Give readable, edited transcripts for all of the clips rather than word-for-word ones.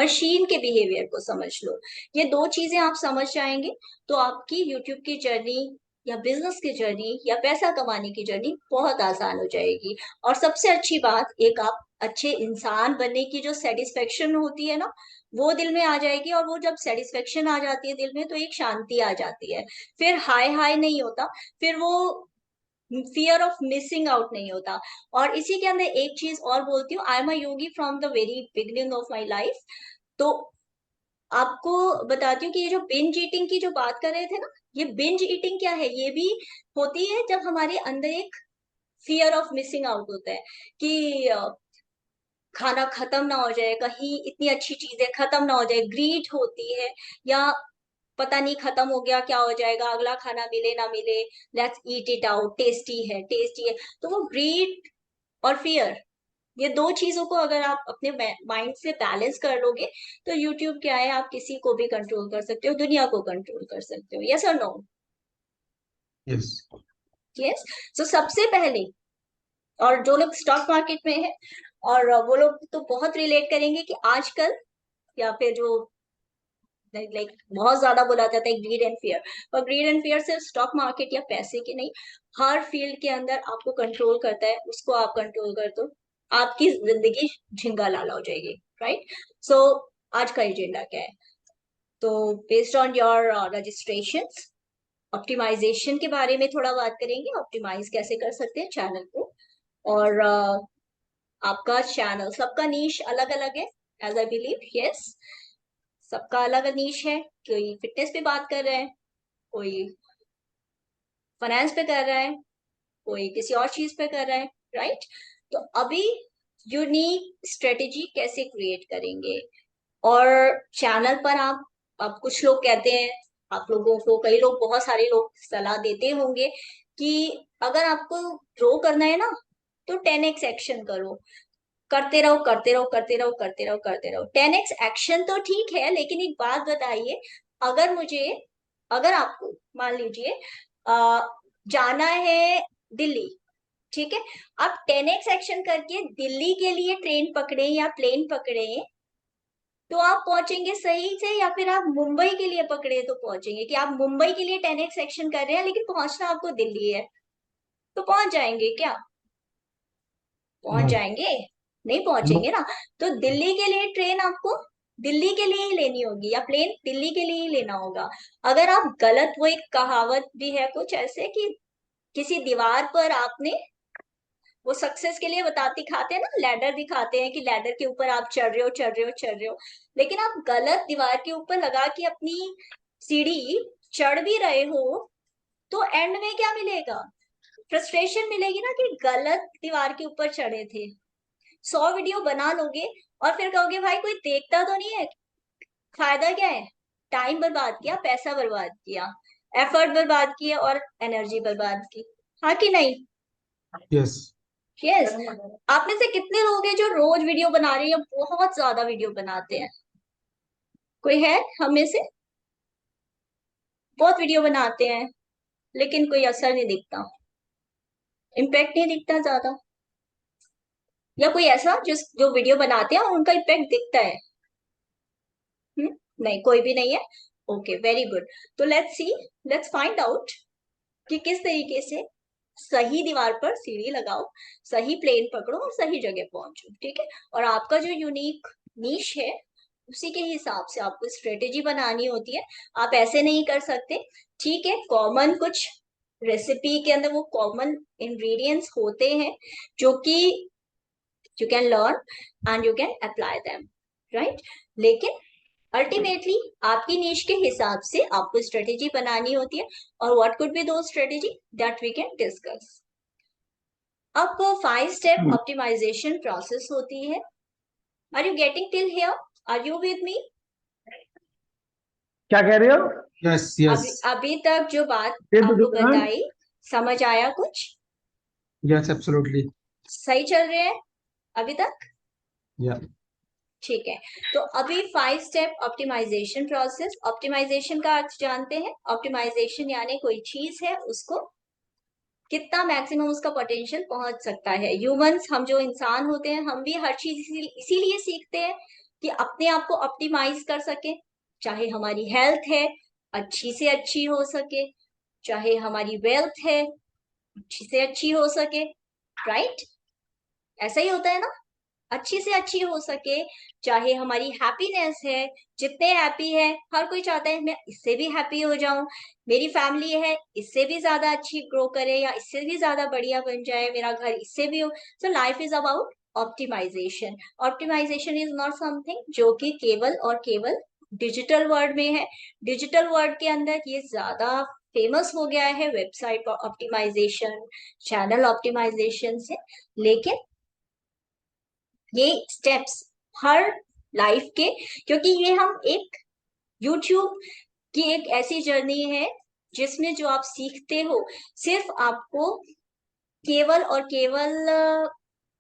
Machine के behaviour को समझ लो। ये दो चीजें आप समझ जाएंगे तो आपकी यूट्यूब की जर्नी या बिजनेस की जर्नी या पैसा कमाने की जर्नी बहुत आसान हो जाएगी। और सबसे अच्छी बात, एक आप अच्छे इंसान बनने की जो सेटिस्फेक्शन होती है ना, वो दिल में आ जाएगी। और वो जब सेटिस्फेक्शन आ जाती है दिल में तो एक शांति आ जाती है। फिर हाय हाय नहीं होता, फिर वो फियर ऑफ मिसिंग आउट नहीं होता। और इसी के अंदर एक चीज और बोलती हूँ, आई am a Yogi from the very beginning of my life. तो आपको बताती हूँ कि ये जो बिंज ईटिंग की जो बात कर रहे थे ना, ये बिंज ईटिंग क्या है, ये भी होती है जब हमारे अंदर एक फियर ऑफ मिसिंग आउट होता है कि खाना खत्म ना हो जाए, कहीं इतनी अच्छी चीजें खत्म ना हो जाए, ग्रीड होती है। या पता नहीं खत्म हो गया क्या हो जाएगा, अगला खाना मिले ना मिले, let's eat it out, tasty है टेस्टी है। तो वो ग्रीड और फियर, ये दो चीजों को अगर आप अपने माइंड से बैलेंस कर लोगे तो यूट्यूब क्या है, आप किसी को भी कंट्रोल कर सकते हो, दुनिया को कंट्रोल कर सकते हो। यस और नो? यस। यस। तो सबसे पहले, और जो लोग स्टॉक मार्केट में है और वो लोग तो बहुत रिलेट करेंगे कि आजकल, या फिर जो लाइक बहुत ज्यादा बोला जाता है ग्रीड एंड फियर। और ग्रीड एंड फियर सिर्फ स्टॉक मार्केट या पैसे के नहीं, हर फील्ड के अंदर आपको कंट्रोल करता है। उसको आप कंट्रोल कर दो, आपकी जिंदगी झिंगा लाला हो जाएगी। राइट। सो आज का एजेंडा क्या है? तो based on your registration, optimization के बारे में थोड़ा बात करेंगे, ऑप्टिमाइज कैसे कर सकते हैं चैनल को। और आपका चैनल, सबका नीश अलग अलग है, एज आई बिलीव। यस, सबका अलग नीश है। कोई फिटनेस पे बात कर रहा है, कोई फाइनेंस पे कर रहा है, कोई किसी और चीज पे कर रहा है। राइट। तो अभी यूनिक स्ट्रेटेजी कैसे क्रिएट करेंगे? और चैनल पर आप, अब कुछ लोग कहते हैं, आप लोगों को कई लोग, बहुत सारे लोग सलाह देते होंगे कि अगर आपको ग्रो करना है ना तो 10x एक्शन करो, करते रहो करते रहो करते रहो करते रहो करते रहो। 10x एक्शन तो ठीक है, लेकिन एक बात बताइए, अगर मुझे, अगर आपको मान लीजिए जाना है दिल्ली, ठीक है, आप 10x एक्शन करके दिल्ली के लिए ट्रेन पकड़े या प्लेन पकड़े तो आप पहुंचेंगे सही से, या फिर आप मुंबई के लिए पकड़े तो पहुंचेंगे? कि आप मुंबई के लिए 10x एक्शन कर रहे हैं लेकिन पहुंचना आपको दिल्ली है, तो पहुंच जाएंगे क्या? पहुंच नो। जाएंगे? नहीं नो। पहुंचेंगे ना। तो दिल्ली के लिए ट्रेन आपको दिल्ली के लिए ही लेनी होगी, या प्लेन दिल्ली के लिए ही लेना होगा। अगर आप गलत, वो एक कहावत भी है कुछ ऐसे कि किसी दीवार पर आपने, वो सक्सेस के लिए बताती खाते हैं ना, लैडर दिखाते हैं कि लैडर के ऊपर आप चढ़ रहे हो चढ़ रहे हो चढ़ रहे हो, लेकिन आप गलत दीवार के ऊपर लगा के अपनी सीढ़ी चढ़ भी रहे हो, तो एंड में क्या मिलेगा? फ्रस्ट्रेशन मिलेगी ना कि गलत दीवार के ऊपर चढ़े थे। 100 वीडियो बना लोगे और फिर कहोगे भाई कोई देखता तो नहीं है, फायदा क्या है? टाइम बर्बाद किया, पैसा बर्बाद किया, एफर्ट बर्बाद किया और एनर्जी बर्बाद की। हाँ कि नहीं? यस। यस। आप में से कितने लोग हैं जो रोज वीडियो बना रहे हैं, बहुत ज्यादा वीडियो बनाते हैं? कोई है हम में से? बहुत वीडियो बनाते हैं लेकिन कोई असर नहीं दिखता, इम्पैक्ट नहीं दिखता ज्यादा। या कोई ऐसा जो वीडियो बनाते हैं और उनका इम्पैक्ट दिखता है? नहीं, कोई भी नहीं है। Okay, very good. तो let's see, let's find out कि किस तरीके से सही दीवार पर सीढ़ी लगाओ, सही प्लेन पकड़ो और सही जगह पहुंचो। ठीक है। और आपका जो यूनिक नीश है, उसी के हिसाब से आपको स्ट्रेटेजी बनानी होती है। आप ऐसे नहीं कर सकते। ठीक है, कॉमन कुछ रेसिपी के अंदर वो कॉमन इंग्रेडिएंट्स होते हैं जो कि you can learn and you can apply them, right. लेकिन अल्टीमेटली आपकी नीश के हिसाब से आपको स्ट्रेटेजी बनानी होती है। और व्हाट कुड बी दो strategy that we can discuss. अब 5 स्टेप ऑप्टिमाइजेशन प्रोसेस होती है। Are you getting till here? Are you with me? क्या कह रहे हो? यस। यस। अभी अभी तक जो बात ये तो आपको हाँ। बताई, समझ आया कुछ? Yes, absolutely. सही चल रहे हैं अभी तक? या। ठीक है। तो अभी 5 स्टेप ऑप्टिमाइजेशन प्रोसेस। ऑप्टिमाइजेशन का अर्थ जानते हैं? ऑप्टिमाइजेशन यानी कोई चीज है उसको कितना मैक्सिमम उसका पोटेंशियल पहुंच सकता है। ह्यूमंस, हम जो इंसान होते हैं, हम भी हर चीज इसीलिए सीखते हैं कि अपने आप को ऑप्टिमाइज कर सके, चाहे हमारी हेल्थ है अच्छी से अच्छी हो सके, चाहे हमारी वेल्थ है अच्छी से अच्छी हो सके, राइट? ऐसा ही होता है ना, अच्छी से अच्छी हो सके, चाहे हमारी हैप्पीनेस है, जितने हैप्पी है, हर कोई चाहता है मैं इससे भी हैप्पी हो जाऊं, मेरी फैमिली है इससे भी ज्यादा अच्छी ग्रो करे या इससे भी ज्यादा बढ़िया बन जाए, मेरा घर इससे भी हो। So life is about optimization. Optimization is not something जो कि केवल और केवल डिजिटल वर्ल्ड में है। डिजिटल वर्ल्ड के अंदर ये ज्यादा फेमस हो गया है, वेबसाइट ऑप्टिमाइजेशन, चैनल ऑप्टिमाइजेशन से। लेकिन ये स्टेप्स हर लाइफ के, क्योंकि ये हम एक यूट्यूब की एक ऐसी जर्नी है जिसमें जो आप सीखते हो सिर्फ आपको केवल और केवल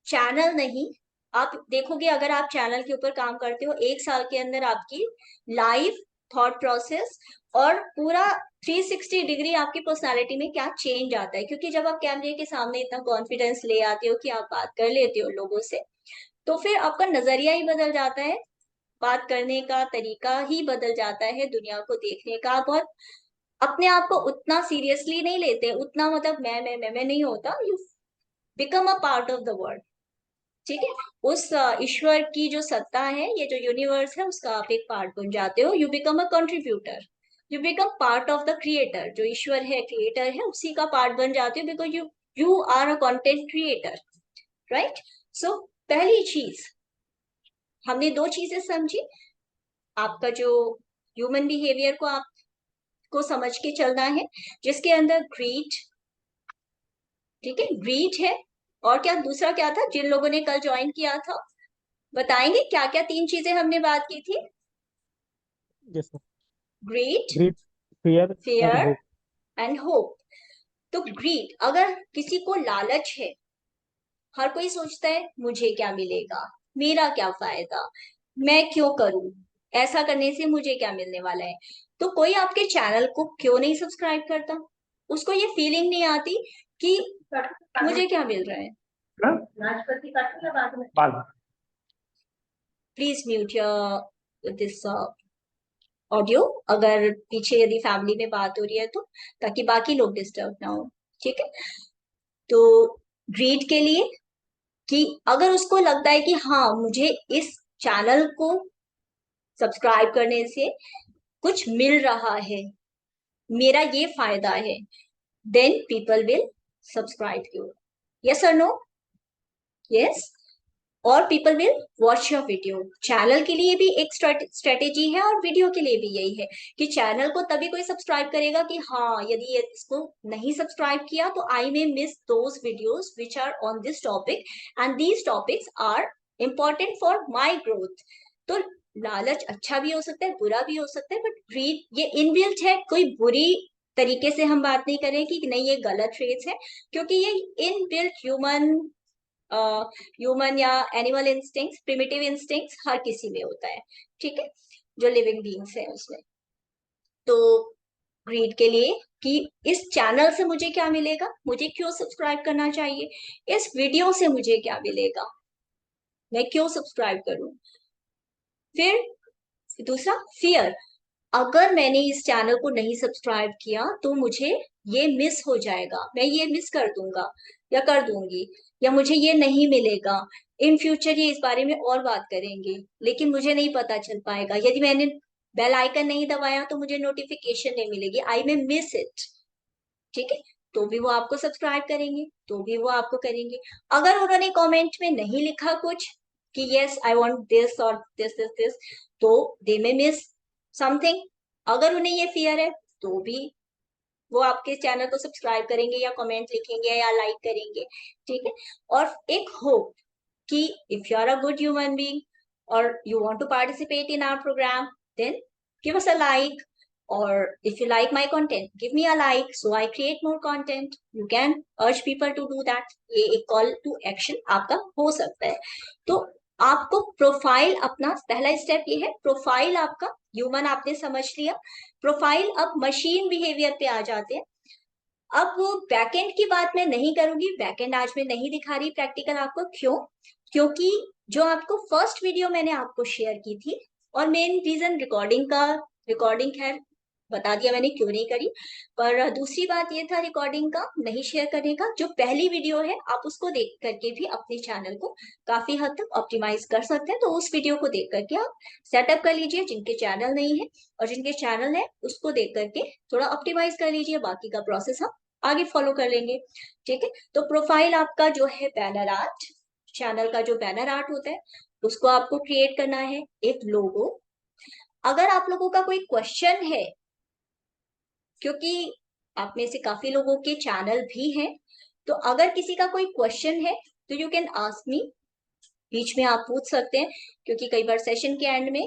चैनल नहीं, आप देखोगे अगर आप चैनल के ऊपर काम करते हो 1 साल के अंदर आपकी लाइफ, थॉट प्रोसेस और पूरा 360 डिग्री आपकी पर्सनालिटी में क्या चेंज आता है। क्योंकि जब आप कैमरे के सामने इतना कॉन्फिडेंस ले आते हो कि आप बात कर लेते हो लोगों से, तो फिर आपका नजरिया ही बदल जाता है, बात करने का तरीका ही बदल जाता है, दुनिया को देखने का। बहुत अपने आप को उतना सीरियसली नहीं लेते, उतना मतलब मैं नहीं होता, you become a part of the world. ठीक है, उस ईश्वर की जो सत्ता है, ये जो यूनिवर्स है, उसका आप एक पार्ट बन जाते हो, you become a contributor, you become part of the creator. जो ईश्वर है, क्रिएटर है, उसी का पार्ट बन जाते हो, because you you are a content creator, right? So पहली चीज, हमने 2 चीजें समझी। आपका जो ह्यूमन बिहेवियर को आपको समझ के चलना है, जिसके अंदर ग्रीड, ठीक है, ग्रीड है। और क्या दूसरा क्या था जिन लोगों ने कल ज्वाइन किया था, बताएंगे क्या क्या 3 चीजें हमने बात की थी? Yes, sir. Greed, Greed, fear, and fear hope. And hope. तो ग्रीड, अगर किसी को लालच है, हर कोई सोचता है मुझे क्या मिलेगा, मेरा क्या फायदा, मैं क्यों करूं, ऐसा करने से मुझे क्या मिलने वाला है। तो कोई आपके चैनल को क्यों नहीं सब्सक्राइब करता? उसको ये फीलिंग नहीं आती कि मुझे क्या मिल रहा है। हाँ? नाशपाती काटूं या बाद में? बाद में। Please mute your this audio, अगर पीछे यदि फैमिली में बात हो रही है तो, ताकि बाकी लोग डिस्टर्ब ना हो। ठीक है, तो ग्रीड के लिए कि अगर उसको लगता है कि हाँ मुझे इस चैनल को सब्सक्राइब करने से कुछ मिल रहा है, मेरा ये फायदा है, then people will subscribe you. Yes और नो? यस। और people will watch your video. Channel के लिए भी एक स्ट्रेटेजी है और वीडियो के लिए भी यही है कि चैनल को तभी कोई सब्सक्राइब करेगा कि हाँ यदि ये इसको नहीं सब्सक्राइब किया तो I may miss those videos which are on this topic and these topics are important for my growth. तो लालच अच्छा भी हो सकता है, बुरा भी हो सकता है, बट ग्रीड ये इनबिल्ट है, कोई बुरी तरीके से हम बात नहीं करें कि नहीं ये गलत ट्रेड्स है, क्योंकि ये इनबिल्ट ह्यूमन या एनिमल इंस्टिंक्ट्स, प्रिमिटिव इंस्टिंक्ट्स हर किसी में होता है। ठीक है, जो लिविंग बीइंग्स है उसमें। तो ग्रीड के लिए कि इस चैनल से मुझे क्या मिलेगा, मुझे क्यों सब्सक्राइब करना चाहिए, इस वीडियो से मुझे क्या मिलेगा, मैं क्यों सब्सक्राइब करूं। फिर दूसरा फियर, अगर मैंने इस चैनल को नहीं सब्सक्राइब किया तो मुझे ये मिस हो जाएगा, मैं ये मिस कर दूंगा या कर दूंगी, या मुझे ये नहीं मिलेगा। इन फ्यूचर ये इस बारे में और बात करेंगे, लेकिन मुझे नहीं पता चल पाएगा, यदि मैंने बेल आइकन नहीं दबाया तो मुझे नोटिफिकेशन नहीं मिलेगी, आई मे मिस इट। ठीक है, तो भी वो आपको सब्सक्राइब करेंगे, तो भी वो आपको करेंगे। अगर उन्होंने कमेंट में नहीं लिखा कुछ कि यस आई वांट दिस और दिस दिस दिस, तो दे मे मिस समथिंग। अगर उन्हें ये फियर है तो भी वो आपके चैनल को सब्सक्राइब करेंगे या कमेंट लिखेंगे या लाइक करेंगे। ठीक है, और एक होप कि if you are a good human being or you want to participate in our program, then give us a like, or if you like my content give me a like so I create more content. You can urge people to do that. ये एक call to action आपका हो सकता है। तो आपको profile, अपना पहला स्टेप ये है, प्रोफाइल आपका ह्यूमन आपने समझ लिया। प्रोफाइल, अब मशीन बिहेवियर पे आ जाते हैं। अब वो बैकएंड की बात मैं नहीं करूंगी, बैकएंड आज मैं नहीं दिखा रही प्रैक्टिकल आपको। क्यों? क्योंकि जो आपको फर्स्ट वीडियो मैंने आपको शेयर की थी, और मेन रीजन रिकॉर्डिंग खैर बता दिया मैंने क्यों नहीं करी, पर दूसरी बात ये था रिकॉर्डिंग का नहीं शेयर करने का, जो पहली वीडियो है आप उसको देख करके भी अपने चैनल को काफी हद तक ऑप्टिमाइज कर सकते हैं। तो उस वीडियो को देख करके आप सेटअप कर लीजिए, जिनके चैनल नहीं है, और जिनके चैनल है उसको देख करके थोड़ा ऑप्टिमाइज कर लीजिए, बाकी का प्रोसेस हम आगे फॉलो कर लेंगे। ठीक है, तो प्रोफाइल आपका जो है बैनर आर्ट, चैनल का जो बैनर आर्ट होता है उसको आपको क्रिएट करना है, एक लोगो। अगर आप लोगों का कोई क्वेश्चन है, क्योंकि आप में से काफी लोगों के चैनल भी हैं, तो अगर किसी का कोई क्वेश्चन है तो यू कैन आस्क मी, बीच में आप पूछ सकते हैं, क्योंकि कई बार सेशन के एंड में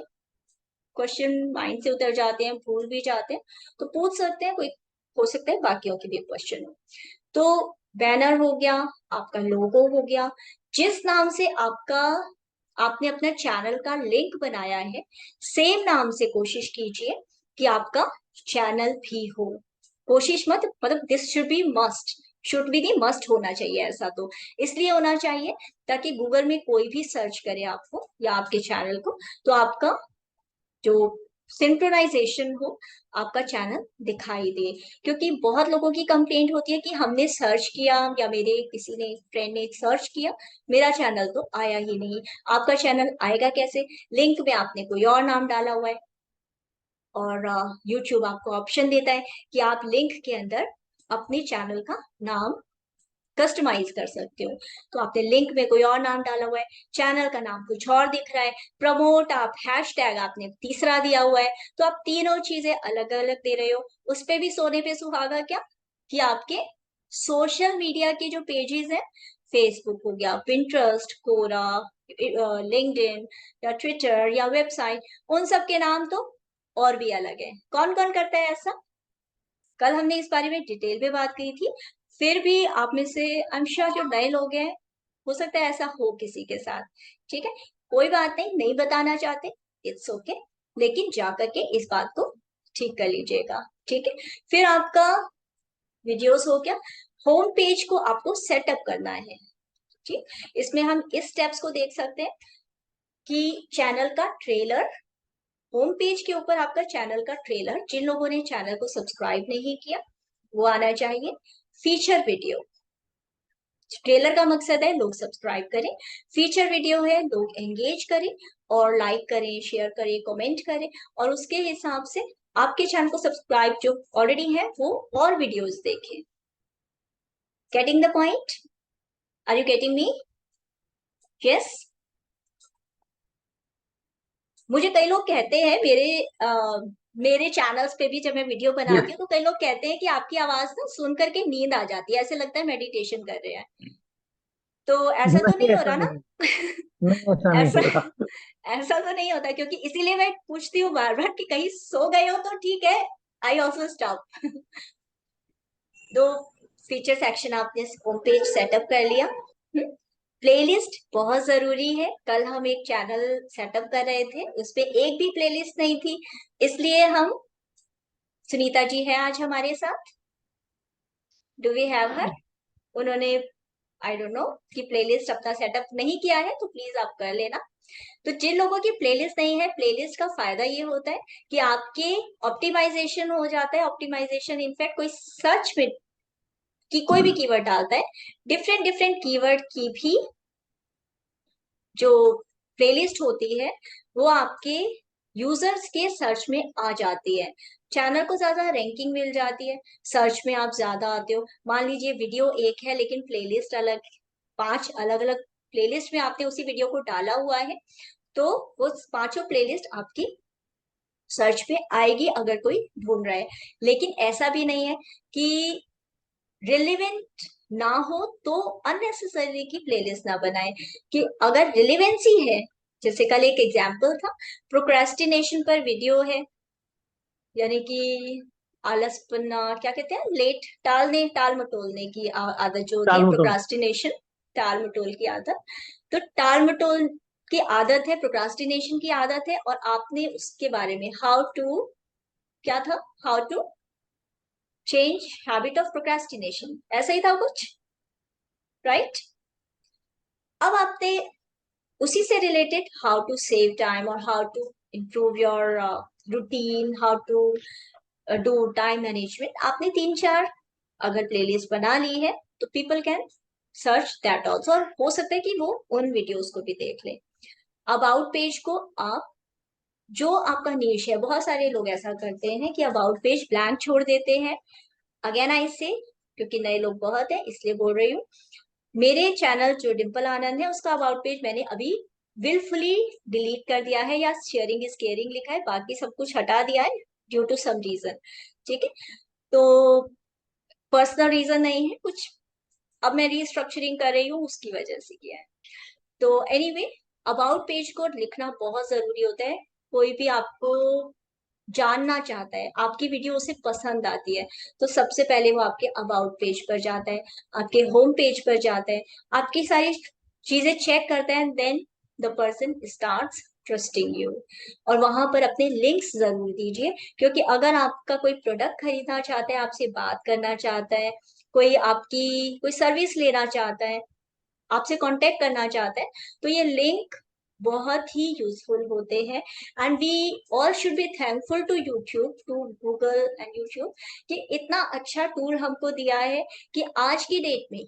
क्वेश्चन माइंड से उतर जाते हैं, भूल भी जाते हैं, तो पूछ सकते हैं, कोई हो सकता है बाकियों के भी क्वेश्चन हो। तो बैनर हो गया, आपका लोगो हो गया, जिस नाम से आपने अपना चैनल का लिंक बनाया है, सेम नाम से कोशिश कीजिए कि आपका चैनल भी हो। कोशिश मत, मतलब this should be the must होना चाहिए। ऐसा तो इसलिए होना चाहिए ताकि गूगल में कोई भी सर्च करे आपको या आपके चैनल को, तो आपका जो सिंक्रोनाइजेशन हो, आपका चैनल दिखाई दे। क्योंकि बहुत लोगों की कंप्लेंट होती है कि हमने सर्च किया, या मेरे किसी ने फ्रेंड ने सर्च किया, मेरा चैनल तो आया ही नहीं। आपका चैनल आएगा कैसे? लिंक में आपने कोई और नाम डाला हुआ है, और यूट्यूब आपको ऑप्शन देता है कि आप लिंक के अंदर अपने चैनल का नाम कस्टमाइज कर सकते हो। तो आपने लिंक में कोई और नाम डाला हुआ है, चैनल का नाम कुछ और दिख रहा है, प्रमोट आप हैशटैग आपने तीसरा दिया हुआ है, तो आप तीनों चीजें अलग अलग दे रहे हो। उस पे भी सोने पे सुहागा क्या कि आपके सोशल मीडिया के जो पेजेस हैं, फेसबुक हो गया, पिंटरेस्ट, कोरा, लिंक्डइन या ट्विटर या वेबसाइट, उन सब के नाम तो और भी अलग है। कौन कौन करता है ऐसा? कल हमने इस बारे में डिटेल में बात की थी। फिर भी आप में से आई एम श्योर जो नए लोग हैं, हो सकता है ऐसा हो किसी के साथ। ठीक है, कोई बात नहीं, नहीं बताना चाहते, इट्स ओके, लेकिन जाकर के इस बात को ठीक कर लीजिएगा। ठीक है, फिर आपका वीडियोस हो गया, होम पेज को आपको सेटअप करना है। ठीक, इसमें हम इस स्टेप्स को देख सकते हैं कि चैनल का ट्रेलर, होम पेज के ऊपर आपका चैनल का ट्रेलर, जिन लोगों ने चैनल को सब्सक्राइब नहीं किया वो आना चाहिए। फीचर वीडियो, ट्रेलर का मकसद है लोग सब्सक्राइब करें, फीचर वीडियो है लोग एंगेज करें और लाइक करें, शेयर करें, कमेंट करें, और उसके हिसाब से आपके चैनल को सब्सक्राइब जो ऑलरेडी है वो और वीडियोस देखें। Getting the point? Are you getting me? Yes. मुझे कई लोग कहते हैं मेरे चैनल्स पे भी जब मैं वीडियो बनाती हूँ, तो कई लोग कहते हैं कि आपकी आवाज ना सुन करके नींद आ जाती है, ऐसे लगता है मेडिटेशन कर रहे हैं। तो ऐसा तो नहीं, नहीं हो ऐसा रहा ना? नहीं। नहीं, ऐसा नहीं ऐसा हो रहा। ऐसा तो नहीं होता, क्योंकि इसीलिए मैं पूछती हूँ बार बार कि कहीं सो गए हो तो ठीक है, आई ऑल्सो स्टॉप। तो फीचर सेक्शन आपने होम पेज सेटअप कर लिया। प्लेलिस्ट बहुत जरूरी है। कल हम एक चैनल सेटअप कर रहे थे, उसपे एक भी प्लेलिस्ट नहीं थी, इसलिए हम, सुनीता जी है आज हमारे साथ, डू वी हैव हर, उन्होंने आई डोंट नो कि प्लेलिस्ट अपना सेटअप नहीं किया है, तो प्लीज आप कर लेना। तो जिन लोगों की प्लेलिस्ट नहीं है, प्लेलिस्ट का फायदा ये होता है कि आपके ऑप्टिमाइजेशन हो जाता है। ऑप्टिमाइजेशन इनफैक्ट कोई सर्च में कि कोई भी कीवर्ड डालता है, डिफरेंट डिफरेंट कीवर्ड की भी जो प्लेलिस्ट होती है वो आपके यूजर्स के सर्च में आ जाती है। चैनल को ज्यादा रैंकिंग मिल जाती है, सर्च में आप ज्यादा आते हो। मान लीजिए वीडियो एक है लेकिन प्लेलिस्ट अलग, 5 अलग अलग प्लेलिस्ट में आपने उसी वीडियो को डाला हुआ है, तो वो पांचों प्लेलिस्ट आपकी सर्च पे आएगी अगर कोई ढूंढ रहा है। लेकिन ऐसा भी नहीं है कि रिलेवेंट ना हो तो अननेसेसरी की प्लेलिस्ट ना बनाए। कि अगर रिलेवेंसी है, जैसे कल एक एग्जांपल था, प्रोक्रेस्टिनेशन पर वीडियो है, यानी कि आलसपना, क्या कहते हैं, लेट टालने, टाल मटोलने की आदत जो होती है, टाल मटोल। प्रोक्रास्टिनेशन, टाल मटोल की आदत। तो टाल मटोल की आदत है, प्रोक्रास्टिनेशन की आदत है, और आपने उसके बारे में हाउ टू, क्या था, how to change habit of procrastination, ऐसा ही था कुछ, राइट? अब आपने उसी से related how to save time और how to improve your routine, how to do time management. आपने 3-4 अगर प्लेलिस्ट बना ली है तो people can search that also, और हो सकता है कि वो उन वीडियोस को भी देख ले। अबाउट पेज को आप, जो आपका नीश है, बहुत सारे लोग ऐसा करते हैं कि अबाउट पेज ब्लैंक छोड़ देते हैं। अगेन आई से, क्योंकि नए लोग बहुत हैं इसलिए बोल रही हूँ, मेरे चैनल जो डिम्पल आनंद है उसका अबाउट पेज मैंने अभी विलफुली डिलीट कर दिया है, या शेयरिंग इज केयरिंग लिखा है, बाकी सब कुछ हटा दिया है ड्यू टू सम रीजन। ठीक है, तो पर्सनल रीजन नहीं है कुछ, अब मैं रीस्ट्रक्चरिंग कर रही हूँ उसकी वजह से किया है। तो एनीवे, अबाउट पेज को लिखना बहुत जरूरी होता है। कोई भी आपको जानना चाहता है, आपकी वीडियो उसे पसंद आती है, तो सबसे पहले वो आपके अबाउट पेज पर जाता है, आपके होम पेज पर जाता है, आपकी सारी चीजें चेक करता है, then the person starts trusting you. और वहां पर अपने लिंक्स जरूर दीजिए, क्योंकि अगर आपका कोई प्रोडक्ट खरीदना चाहता है, आपसे बात करना चाहता है, कोई आपकी कोई सर्विस लेना चाहता है, आपसे कांटेक्ट करना चाहता है, तो ये लिंक बहुत ही यूजफुल होते हैं। And we all should be thankful to YouTube, to Google and YouTube, कि इतना अच्छा टूल हमको दिया है कि आज की डेट में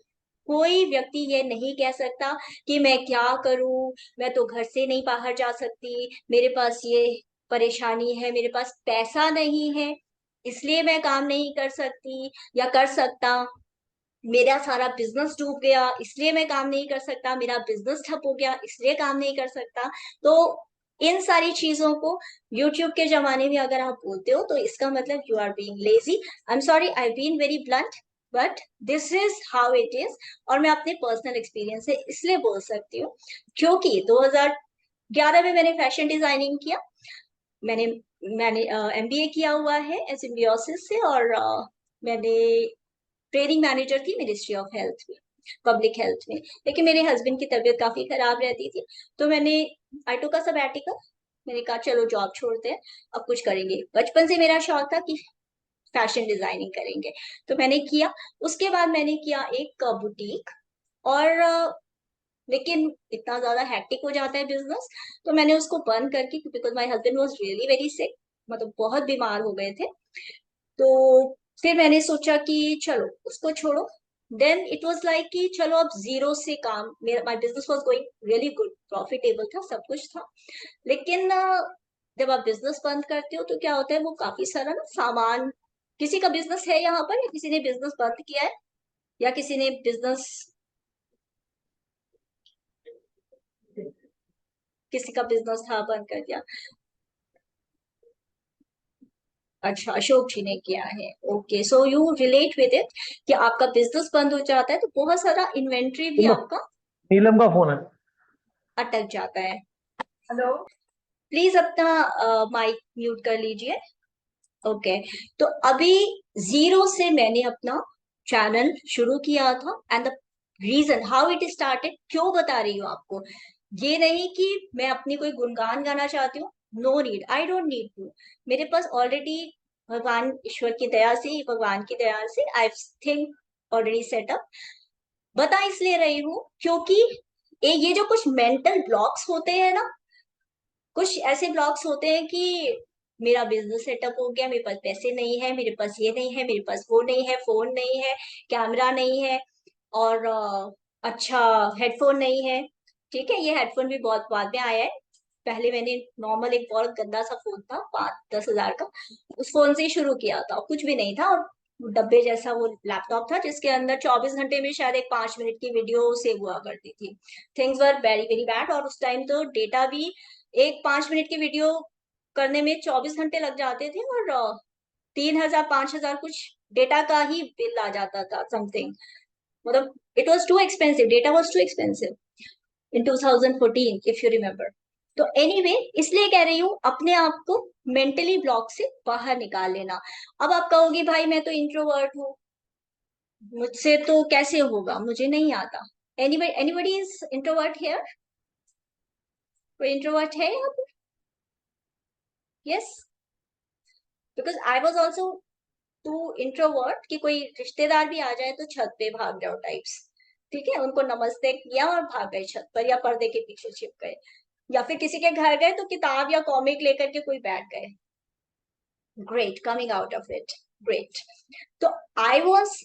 कोई व्यक्ति ये नहीं कह सकता कि मैं क्या करूं, मैं तो घर से नहीं बाहर जा सकती, मेरे पास ये परेशानी है, मेरे पास पैसा नहीं है इसलिए मैं काम नहीं कर सकती या कर सकता, मेरा सारा बिजनेस डूब गया इसलिए मैं काम नहीं कर सकता, मेरा बिजनेस ठप हो गया इसलिए काम नहीं कर सकता। तो इन सारी चीजों को यूट्यूब के जमाने में अगर आप बोलते हो तो इसका मतलब you are being lazy. I am sorry, I been very blunt, but this is how it is. और मैं अपने पर्सनल एक्सपीरियंस से इसलिए बोल सकती हूँ क्योंकि 2011 में मैंने फैशन डिजाइनिंग किया, मैंने मैंने एमबीए किया हुआ है सिम्बियोसिस से, और मैंने ट्रेनिंग मैनेजर थी मिनिस्ट्री ऑफ हेल्थ में, पब्लिक हेल्थ में। लेकिन मेरे हस्बैंड की तबीयत काफी खराब रहती थी, तो मैंने आई टुक अ सबैटिकल। मैंने कहा चलो जॉब छोड़ते हैं, अब कुछ करेंगे। बचपन से मेरा शौक था कि फैशन डिजाइनिंग करेंगे, तो मैंने किया। उसके बाद मैंने किया एक बुटीक, और लेकिन इतना ज्यादा हैक्टिक हो जाता है बिजनेस, तो मैंने उसको बंद करके, because my husband was really very sick, मतलब बहुत बीमार हो गए थे। तो फिर मैंने सोचा कि चलो उसको छोड़ो। देन इट वाज लाइक कि चलो अब जीरो से काम, मेरा my business was going really good, profitable था, सब कुछ था। लेकिन जब आप बिजनेस बंद करते हो तो क्या होता है, वो काफी सारा ना सामान, किसी का बिजनेस है यहाँ पर, या किसी ने बिजनेस बंद किया है, या किसी ने बिजनेस, किसी का बिजनेस था बंद कर दिया। अच्छा, अशोक जी ने किया है, okay, so you relate with it कि आपका बिजनेस बंद हो जाता है तो बहुत सारा इन्वेंट्री भी नीलम आपका नीलम का फोन है। अटक जाता है। हेलो। प्लीज अपना माइक म्यूट कर लीजिए। ओके, तो अभी जीरो से मैंने अपना चैनल शुरू किया था, and the reason how it started, क्यों बता रही हूँ आपको, ये नहीं कि मैं अपनी कोई गुणगान गाना चाहती हूँ, no need, I don't need to. मेरे पास ऑलरेडी भगवान ईश्वर की दया से, भगवान की दया से आई थिंक ऑलरेडी सेटअप। बता इसलिए रही हूँ क्योंकि ये जो कुछ मेंटल ब्लॉक्स होते हैं ना, कुछ ऐसे ब्लॉग्स होते हैं कि मेरा बिजनेस सेटअप हो गया, मेरे पास पैसे नहीं है, मेरे पास ये नहीं है, मेरे पास वो नहीं है, फोन नहीं है, कैमरा नहीं है, और अच्छा हेडफोन नहीं है। ठीक है, ये हेडफोन भी बहुत बाद में आया है, पहले मैंने नॉर्मल एक बहुत गंदा सा फोन था 5-10 हजार का, उस फोन से ही शुरू किया था, कुछ भी नहीं था, और डब्बे जैसा वो लैपटॉप था जिसके अंदर 24 घंटे में शायद एक 5 मिनट की वीडियो सेव हुआ करती थी। Things were very very bad, और उस टाइम तो डेटा भी, एक 5 मिनट की वीडियो करने में 24 घंटे लग जाते थे, और 3,000 5,000 कुछ डेटा का ही बिल आ जाता था समथिंग, मतलब it was too expensive, data was too expensive in 2014 if you remember. तो एनीवे, इसलिए कह रही हूँ अपने आप को मेंटली ब्लॉक से बाहर निकाल लेना। अब आप कहोगे भाई मैं तो इंट्रोवर्ट हूँ, मुझसे तो कैसे होगा, मुझे नहीं आता। Anybody is introvert here? कोई इंट्रोवर्ट है यहाँ पर? Yes, because I was also too introvert कि कोई रिश्तेदार भी आ जाए तो छत पे भाग जाओ टाइप्स। ठीक है, उनको नमस्ते किया और भाग गए छत पर या पर्दे के पीछे छिप गए, या फिर किसी के घर गए तो किताब या कॉमिक लेकर के कोई बैठ गए. Great, coming out of it. Great. तो I was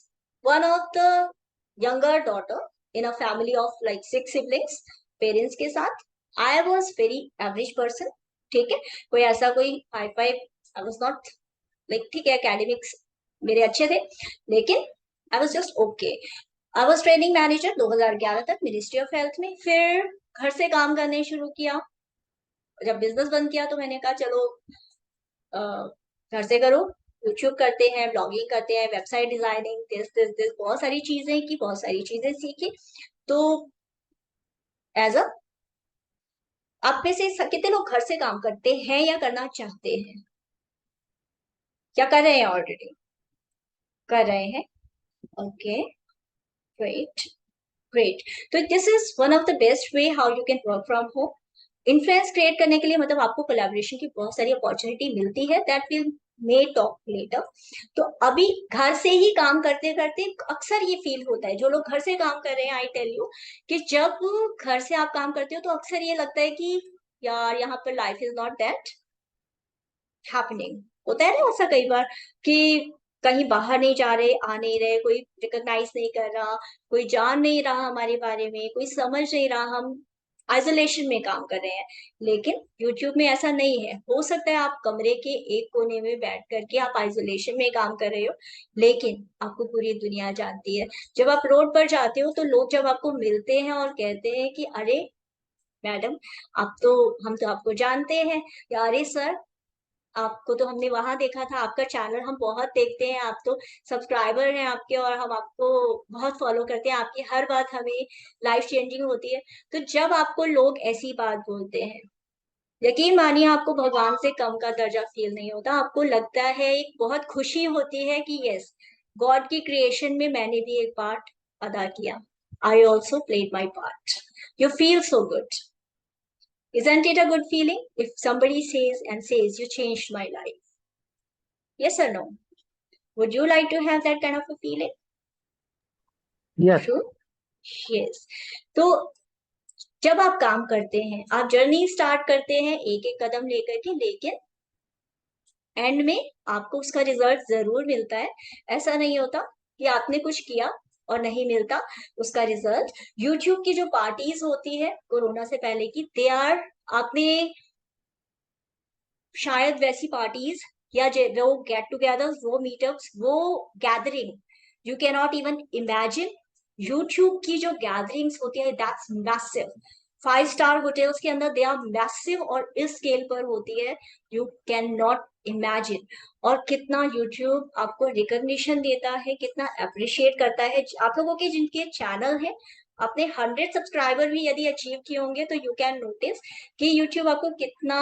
one of the younger daughter in a family of like 6 siblings, parents के साथ. I was very average person. ठीक है, कोई ऐसा कोई hi fi, I was not like, ठीक है, एकेडमिक्स मेरे अच्छे थे, लेकिन I was just okay. I was training manager 2011 तक मिनिस्ट्री ऑफ हेल्थ में. फिर घर से काम करने शुरू किया. जब बिजनेस बंद किया तो मैंने कहा चलो घर से करो, यूट्यूब करते हैं, ब्लॉगिंग करते हैं, वेबसाइट डिजाइनिंग, दिस बहुत सारी चीजें की, बहुत सारी चीजें सीखी. तो एज अ, आप में से कितने लोग घर से काम करते हैं या करना चाहते हैं, क्या कर रहे हैं, ऑलरेडी कर रहे हैं? Okay, great. ग्रेट. तो this is one of the best way how you can work from home. Influence create करने के लिए मतलब आपको कोलैबोरेशन की बहुत सारी अपॉर्चुनिटी मिलती है, that will may talk later. तो अभी घर से ही काम करते करते अक्सर ये फील होता है, जो लोग घर से काम कर रहे हैं, आई टेल यू कि जब घर से आप काम करते हो तो अक्सर ये लगता है कि यार यहाँ पर life is not that happening. होता है ना ऐसा कई बार कि कहीं बाहर नहीं जा रहे, आ नहीं रहे, कोई रिकॉग्नाइज नहीं कर रहा, कोई जान नहीं रहा हमारे बारे में, कोई समझ नहीं रहा, हम आइसोलेशन में काम कर रहे हैं. लेकिन YouTube में ऐसा नहीं है. हो सकता है आप कमरे के एक कोने में बैठ करके आप आइसोलेशन में काम कर रहे हो, लेकिन आपको पूरी दुनिया जानती है. जब आप रोड पर जाते हो तो लोग जब आपको मिलते हैं और कहते हैं कि अरे मैडम, आप तो, हम तो आपको जानते हैं, या अरे सर, आपको तो हमने वहां देखा था, आपका चैनल हम बहुत देखते हैं, आप तो सब्सक्राइबर हैं आपके, और हम आपको बहुत फॉलो करते हैं, आपकी हर बात हमें लाइफ चेंजिंग होती है. तो जब आपको लोग ऐसी बात बोलते हैं, यकीन मानिए आपको भगवान से कम का दर्जा फील नहीं होता. आपको लगता है, एक बहुत खुशी होती है कि यस, गॉड की क्रिएशन में मैंने भी एक पार्ट अदा किया. I also played my part. You feel so good. Isn't it a good feeling if somebody says you changed my life? Yes or no? Would you like to have that kind of a feeling? Yes. True? Yes. तो जब आप काम करते हैं, आप journey start करते हैं एक एक कदम लेकर के, लेकिन एंड में आपको उसका रिजल्ट जरूर मिलता है. ऐसा नहीं होता कि आपने कुछ किया और नहीं मिलता उसका रिजल्ट. यूट्यूब की जो पार्टीज होती है कोरोना से पहले की, दे आर, आपने शायद वैसी पार्टीज या वो गेट टुगेदर, वो मीटअप्स, वो gathering you can not even imagine. YouTube की जो गैदरिंग्स होती है, दैट्स मैसिव. 5 स्टार होटल्स के अंदर दे आर मैसिव, और इस स्केल पर होती है, यू कैन नॉट इमेजिन. और कितना यूट्यूब आपको रिकॉग्निशन देता है, कितना अप्रिशिएट करता है. आप लोगों के जिनके चैनल है, आपने 100 सब्सक्राइबर भी यदि अचीव किए होंगे, तो यू कैन नोटिस कि यूट्यूब आपको कितना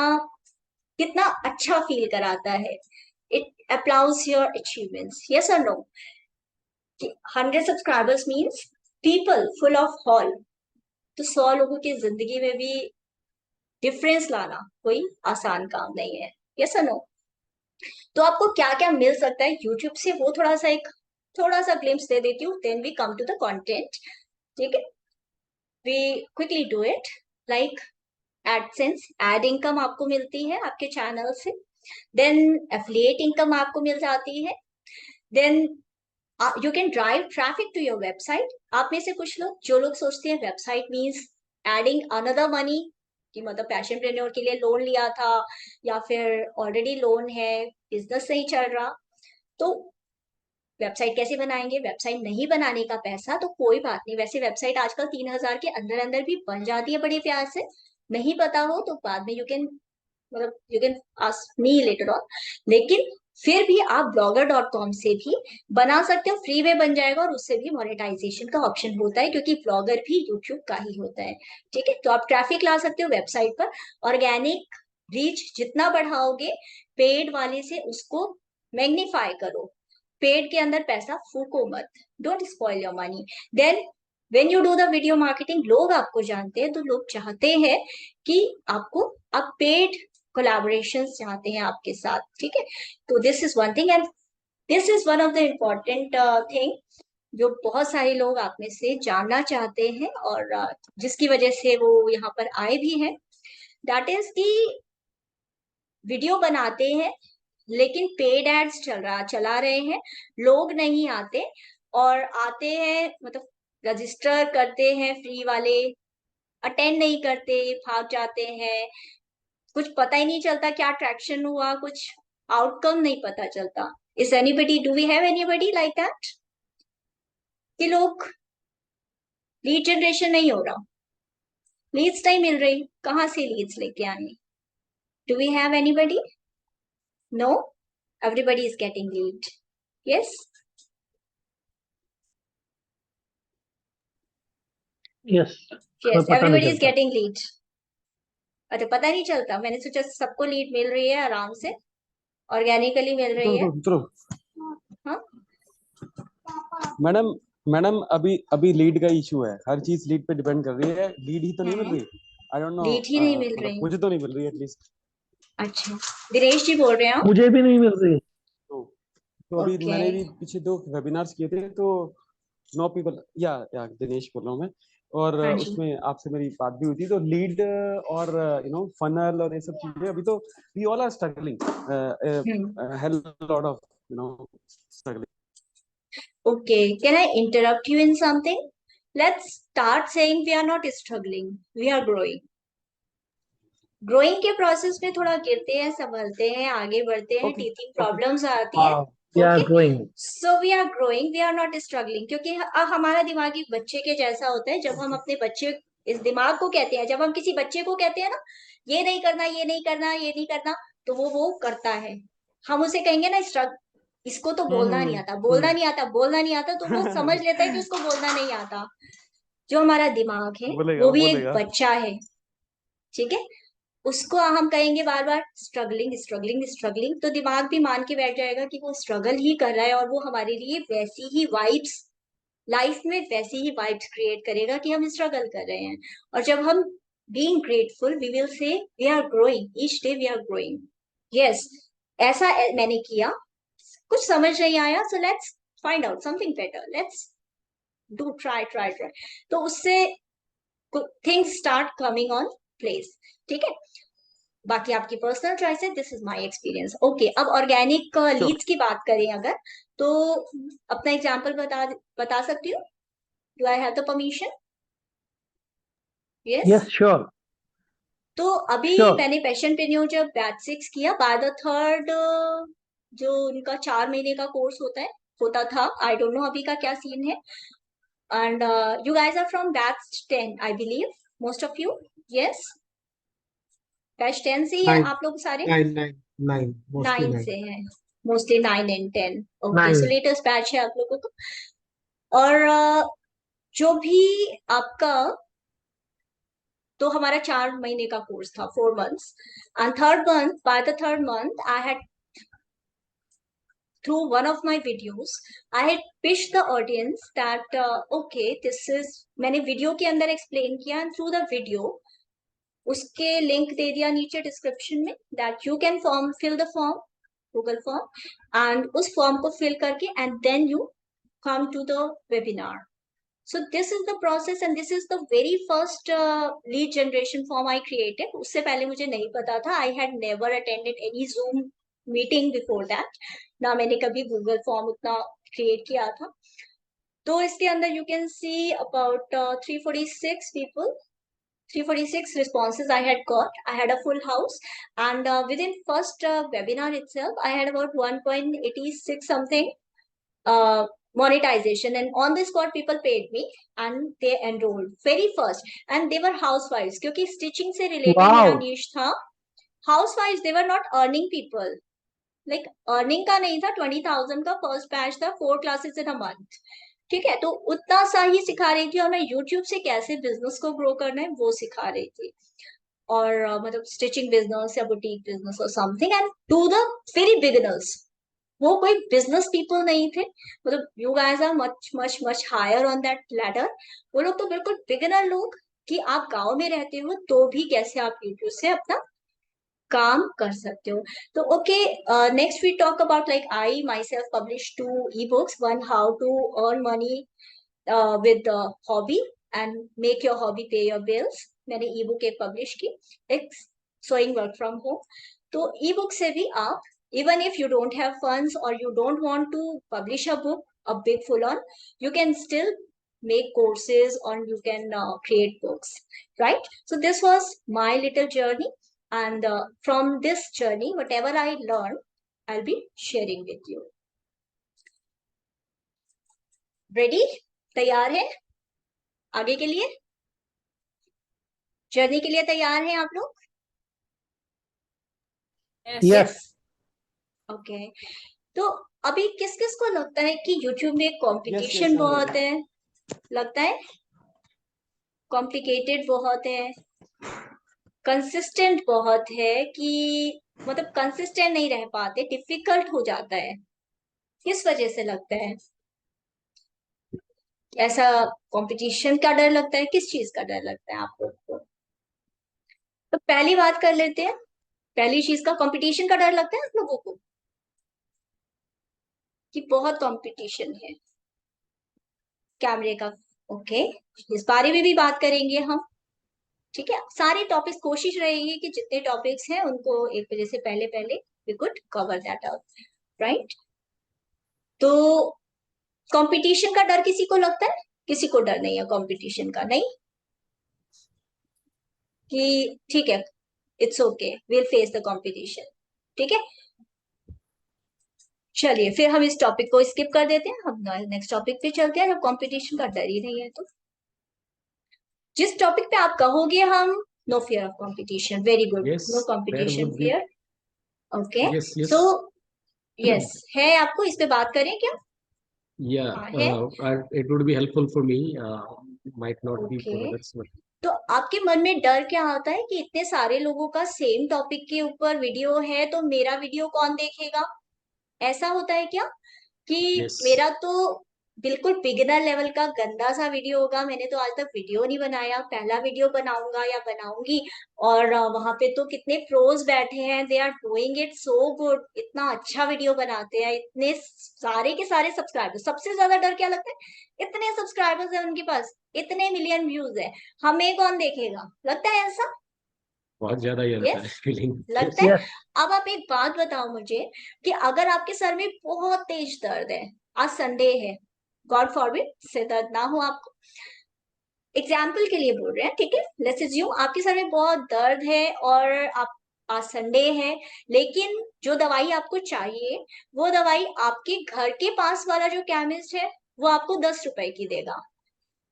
कितना अच्छा फील कराता है. It applause your achievements. Yes और no? 100 subscribers means people full of hall. तो 100 लोगों की जिंदगी में भी डिफरेंस लाना कोई आसान काम नहीं है. यस और नो? तो आपको क्या क्या मिल सकता है यूट्यूब से, वो थोड़ा सा ग्लिम्स दे देती हूँ, then we come to the content. ठीक है, we quickly do it. Like AdSense, ad income आपको मिलती है आपके चैनल से. देन एफिलिएट इनकम आपको मिल जाती है. Then you can drive traffic to your website. आप में से कुछ लोग, जो लोग सोचते हैं website means adding another money, कि मतलब पैशन प्रेन्योर के लिए लोन लिया था, या फिर ऑलरेडी लोन है, बिजनेस नहीं चल रहा, तो वेबसाइट कैसे बनाएंगे. वेबसाइट नहीं बनाने का पैसा तो कोई बात नहीं, वैसे वेबसाइट आजकल 3,000 के अंदर अंदर भी बन जाती है बड़े प्यार से. नहीं पता हो तो बाद में यू कैन, मतलब you can ask me later on. लेकिन फिर भी आप blogger.com से भी बना सकते हो, फ्री में बन जाएगा, और उससे भी मोनेटाइजेशन का ऑप्शन होता है, क्योंकि ब्लॉगर भी यूट्यूब का ही होता है. ठीक है, तो आप ट्रैफिक ला सकते हो वेबसाइट पर. ऑर्गेनिक रीच जितना बढ़ाओगे, पेड वाले से उसको मैग्नीफाई करो. पेड के अंदर पैसा फूको मत, don't spoil your money. Then when you do the video marketing, लोग आपको जानते हैं, तो लोग चाहते हैं कि आप पेड कोलैबोरेशंस चाहते हैं आपके साथ. ठीक है, तो this is one thing, and this is one of the important thing. जो बहुत सारे लोग आप में से जानना चाहते हैं और जिसकी वजह से वो यहाँ पर आए भी हैं, दैट इज की वीडियो बनाते हैं लेकिन पेड एड्स चला रहे हैं, लोग नहीं आते, और आते हैं मतलब रजिस्टर करते हैं फ्री वाले, अटेंड नहीं करते, भाग जाते हैं, कुछ पता ही नहीं चलता क्या ट्रैक्शन हुआ, कुछ आउटकम नहीं पता चलता। Is anybody, do we have anybody like that, कि लोग लीड जनरेशन नहीं हो रहा, लीड्स नहीं मिल रही, कहाँ से लीड्स लेके आए? Do we have anybody? No, everybody is getting lead. Yes? Yes, Yes, पता नहीं everybody is चलता। getting lead. अच्छा, पता नहीं चलता, मैंने सोचा सबको लीड मिल रही है आराम से, ऑर्गेनिकली मिल रही है। हाँ मैडम, मैडम अभी अभी लीड का इशू है, हर चीज लीड पे डिपेंड कर रही है, लीड ही तो नहीं मिल रही। आई डोंट नो, लीड ही नहीं मिल मतलब रही। मुझे तो नहीं मिल रही एटलीस्ट। अच्छा, दिनेश जी बोल रहे हैं आप? मुझे भी नहीं मिल रही। तो अभी Okay. मैंने भी पीछे 2 वेबिनार्स किए थे, तो 9 पीपल, या दिनेश बोल रहा हूँ मैं, और हाँ जी। उसमें आपसे मेरी बात भी हुई थी। तो लीड और फनल और ये सब चीजें अभी तो we all are struggling, hell lot of struggling. Okay, can I interrupt you in something? Let's start saying we are not struggling, we are growing. Growing के प्रोसेस में थोड़ा गिरते हैं, संभलते हैं, आगे बढ़ते हैं, Okay, टीचिंग okay. प्रॉब्लम्स आती है। We are okay, growing. So we are growing, we are not struggling, क्योंकि हमारा दिमाग एक बच्चे के जैसा होता है। जब हम अपने बच्चे, इस दिमाग को कहते हैं, जब हम किसी बच्चे को कहते हैं ना, ये नहीं करना, ये नहीं करना, ये नहीं करना, तो वो करता है। हम उसे कहेंगे ना स्ट्रग, इसको तो बोलना नहीं आता, बोलना नहीं आता, बोलना नहीं आता, तो वो समझ लेता है कि उसको बोलना नहीं आता। जो हमारा दिमाग है बोलेगा वो भी एक बोलेगा। बच्चा है, ठीक है, उसको हम कहेंगे बार बार स्ट्रगलिंग स्ट्रगलिंग स्ट्रगलिंग, तो दिमाग भी मान के बैठ जाएगा कि वो स्ट्रगल ही कर रहा है, और वो हमारे लिए वैसी ही वाइब्स, लाइफ में वैसी ही वाइब्स क्रिएट करेगा कि हम स्ट्रगल कर रहे हैं। और जब हम being grateful, we will say we are growing, each day we are growing. Yes, ऐसा मैंने किया, कुछ समझ नहीं आया, so let's find out something better, let's do try try try, तो उससे things start coming on place, ठीक है। बाकी आपकी पर्सनल चॉइस है, this is my experience. Okay, अब ऑर्गेनिक लीड्स की बात करें अगर, तो अपना एग्जांपल बता सकती हूँ? Do I have the permission? Yes. Yes, sure तो अभी श्योर। मैंने पैशन पेन्योर जब बैच 6 किया, बाय द थर्ड, जो उनका 4 महीने का कोर्स होता था, आई डोंट नो अभी का क्या सीन है। And you guys are from batch 10 I believe, most of you. Yes, batch 10 से ही है Nine, आप लोग सारे? nine, mostly 9 nine. से हैं, mostly 9 and 10। Okay, so 9। Latest batch है आप लोगों का। और जो भी आपका, तो हमारा 4 महीने का कोर्स था, 4 months, and third month, by the third month I had, through one of my videos, I had pitched the audience that okay, this is, मैंने वीडियो के अंदर एक्सप्लेन किया, एंड थ्रू द वीडियो उसके link दे दिया नीचे description में, that you can fill the form, Google form, and उस फॉर्म को फिल करके and then you come to the webinar. So this is the process and this is the very first lead generation form I created. उससे पहले मुझे नहीं पता था, I had never attended any Zoom meeting before that. ना मैंने कभी Google form उतना create किया था। तो इसके अंदर you can see about 346 people, 346 responses I had got. I had a full house, and within first webinar itself, I had about 1.86 something monetization, and on the spot people paid me and they enrolled very first, and they were housewives, क्योंकि stitching से related मेरा wow, niche था। housewives, they were not earning people, like earning का नहीं था, 20,000 का first batch था, 4 classes in a month, ठीक है। तो उतना सा ही सिखा रही थी, और मैं यूट्यूब से कैसे बिजनेस को ग्रो करना है वो सिखा रही थी, और मतलब स्टिचिंग बिजनेस या बुटीक बिजनेस और something, and to the very beginners, वो कोई बिजनेस पीपल नहीं थे, मतलब you guys are much much much higher on that ladder. वो लोग तो बिल्कुल बिगिनर लोग, कि आप गांव में रहते हो तो भी कैसे आप यूट्यूब से अपना काम कर सकते हो। तो okay, next we talk about like I myself publish 2 e-books, one how to earn money with hobby and make your hobby pay your bills। मैंने ई बुक एक पब्लिश की, एक सोइंग वर्क फ्रॉम होम। तो ई book से भी आप, even if you don't have funds or you don't want to publish a book, a big full on, you can still make courses or you can create books, right? So this was my little journey, and from this journey whatever I learned I'll be sharing with you। ready? तैयार है आगे के लिए, journey के लिए तैयार हैं आप लोग? Yes. ओके। तो अभी किस किस को लगता है कि YouTube में कंपटीशन yes, बहुत है? लगता है कॉम्प्लिकेटेड बहुत है, कंसिस्टेंट बहुत है, कि मतलब कंसिस्टेंट नहीं रह पाते, डिफिकल्ट हो जाता है? किस वजह से लगता है ऐसा? कंपटीशन का डर लगता है? किस चीज का डर लगता है आप लोग को? तो पहली बात कर लेते हैं, पहली चीज का कंपटीशन का डर लगता है आप लोगों को कि बहुत कंपटीशन है कैमरे का? ओके, इस बारे में भी बात करेंगे हम, ठीक है? सारे टॉपिक्स, कोशिश रहेगी कि जितने टॉपिक्स हैं उनको एक बजे से पहले पहले we could cover that out, right? तो कंपटीशन का डर किसी को लगता है? किसी को डर नहीं है कंपटीशन का? नहीं, कि ठीक है, it's okay, will face the competition, ठीक है? चलिए फिर हम इस टॉपिक को स्किप कर देते हैं, हम नेक्स्ट टॉपिक पे चलते हैं। जब कंपटीशन का डर ही नहीं है तो जिस टॉपिक पे आप कहोगे हम no fear of competition, very good, Yes, no there competition would be. Fear. Okay, Yes, yes. So yes है, आपको इस पे बात करें क्या? Yeah, हाँ है। it would be helpful for me. Might not be for okay, others, but तो आपके मन में डर क्या आता है कि इतने सारे लोगों का सेम टॉपिक के ऊपर वीडियो है तो मेरा वीडियो कौन देखेगा? ऐसा होता है क्या कि yes. मेरा तो बिल्कुल बिगिनर लेवल का गंदा सा वीडियो होगा, मैंने तो आज तक वीडियो नहीं बनाया, पहला वीडियो बनाऊंगा या बनाऊंगी, और वहां पे तो कितने प्रोज बैठे हैं, they are doing it so good, इतना अच्छा वीडियो बनाते हैं, इतने सारे के सारे सब्सक्राइबर्स। सबसे ज्यादा डर क्या लगता है? इतने सब्सक्राइबर्स है उनके पास, इतने मिलियन व्यूज है, हमें कौन देखेगा? लगता है ऐसा? बहुत ज्यादा ये रहता है यस, feeling. लगता है। Yes. अब आप एक बात बताओ मुझे कि अगर आपके सर में बहुत तेज दर्द है, आज संडे है, गॉड फॉरबिड से दर्द ना हो आपको, एग्जाम्पल के लिए बोल रहे हैं, ठीक है? लेट्स अज्यूम आपके सर में बहुत दर्द है और आप, आज संडे है, लेकिन जो दवाई आपको चाहिए वो दवाई आपके घर के पास वाला जो केमिस्ट है वो आपको 10 रुपए की देगा,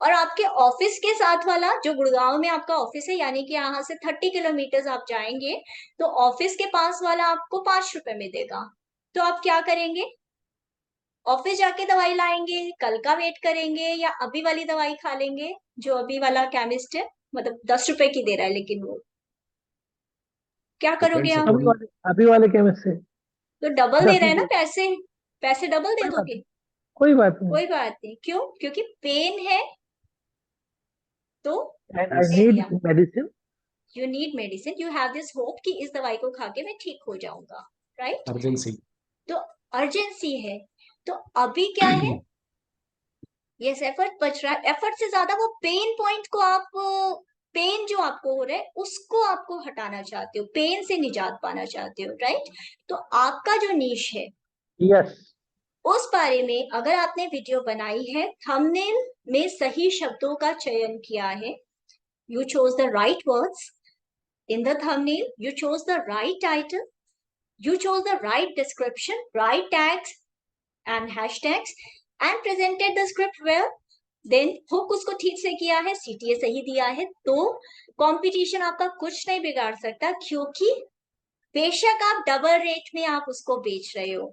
और आपके ऑफिस के साथ वाला जो गुड़गांव में आपका ऑफिस है, यानी कि यहाँ से 30 किलोमीटर आप जाएंगे, तो ऑफिस के पास वाला आपको 5 रुपए में देगा। तो आप क्या करेंगे? ऑफिस जाके दवाई लाएंगे, कल का वेट करेंगे, या अभी वाली दवाई खा लेंगे जो अभी वाला केमिस्ट है, मतलब 10 रुपए की दे रहा है लेकिन वो, क्या करोगे Depends आप? अभी upon. वाले अभी वाले केमिस्ट से तो डबल दे 10 रहा है ना रुपए पैसे, पैसे डबल दे कोई बात दोगे? नहीं, कोई बात नहीं। कोई बात नहीं, क्यों? क्योंकि पेन है तो एंड आई ले नीड लिया। Medicine. You need medicine, you have this hope कि इस दवाई को खा के मैं ठीक हो जाऊंगा, राइट? Urgency. तो अर्जेंसी है, तो अभी क्या है? यस, एफर्ट बच रहा है, एफर्ट से ज्यादा वो पेन पॉइंट को आप, पेन जो आपको हो रहा है उसको आपको हटाना चाहते हो, पेन से निजात पाना चाहते हो, राइट? तो आपका जो नीश है यस, उस बारे में अगर आपने वीडियो बनाई है, थंबनेल में सही शब्दों का चयन किया है, you chose the right words in the thumbnail, you chose the right title, you chose the right description, right tags and hashtags, and presented the script well, then hook उसको ठीक से किया है, CTA सही दिया है, तो कंपटीशन आपका कुछ नहीं बिगाड़ सकता, क्योंकि बेशक आप डबल रेट में आप उसको बेच रहे हो।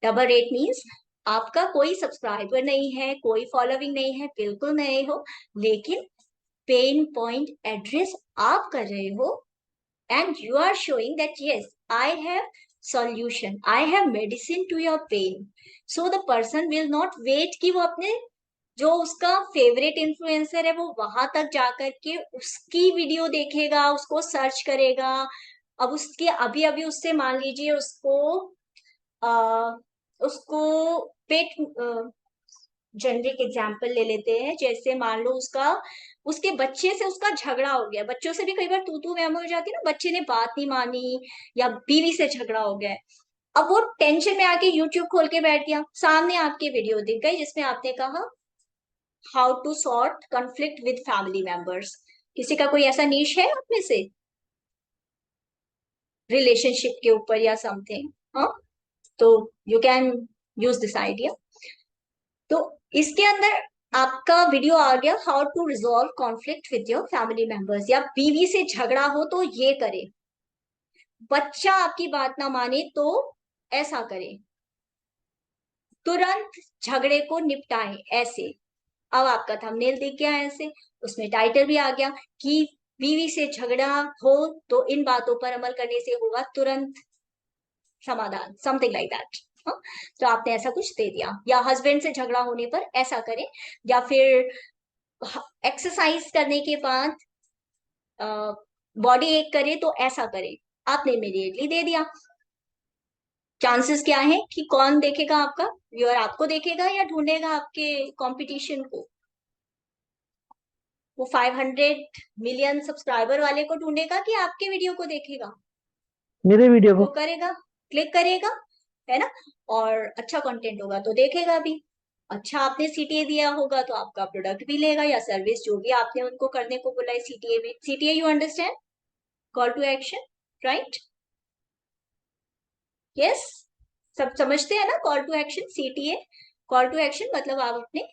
डबल रेट मीन्स आपका कोई सब्सक्राइबर नहीं है, कोई फॉलोइंग नहीं है, बिल्कुल नहीं हो, लेकिन पेन पॉइंट एड्रेस आप कर रहे हो, and you are showing that yes, I have solution, I have medicine to your pain, so the person will not wait कि वो अपने जो उसका फेवरेट इन्फ्लुएंसर है वो वहां तक जाकर के उसकी वीडियो देखेगा, उसको सर्च करेगा, अब उसके अभी अभी उससे मान लीजिए उसको पेट, जेनरिक एग्जाम्पल ले लेते हैं, जैसे मान लो उसके बच्चे से उसका झगड़ा हो गया। बच्चों से भी कई बार तू तू मैं मैं हो जाती है ना, बच्चे ने बात नहीं मानी या बीवी से झगड़ा हो गया है। अब वो टेंशन में आके यूट्यूब खोल के बैठ गया, सामने आपके वीडियो दिख गई जिसमें आपने कहा how to sort conflict with family members. किसी का कोई ऐसा नीश है आप में से रिलेशनशिप के ऊपर या समथिंग? हाँ, तो you can use this idea. तो इसके अंदर आपका वीडियो आ गया, how to resolve conflict with your family members, या बीवी से झगड़ा हो तो ये करे, बच्चा आपकी बात ना माने तो ऐसा करे, तुरंत झगड़े को निपटाएं ऐसे। अब आपका थंबनेल दिख गया ऐसे, उसमें टाइटल भी आ गया कि बीवी से झगड़ा हो तो इन बातों पर अमल करने से होगा तुरंत समाधान, समथिंग लाइक दैट। तो आपने ऐसा कुछ दे दिया, या हस्बैंड से झगड़ा होने पर ऐसा करें, या फिर एक्सरसाइज करने के बाद बॉडी एक करे तो ऐसा करे, आपने इमीडिएटली दे दिया। चांसेस क्या है कि कौन देखेगा? आपका व्यूअर आपको देखेगा या ढूंढेगा आपके कंपटीशन को? वो 500 मिलियन सब्सक्राइबर वाले को ढूंढेगा कि आपके वीडियो को देखेगा? मेरे वीडियो वो को करेगा, क्लिक करेगा, है ना? और अच्छा कंटेंट होगा तो देखेगा भी। अच्छा आपने सीटीए दिया होगा तो आपका प्रोडक्ट भी लेगा या सर्विस, जो भी आपने उनको करने को बोला है सीटीए में। CTA you understand? Call to action, right? Yes, सब समझते हैं ना call to action? CTA call to action मतलब आप अपने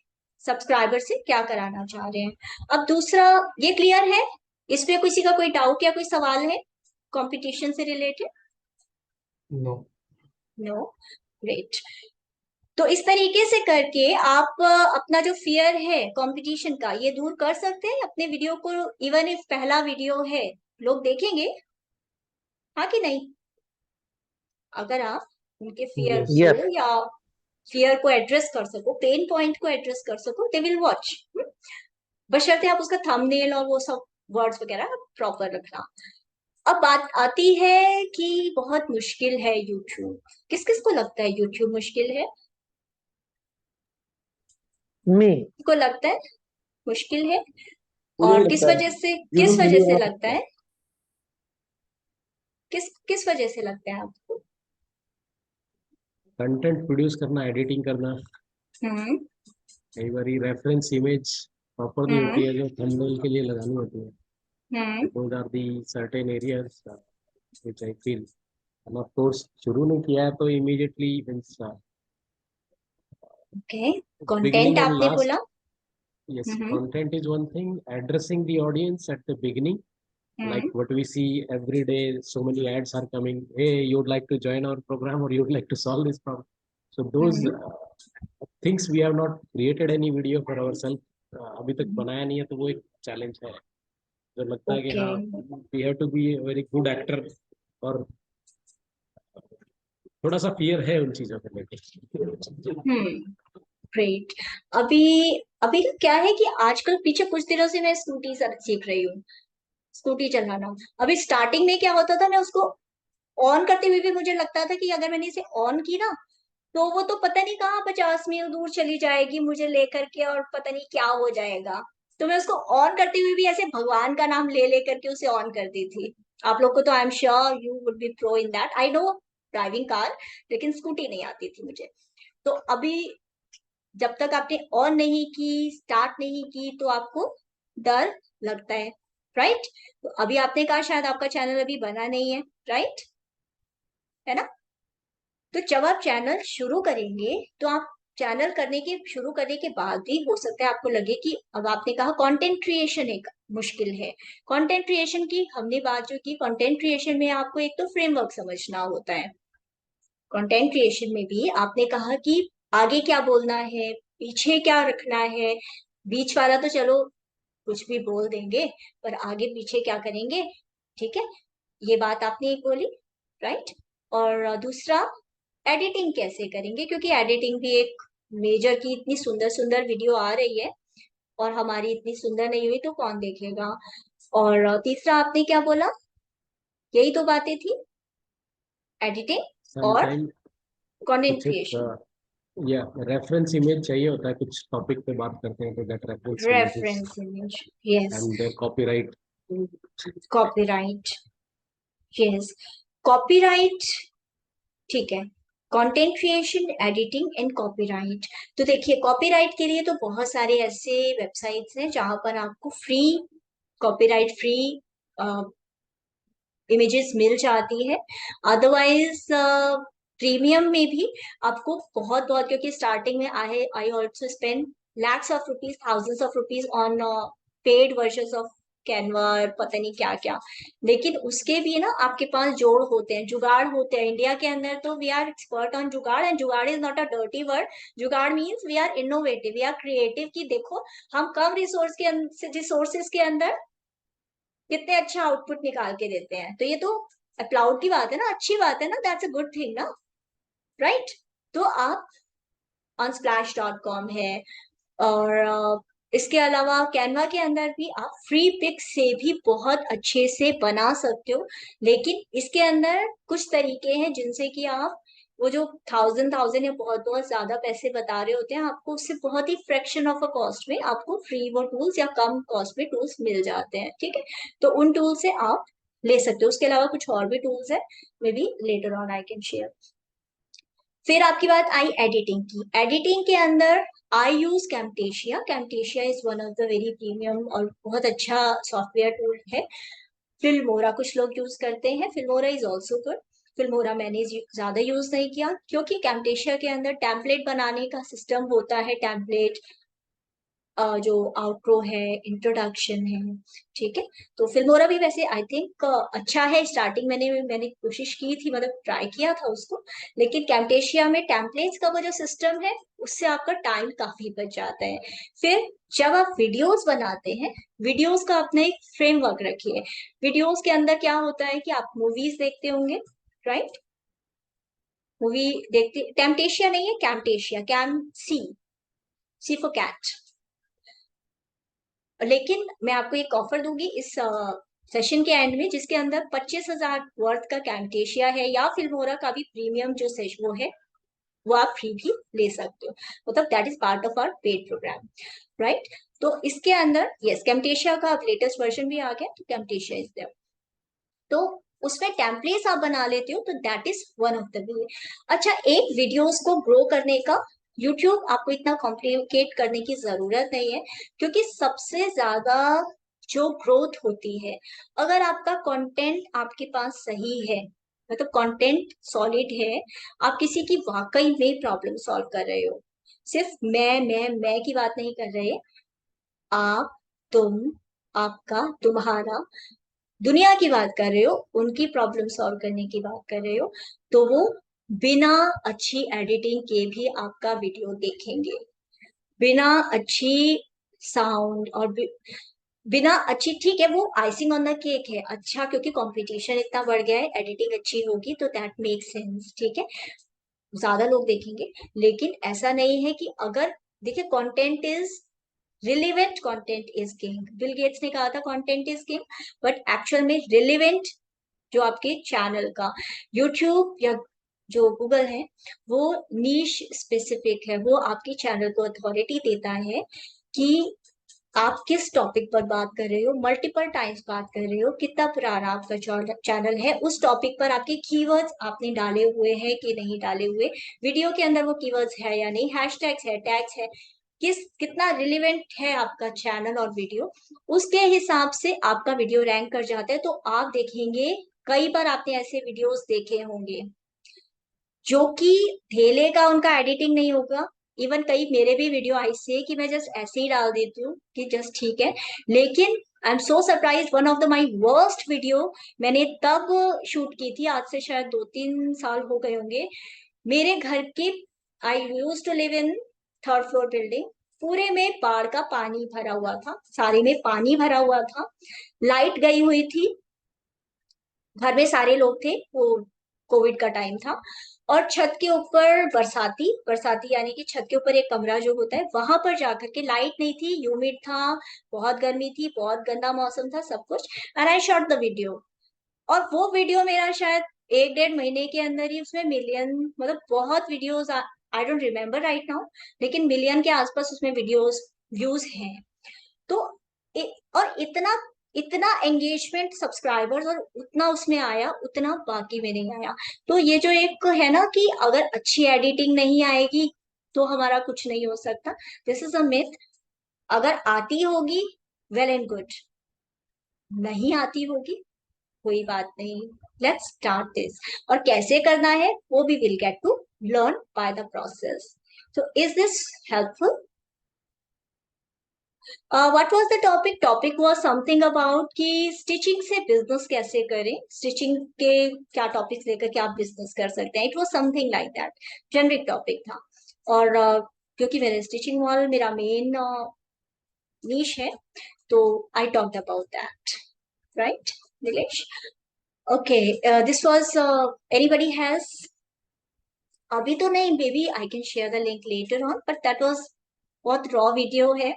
सब्सक्राइबर से क्या कराना चाह रहे हैं। अब दूसरा, ये क्लियर है? इसमें किसी का कोई डाउट या कोई सवाल है कंपटीशन से रिलेटेड? नो। No, great. तो इस तरीके से करके आप अपना जो फियर है कंपटीशन का ये दूर कर सकते हैं अपने वीडियो को। इवन इफ पहला वीडियो है, लोग देखेंगे, हाँ कि नहीं? अगर आप उनके फियर Yes. यस को या फियर को एड्रेस कर सको, पेन पॉइंट को एड्रेस कर सको, दे विल वॉच। बशर्ते आप उसका थंबनेल और वो सब वर्ड्स वगैरह प्रॉपर रखना। अब बात आती है कि बहुत मुश्किल है यूट्यूब। किस किस को लगता है यूट्यूब मुश्किल है? मी को लगता है मुश्किल है? मुझे भी और किस लगता है वजह से, यूट्यूब किस के वजह लिए से बहुत लगता है? किस वजह से लगता है आपको? कंटेंट प्रोड्यूस करना, एडिटिंग करना, हम्म कई बार रेफरेंस इमेज प्रॉपर नहीं हम्म होती है जो थंबनेल के लिए लगानी होती है। हम्म those are the certain areas which I feel, and of course शुरू नहीं किया है तो immediately means okay, content beginning and आपने last. बोला। Yes, hmm content is one thing, addressing the audience at the beginning, like hmm what we see every day, so many ads are coming, hey, you would like to join our program or you would like to solve this problem. So those hmm things we have not created any video for ourselves, अभी तक हम्म, बनाया नहीं है, तो वो एक challenge है। जो लगता है कि ओके, हाँ, we have to be a very good actor, और थोड़ा सा फियर है उन चीजों को लेके। हम्म, ग्रेट। अभी अभी क्या है कि आजकल, पीछे कुछ दिनों से मैं स्कूटी सीख रही हूँ, स्कूटी चलाना। अभी स्टार्टिंग में क्या होता था, मैं उसको ऑन करते हुए भी मुझे लगता था कि अगर मैंने इसे ऑन की ना तो वो तो पता नहीं कहाँ 50 मील दूर चली जाएगी मुझे लेकर के, और पता नहीं क्या हो जाएगा। तो मैं उसको ऑन करते हुए भी ऐसे भगवान का नाम ले लेकर के उसे ऑन करती थी। आप लोग को तो I am sure you would be pro in that, I know driving car, लेकिन स्कूटी नहीं आती थी मुझे। तो अभी जब तक आपने ऑन नहीं की, स्टार्ट नहीं की, तो आपको डर लगता है, राइट? तो अभी आपने कहा शायद आपका चैनल अभी बना नहीं है, राइट? है ना? तो जब आप चैनल शुरू करेंगे तो आप चैनल शुरू करने के बाद भी हो सकता है आपको लगे कि, अब आपने कहा कंटेंट क्रिएशन एक मुश्किल है। कंटेंट क्रिएशन की हमने बात जो की, कंटेंट क्रिएशन में आपको एक तो फ्रेमवर्क समझना होता है। कंटेंट क्रिएशन में भी आपने कहा कि आगे क्या बोलना है, पीछे क्या रखना है। बीच वाला तो चलो कुछ भी बोल देंगे, पर आगे पीछे क्या करेंगे, ठीक है? ये बात आपने एक बोली, राइट? और दूसरा, एडिटिंग कैसे करेंगे, क्योंकि एडिटिंग भी एक मेजर की, इतनी सुंदर सुंदर वीडियो आ रही है और हमारी इतनी सुंदर नहीं हुई तो कौन देखेगा। और तीसरा आपने क्या बोला? यही तो बातें थी, एडिटिंग और Sometime कंटेंट कुछ एक क्रिएशन। या रेफरेंस इमेज चाहिए होता है, कुछ टॉपिक पे बात करते हैं तो that reference images reference image, yes. And their copyright. Copyright, yes, copyright, ठीक है। Content creation, editing and copyright. तो देखिए, कॉपीराइट के लिए तो बहुत सारे ऐसे वेबसाइट्स हैं जहां पर आपको फ्री, कॉपीराइट फ्री इमेजेस मिल जाती है। अदरवाइज प्रीमियम में भी आपको बहुत बहुत, क्योंकि स्टार्टिंग में I also spend lakhs of rupees, thousands of rupees on paid version of Canva, पता नहीं क्या क्या। लेकिन उसके भी ना आपके पास जोड़ होते हैं, जुगाड़ होते हैं। इंडिया के अंदर तो we are expert on jugaad, and jugaad is not a dirty word. Jugaad means we are innovative, we are creative, कि देखो हम कम रिसोर्सेज के अंदर कितने अच्छा आउटपुट निकाल के देते हैं। तो ये तो अप्लाउड की बात है ना, अच्छी बात है ना, दैट्स अ गुड थिंग ना, राइट। तो आप unsplash.com है, और इसके अलावा कैनवा के अंदर भी आप फ्री पिक से भी बहुत अच्छे से बना सकते हो। लेकिन इसके अंदर कुछ तरीके हैं जिनसे कि आप वो जो थाउजेंड थाउजेंड या बहुत बहुत ज्यादा पैसे बता रहे होते हैं, आपको उससे बहुत ही फ्रैक्शन ऑफ अ कॉस्ट में आपको फ्री वो टूल्स या कम कॉस्ट में टूल्स मिल जाते हैं, ठीक है। तो उन टूल से आप ले सकते हो। उसके अलावा कुछ और भी टूल्स है, may be later on I can share. फिर आपकी बात आई एडिटिंग की। एडिटिंग के अंदर I use Camtasia. Camtasia is one of the very premium और बहुत अच्छा सॉफ्टवेयर टूल है। फिल्मोरा कुछ लोग यूज करते हैं, Filmora is also good. Filmora मैंने ज्यादा यूज नहीं किया, क्योंकि कैम्टेशिया के अंदर टेम्पलेट बनाने का सिस्टम होता है। टेम्पलेट जो आउट्रो है, इंट्रोडक्शन है, ठीक है। तो फिल्मोरा भी वैसे आई थिंक अच्छा है। स्टार्टिंग मैंने कोशिश की थी, मतलब ट्राई किया था उसको। लेकिन कैम्टेशिया में टेम्पलेट्स का वो जो सिस्टम है, उससे आपका टाइम काफी बच जाता है। फिर जब आप वीडियोस बनाते हैं, वीडियोस का अपना एक फ्रेमवर्क रखिए। वीडियोस के अंदर क्या होता है कि आप मूवीज देखते होंगे, राइट। मूवी देखते, टेम्पटेशिया नहीं है, Camtasia, cam C for cat. लेकिन मैं आपको एक ऑफर दूंगी इस सेशन के एंड में, जिसके अंदर 25,000 वर्थ का कैम्टेशिया है, या फिल्मोरा का भी प्रीमियम जो सेशन वो है, वो आप फ्री भी ले सकते हो। मतलब that is part of our paid program, right. तो इसके अंदर यस, कैम्टेशिया का अब लेटेस्ट वर्जन भी आ गया, तो कैम्टेशिया इज देयर। तो उसमें टेम्पलेट्स आप बना लेते हो, तो that is one of the way. अच्छा, एक वीडियोस को ग्रो करने का यूट्यूब आपको इतना कॉम्प्लिकेट करने की जरूरत नहीं है, क्योंकि सबसे ज्यादा जो ग्रोथ होती है, अगर आपका कंटेंट आपके पास सही है, मतलब कंटेंट सॉलिड है, आप किसी की वाकई में प्रॉब्लम सॉल्व कर रहे हो। सिर्फ मैं की बात नहीं कर रहे, आप, तुम, आपका, तुम्हारा, दुनिया की बात कर रहे हो, उनकी प्रॉब्लम सॉल्व करने की बात कर रहे हो, तो वो बिना अच्छी एडिटिंग के भी आपका वीडियो देखेंगे। बिना अच्छी साउंड और बिना अच्छी, ठीक है, वो आइसिंग ऑन द केक है, अच्छा, क्योंकि कंपटीशन इतना बढ़ गया है, एडिटिंग अच्छी होगी तो दैट मेक सेंस, ठीक है, ज्यादा लोग देखेंगे। लेकिन ऐसा नहीं है कि अगर, देखिए, content is relevant, content is king. Bill Gates ने कहा था content is king, but actual में रिलेवेंट जो आपके चैनल का, यूट्यूब या जो गूगल है, वो नीश स्पेसिफिक है, वो आपके चैनल को अथॉरिटी देता है कि आप किस टॉपिक पर बात कर रहे हो, मल्टीपल टाइम्स बात कर रहे हो, कितना पुराना आपका चैनल है, उस टॉपिक पर आपके कीवर्ड्स आपने डाले हुए हैं कि नहीं डाले हुए, वीडियो के अंदर वो कीवर्ड्स है या नहीं, हैशटैग्स है, टैग्स है, कितना रिलेवेंट है आपका चैनल और वीडियो, उसके हिसाब से आपका वीडियो रैंक कर जाता है। तो आप देखेंगे, कई बार आपने ऐसे वीडियोस देखे होंगे जो कि धेले का उनका एडिटिंग नहीं होगा। इवन कई मेरे भी वीडियो ऐसे कि मैं जस्ट ऐसे ही डाल देती हूँ कि जस्ट ठीक है, लेकिन I am so surprise, one of the my worst video मैंने तब शूट की थी, आज से शायद 2-3 साल हो गए होंगे। मेरे घर के, I use to live in third floor building, पूरे में बाढ़ का पानी भरा हुआ था, सारे में पानी भरा हुआ था, लाइट गई हुई थी, घर में सारे लोग थे, वो कोविड का टाइम था, और छत के ऊपर बरसाती बरसाती यानी कि छत के ऊपर एक कमरा जो होता है, वहां पर जाकर के लाइट नहीं थी, ह्यूमिड था, बहुत गर्मी थी, बहुत गंदा मौसम था, सब कुछ, and I shot the video. और वो वीडियो मेरा शायद 1-1.5 महीने के अंदर ही उसमें मिलियन, मतलब बहुत videos, I don't remember right now, लेकिन मिलियन के आसपास उसमें वीडियोस व्यूज हैं। तो और इतना इतना एंगेजमेंट, सब्सक्राइबर्स, और उतना उसमें आया, उतना बाकी में नहीं आया। तो ये जो एक है ना कि अगर अच्छी एडिटिंग नहीं आएगी तो हमारा कुछ नहीं हो सकता, दिस इज अ मिथ। अगर आती होगी, वेल एंड गुड, नहीं आती होगी, कोई बात नहीं, लेट्स स्टार्ट दिस। और कैसे करना है वो भी will get to learn by the process. So is this helpful? What was the topic? Topic was something about कि स्टिचिंग से बिजनेस कैसे करें, स्टिचिंग के क्या टॉपिक्स लेकर के आप बिजनेस कर सकते हैं। It was something like that, generic topic था। और क्योंकि मेरे स्टिचिंग मॉल मेरा मेन नीश है, तो I talked about that, right Nilesh? Okay, this was, anybody has? अभी तो नहीं baby, I can share the link later on, but that was बहुत रॉ वीडियो है।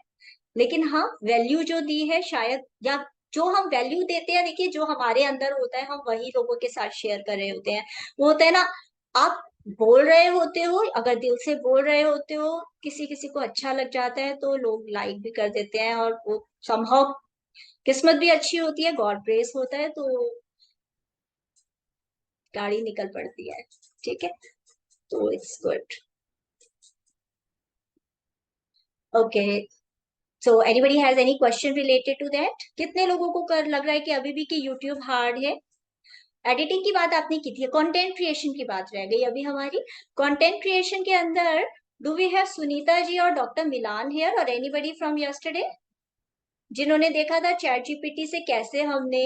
लेकिन हाँ, वैल्यू जो दी है शायद, या जो हम वैल्यू देते हैं, देखिए जो हमारे अंदर होता है हम वही लोगों के साथ शेयर कर रहे होते हैं। वो होता है ना, आप बोल रहे होते हो, अगर दिल से बोल रहे होते हो, किसी किसी को अच्छा लग जाता है तो लोग लाइक भी कर देते हैं, और वो संभव किस्मत भी अच्छी होती है, गॉड ग्रेस होता है, तो गाड़ी निकल पड़ती है। ठीक है, तो it's good. Okay, so anybody has any question related to that? कितने लोगों को कर लग रहा है कि अभी भी कि यूट्यूब हार्ड है? एडिटिंग की बात आपने की थी, कंटेंट क्रिएशन की बात रह गई अभी हमारी। कंटेंट क्रिएशन के अंदर do we have Sunita ji और डॉक्टर मिलान हियर, और एनीबडी फ्रॉम यस्टरडे जिन्होंने देखा था चैट जीपीटी से कैसे हमने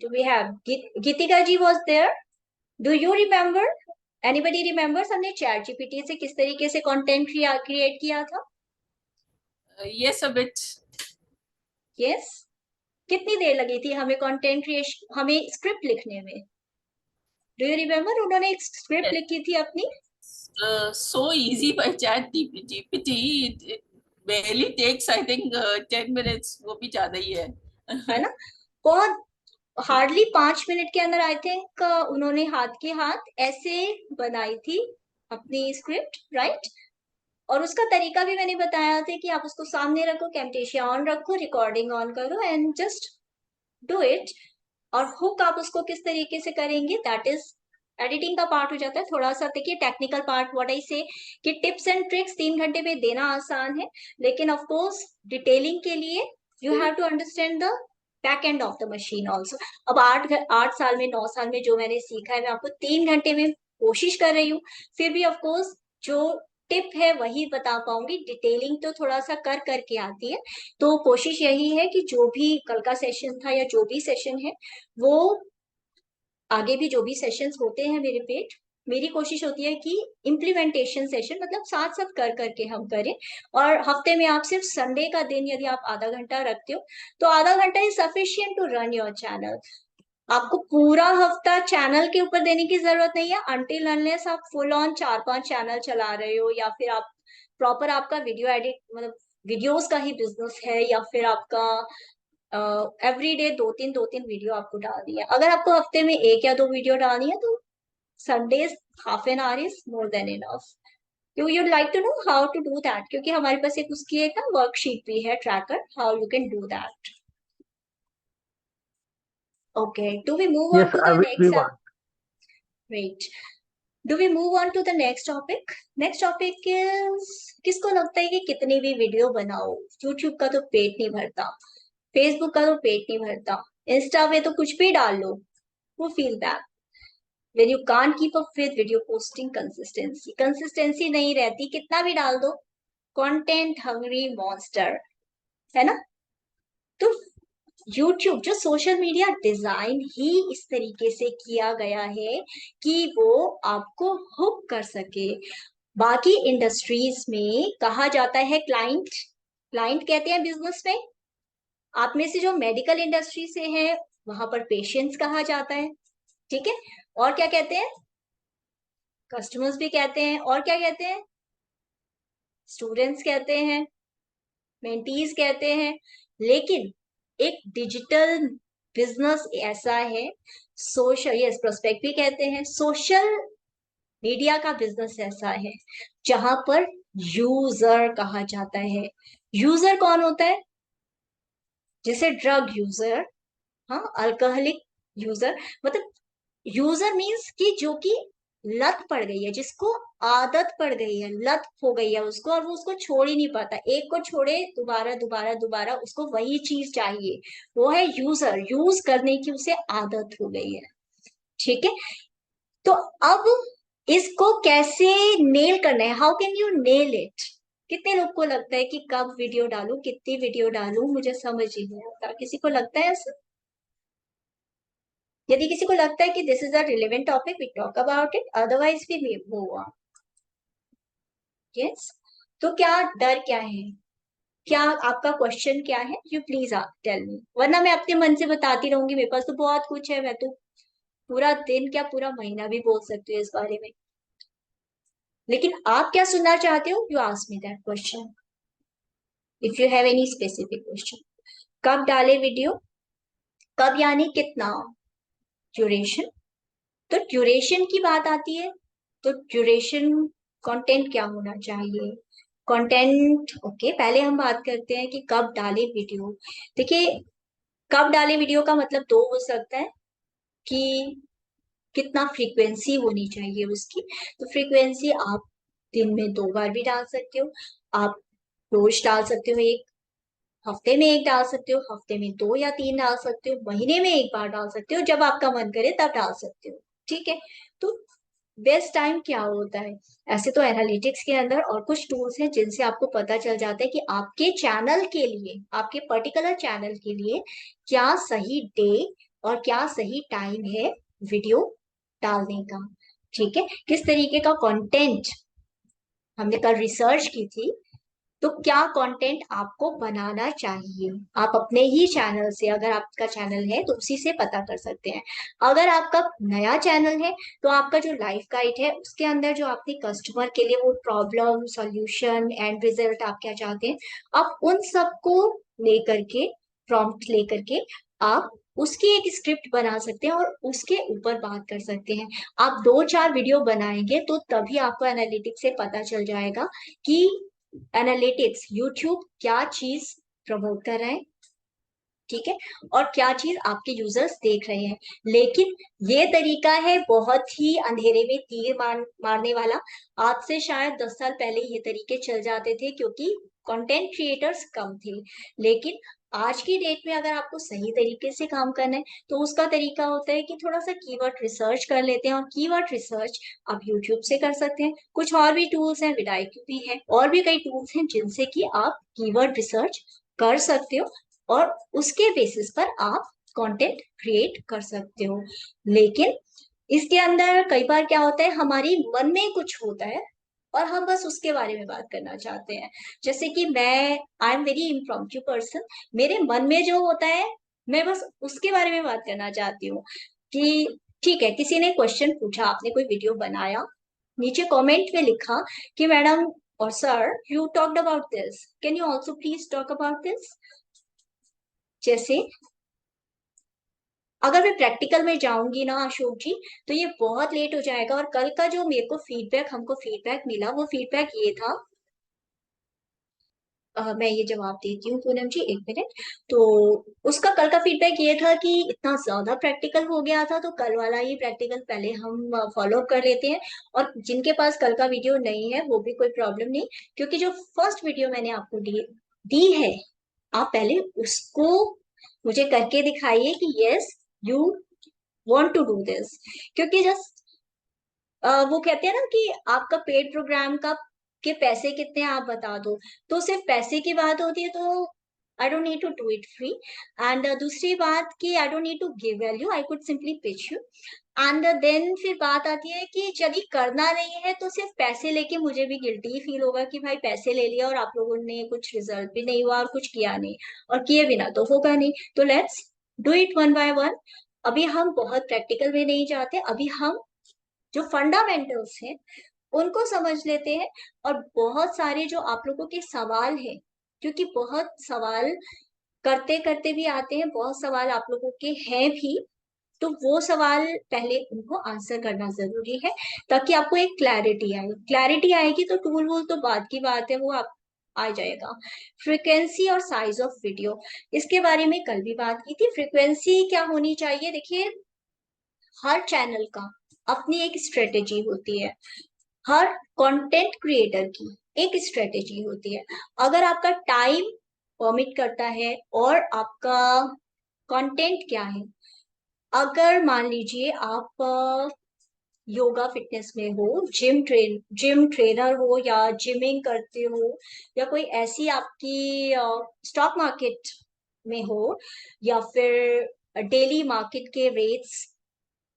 do we have Geetika ji was there, do you remember? Anybody remembers हमने चैट जीपीटी से किस तरीके से कंटेंट क्रिएट किया था? Yes, a bit. यस, कितनी देर लगी थी हमें कंटेंट क्रिएशन, हमें स्क्रिप्ट लिखने में? Do you remember? उन्होंने एक स्क्रिप्ट Yes. लिखी थी अपनी। So easy by chat GPT. It barely takes, I think, 10 minutes. वो भी ज्यादा ही है. है ना, बहुत हार्डली 5 मिनट के अंदर आई थिंक उन्होंने हाथ के हाथ ऐसे बनाई थी अपनी स्क्रिप्ट, राइट? और उसका तरीका भी मैंने बताया था कि आप उसको सामने रखो, कैमटेशिया ऑन रखो, रिकॉर्डिंग ऑन करो एंड जस्ट डू इट। और हुक आप उसको किस तरीके से करेंगे, दैट इज एडिटिंग का पार्ट हो जाता है। थोड़ा सा देखिए टेक्निकल पार्ट, व्हाट आई से कि टिप्स एंड ट्रिक्स 3 घंटे में देना आसान है, लेकिन ऑफ कोर्स डिटेलिंग के लिए you have to understand the back end of the machine also. अब 8 साल में, 9 साल में जो मैंने सीखा है, मैं आपको 3 घंटे में कोशिश कर रही हूँ। फिर भी ऑफ कोर्स जो टिप है वही बता पाऊंगी, डिटेलिंग तो थोड़ा सा कर करके आती है। तो कोशिश यही है कि जो भी कल का सेशन था या जो भी सेशन है, वो आगे भी जो भी सेशंस होते हैं मेरे पेट, मेरी कोशिश होती है कि इम्प्लीमेंटेशन सेशन मतलब साथ साथ कर करके हम करें। और हफ्ते में आप सिर्फ संडे का दिन यदि आप आधा घंटा रखते हो, तो आधा घंटा is sufficient to run your channel. आपको पूरा हफ्ता चैनल के ऊपर देने की जरूरत नहीं है, अनटिल अनलेस आप फुल ऑन 4-5 चैनल चला रहे हो, या फिर आप प्रॉपर आपका वीडियो एडिट मतलब वीडियोस का ही बिजनेस है, या फिर आपका एवरी डे 2-3 वीडियो आपको डालनी है। अगर आपको हफ्ते में 1 या 2 वीडियो डालनी है, तो Sundays half an hour is more than enough. You you'd like to know how to do that, क्योंकि हमारे पास एक उसकी एक ना वर्कशीट भी है, tracker, how you can do that. Okay, do we move on Yes, to I the will be next? one. Great. Do we move on to the next topic? Next topic is, किसको लगता है कि कितनी भी video बनाओ, YouTube का तो पेट नहीं भरता, Facebook का तो पेट नहीं भरता, इंस्टा पे तो कुछ भी डाल लो? Who feel that? When you can't keep up with video posting consistency, consistency नहीं रहती, कितना भी डाल दो, content hungry monster, है ना? तो YouTube जो सोशल मीडिया डिजाइन ही इस तरीके से किया गया है कि वो आपको हुक कर सके। बाकी इंडस्ट्रीज में कहा जाता है क्लाइंट, क्लाइंट कहते हैं बिजनेस में। आप में से जो मेडिकल इंडस्ट्री से है वहां पर पेशेंट्स कहा जाता है, ठीक है? और क्या कहते हैं? कस्टमर्स भी कहते हैं, और क्या कहते हैं? स्टूडेंट्स कहते हैं, मेंटीज कहते हैं। लेकिन एक डिजिटल बिजनेस ऐसा है, सोशल, यस प्रोस्पेक्ट भी कहते हैं, सोशल मीडिया का बिजनेस ऐसा है जहां पर यूजर कहा जाता है। यूजर कौन होता है? जैसे ड्रग यूजर, हाँ, अल्कोहलिक यूजर, मतलब यूजर मीन्स कि जो कि लत पड़ गई है, जिसको आदत पड़ गई है, लत हो गई है उसको, और वो उसको छोड़ ही नहीं पाता, एक को छोड़े दोबारा दोबारा दोबारा उसको वही चीज चाहिए, वो है यूजर, यूज करने की उसे आदत हो गई है। ठीक है, तो अब इसको कैसे नेल करना है, how can you nail it? कितने लोग को लगता है कि कब वीडियो डालूं, कितनी वीडियो डालूं, मुझे समझ ही नहीं आता, किसी को लगता है ऐसा? यदि किसी को लगता है कि this is a relevant topic, we talk about it, otherwise we move on. Yes, तो क्या डर क्या है, क्या आपका क्वेश्चन क्या है, यू प्लीज आप टेल मी, वरना मैं अपने मन से बताती रहूंगी, मेरे पास तो बहुत कुछ है, मैं तो पूरा दिन क्या पूरा महीना भी बोल सकती हूँ इस बारे में। लेकिन आप क्या सुनना चाहते हो, you ask me that question, if you have any specific question. कब डाले वीडियो, कब यानी कितना, ड्यूरेशन, तो ड्यूरेशन की बात आती है, तो ड्यूरेशन, कंटेंट क्या होना चाहिए, कंटेंट, ओके, पहले हम बात करते हैं कि कब डाले वीडियो। देखिए, कब डाले वीडियो का मतलब दो हो सकता है कि कितना फ्रीक्वेंसी होनी चाहिए उसकी। तो फ्रीक्वेंसी आप दिन में 2 बार भी डाल सकते हो, आप रोज डाल सकते हो, एक हफ्ते में एक डाल सकते हो, हफ्ते में 2 या 3 डाल सकते हो, महीने में एक बार डाल सकते हो, जब आपका मन करे तब डाल सकते हो। ठीक है, तो बेस्ट टाइम क्या होता है? ऐसे तो एनालिटिक्स के अंदर और कुछ टूल्स हैं जिनसे आपको पता चल जाता है कि आपके चैनल के लिए, आपके पर्टिकुलर चैनल के लिए क्या सही डे और क्या सही टाइम है वीडियो डालने का। ठीक है, किस तरीके का कंटेंट, हमने कल रिसर्च की थी, तो क्या कंटेंट आपको बनाना चाहिए, आप अपने ही चैनल से, अगर आपका चैनल है तो उसी से पता कर सकते हैं। अगर आपका नया चैनल है तो आपका जो लाइफ गाइड है उसके अंदर जो आपने कस्टमर के लिए वो प्रॉब्लम सॉल्यूशन एंड रिजल्ट आप क्या चाहते हैं, आप उन सबको लेकर के, प्रॉम्प्ट लेकर के आप उसकी एक स्क्रिप्ट बना सकते हैं और उसके ऊपर बात कर सकते हैं। आप 2-4 वीडियो बनाएंगे तो तभी आपको एनालिटिक्स से पता चल जाएगा कि एनालिटिक्स यूट्यूब क्या चीज प्रमोट कर रहा है, ठीक है, और क्या चीज आपके यूजर्स देख रहे हैं। लेकिन ये तरीका है बहुत ही अंधेरे में तीर मारने वाला। आज से शायद 10 साल पहले ये तरीके चल जाते थे क्योंकि कंटेंट क्रिएटर्स कम थे। लेकिन आज की डेट में अगर आपको सही तरीके से काम करना है तो उसका तरीका होता है कि थोड़ा सा कीवर्ड रिसर्च कर लेते हैं, और कीवर्ड रिसर्च आप यूट्यूब से कर सकते हैं। कुछ और भी टूल्स हैं, विडाइक्यू भी है, और भी कई टूल्स हैं जिनसे कि आप कीवर्ड रिसर्च कर सकते हो और उसके बेसिस पर आप कंटेंट क्रिएट कर सकते हो। लेकिन इसके अंदर कई बार क्या होता है, हमारी मन में कुछ होता है और हम बस उसके बारे में बात करना चाहते हैं। जैसे कि मैं, I am very impromptu person, मेरे मन में जो होता है मैं बस उसके बारे में बात करना चाहती हूँ कि ठीक है, किसी ने क्वेश्चन पूछा, आपने कोई वीडियो बनाया, नीचे कमेंट में लिखा कि मैडम और sir you talked about this, can you also please talk about this. जैसे अगर मैं प्रैक्टिकल में जाऊंगी ना अशोक जी, तो ये बहुत लेट हो जाएगा। और कल का जो मेरे को फीडबैक, हमको फीडबैक मिला, वो फीडबैक ये था, मैं ये जवाब देती हूँ पूनम जी, एक मिनट। तो उसका कल का फीडबैक ये था कि इतना ज्यादा प्रैक्टिकल हो गया था तो कल वाला ही प्रैक्टिकल पहले हम फॉलो कर लेते हैं। और जिनके पास कल का वीडियो नहीं है वो भी कोई प्रॉब्लम नहीं, क्योंकि जो फर्स्ट वीडियो मैंने आपको दी है, आप पहले उसको मुझे करके दिखाइए कि yes you want to do this. क्योंकि जस्ट वो कहते हैं ना कि आपका पेड प्रोग्राम का के पैसे कितने हैं आप बता दो, तो सिर्फ पैसे की बात होती है तो I don't need to do it free. And दूसरी बात कि I don't need to give value, I could simply pitch you. And then फिर बात आती है कि यदि करना नहीं है तो सिर्फ पैसे लेके मुझे भी गिल्टी फील होगा कि भाई पैसे ले लिया और आप लोगों ने कुछ रिजल्ट भी नहीं हुआ और कुछ किया नहीं, और किए बिना तो होगा नहीं। तो let's do it one by one. अभी हम बहुत प्रैक्टिकल में नहीं जाते, अभी हम जो फंडामेंटल्स हैं उनको समझ लेते हैं। और बहुत सारे जो आप लोगों के सवाल हैं, क्योंकि बहुत सवाल करते करते भी आते हैं, बहुत सवाल आप लोगों के हैं भी, तो वो सवाल पहले उनको आंसर करना जरूरी है ताकि आपको एक क्लैरिटी आए। क्लैरिटी आएगी तो टूल वूल तो बाद की बात है, वो आप आ जाएगा। फ्रीक्वेंसी और साइज ऑफ वीडियो, इसके बारे में कल भी बात की थी। फ्रीक्वेंसी क्या होनी चाहिए, देखिए हर चैनल का अपनी एक स्ट्रेटेजी होती है, हर कंटेंट क्रिएटर की एक स्ट्रेटेजी होती है। अगर आपका टाइम परमिट करता है और आपका कंटेंट क्या है, अगर मान लीजिए आप योगा फिटनेस में हो, जिम ट्रेनर हो, या जिमिंग करते हो, या कोई ऐसी आपकी स्टॉक मार्केट में हो, या फिर डेली मार्केट के रेट्स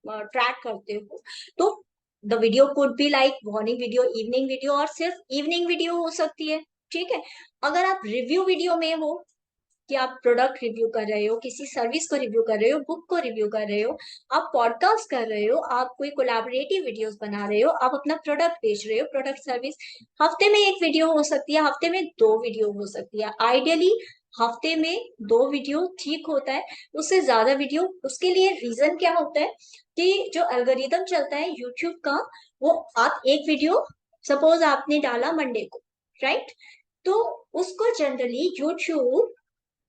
ट्रैक करते हो, तो the video could be like morning video, evening video, और सिर्फ इवनिंग वीडियो हो सकती है। ठीक है। अगर आप रिव्यू वीडियो में हो कि आप प्रोडक्ट रिव्यू कर रहे हो, किसी सर्विस को रिव्यू कर रहे हो, बुक को रिव्यू कर रहे हो, आप पॉडकास्ट कर रहे हो, आप कोई कोलैबोरेटिव वीडियोस बना रहे हो, आप अपना प्रोडक्ट बेच रहे हो, प्रोडक्ट सर्विस, हफ्ते में एक वीडियो हो सकती है, हफ्ते में 2 वीडियो हो सकती है। आइडियली हफ्ते में 2 वीडियो ठीक होता है, उससे ज्यादा वीडियो, उसके लिए रीजन क्या होता है कि जो एल्गोरिदम चलता है यूट्यूब का, वो आप एक वीडियो सपोज आपने डाला मंडे को, राइट, तो उसको जनरली यूट्यूब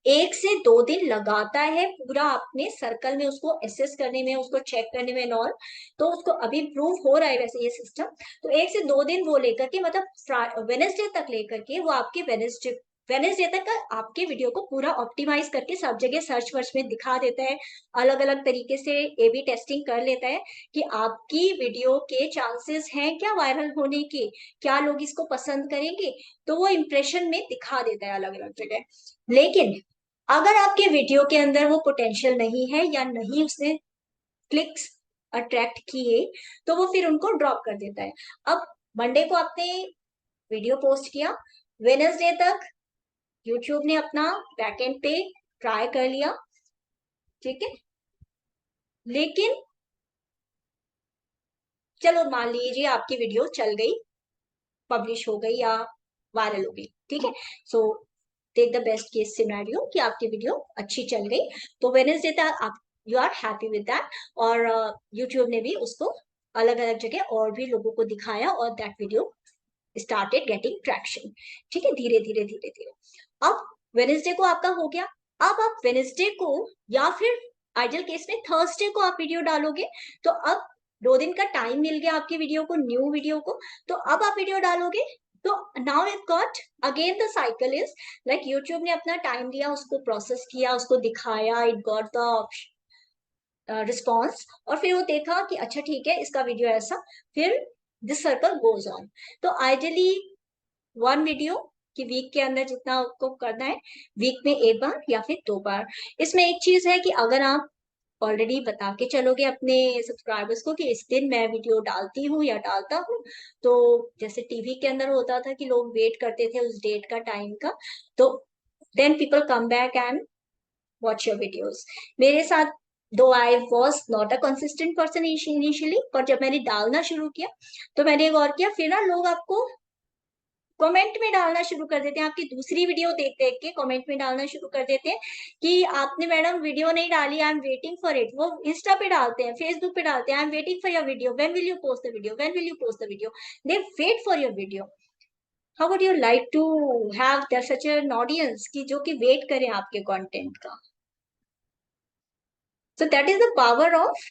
1 से 2 दिन लगाता है पूरा अपने सर्कल में उसको एसेस करने में, उसको चेक करने में नॉल। तो उसको अभी प्रूव हो रहा है वैसे ये सिस्टम, तो 1 से 2 दिन वो लेकर के, मतलब वेनेसडे तक लेकर के, वो आपके वेनेसडे तक का आपके वीडियो को पूरा ऑप्टिमाइज करके सब जगह सर्च वर्च में दिखा देता है, अलग अलग तरीके से एबी टेस्टिंग कर लेता है कि आपकी वीडियो के चांसेस हैं क्या वायरल होने के, क्या लोग इसको पसंद करेंगे, तो वो इंप्रेशन में दिखा देता है अलग अलग जगह। लेकिन अगर आपके वीडियो के अंदर वो पोटेंशियल नहीं है, या नहीं उसने क्लिक्स अट्रैक्ट किए, तो वो फिर उनको ड्रॉप कर देता है। अब मंडे को आपने वीडियो पोस्ट किया, वेडनेसडे तक यूट्यूब ने अपना बैकएंड पे ट्राई कर लिया, ठीक है, लेकिन चलो मान लीजिए आपकी वीडियो चल गई, पब्लिश हो गई या वायरल हो गई, ठीक है। So take the best case scenario कि आपकी वीडियो अच्छी चल गई, तो वेडनेसडे तक आप you are happy with that, और यूट्यूब ने भी उसको अलग अलग जगह और भी लोगों को दिखाया, और that video started getting traction, ठीक है, धीरे धीरे धीरे धीरे। अब वेडनेसडे को आपका हो गया, अब आप वेडनेसडे को, या फिर आइडियल केस में थर्सडे को आप वीडियो डालोगे, तो अब 2 दिन का टाइम मिल गया आपकी वीडियो को, न्यू वीडियो को, तो अब आप वीडियो डालोगे, तो now it got again the cycle is like YouTube ने अपना टाइम दिया, उसको प्रोसेस किया, उसको दिखाया, इट गॉट द रिस्पॉन्स, और फिर वो देखा कि अच्छा ठीक है इसका वीडियो ऐसा, फिर दिस सर्कल गोज ऑन। तो आइडियली 1 वीडियो कि वीक के अंदर जितना आपको करना है, वीक में 1 बार या फिर 2 बार। इसमें एक चीज है कि अगर आप ऑलरेडी बता के चलोगे अपने सब्सक्राइबर्स को कि इस दिन मैं वीडियो डालती हूँ या डालता हूँ, तो जैसे टीवी के अंदर होता था कि लोग वेट करते थे उस डेट का, टाइम का, तो then people come back and watch your videos. मेरे साथ दो I was not a consistent person initially, पर जब मैंने डालना शुरू किया तो मैंने एक और किया, फिर ना लोग आपको कमेंट में डालना शुरू कर देते हैं, आपकी दूसरी वीडियो देख देख के कमेंट में डालना शुरू कर देते हैं कि आपने मैडम वीडियो नहीं डाली, I am waiting for it. वो इंस्टा पे डालते हैं, फेसबुक पे डालते हैं, I am waiting for your video, when will you post the video, when will you post the video, they wait for your video. How would you like to have that such an audience की जो कि वेट करे आपके content का? So that is the power of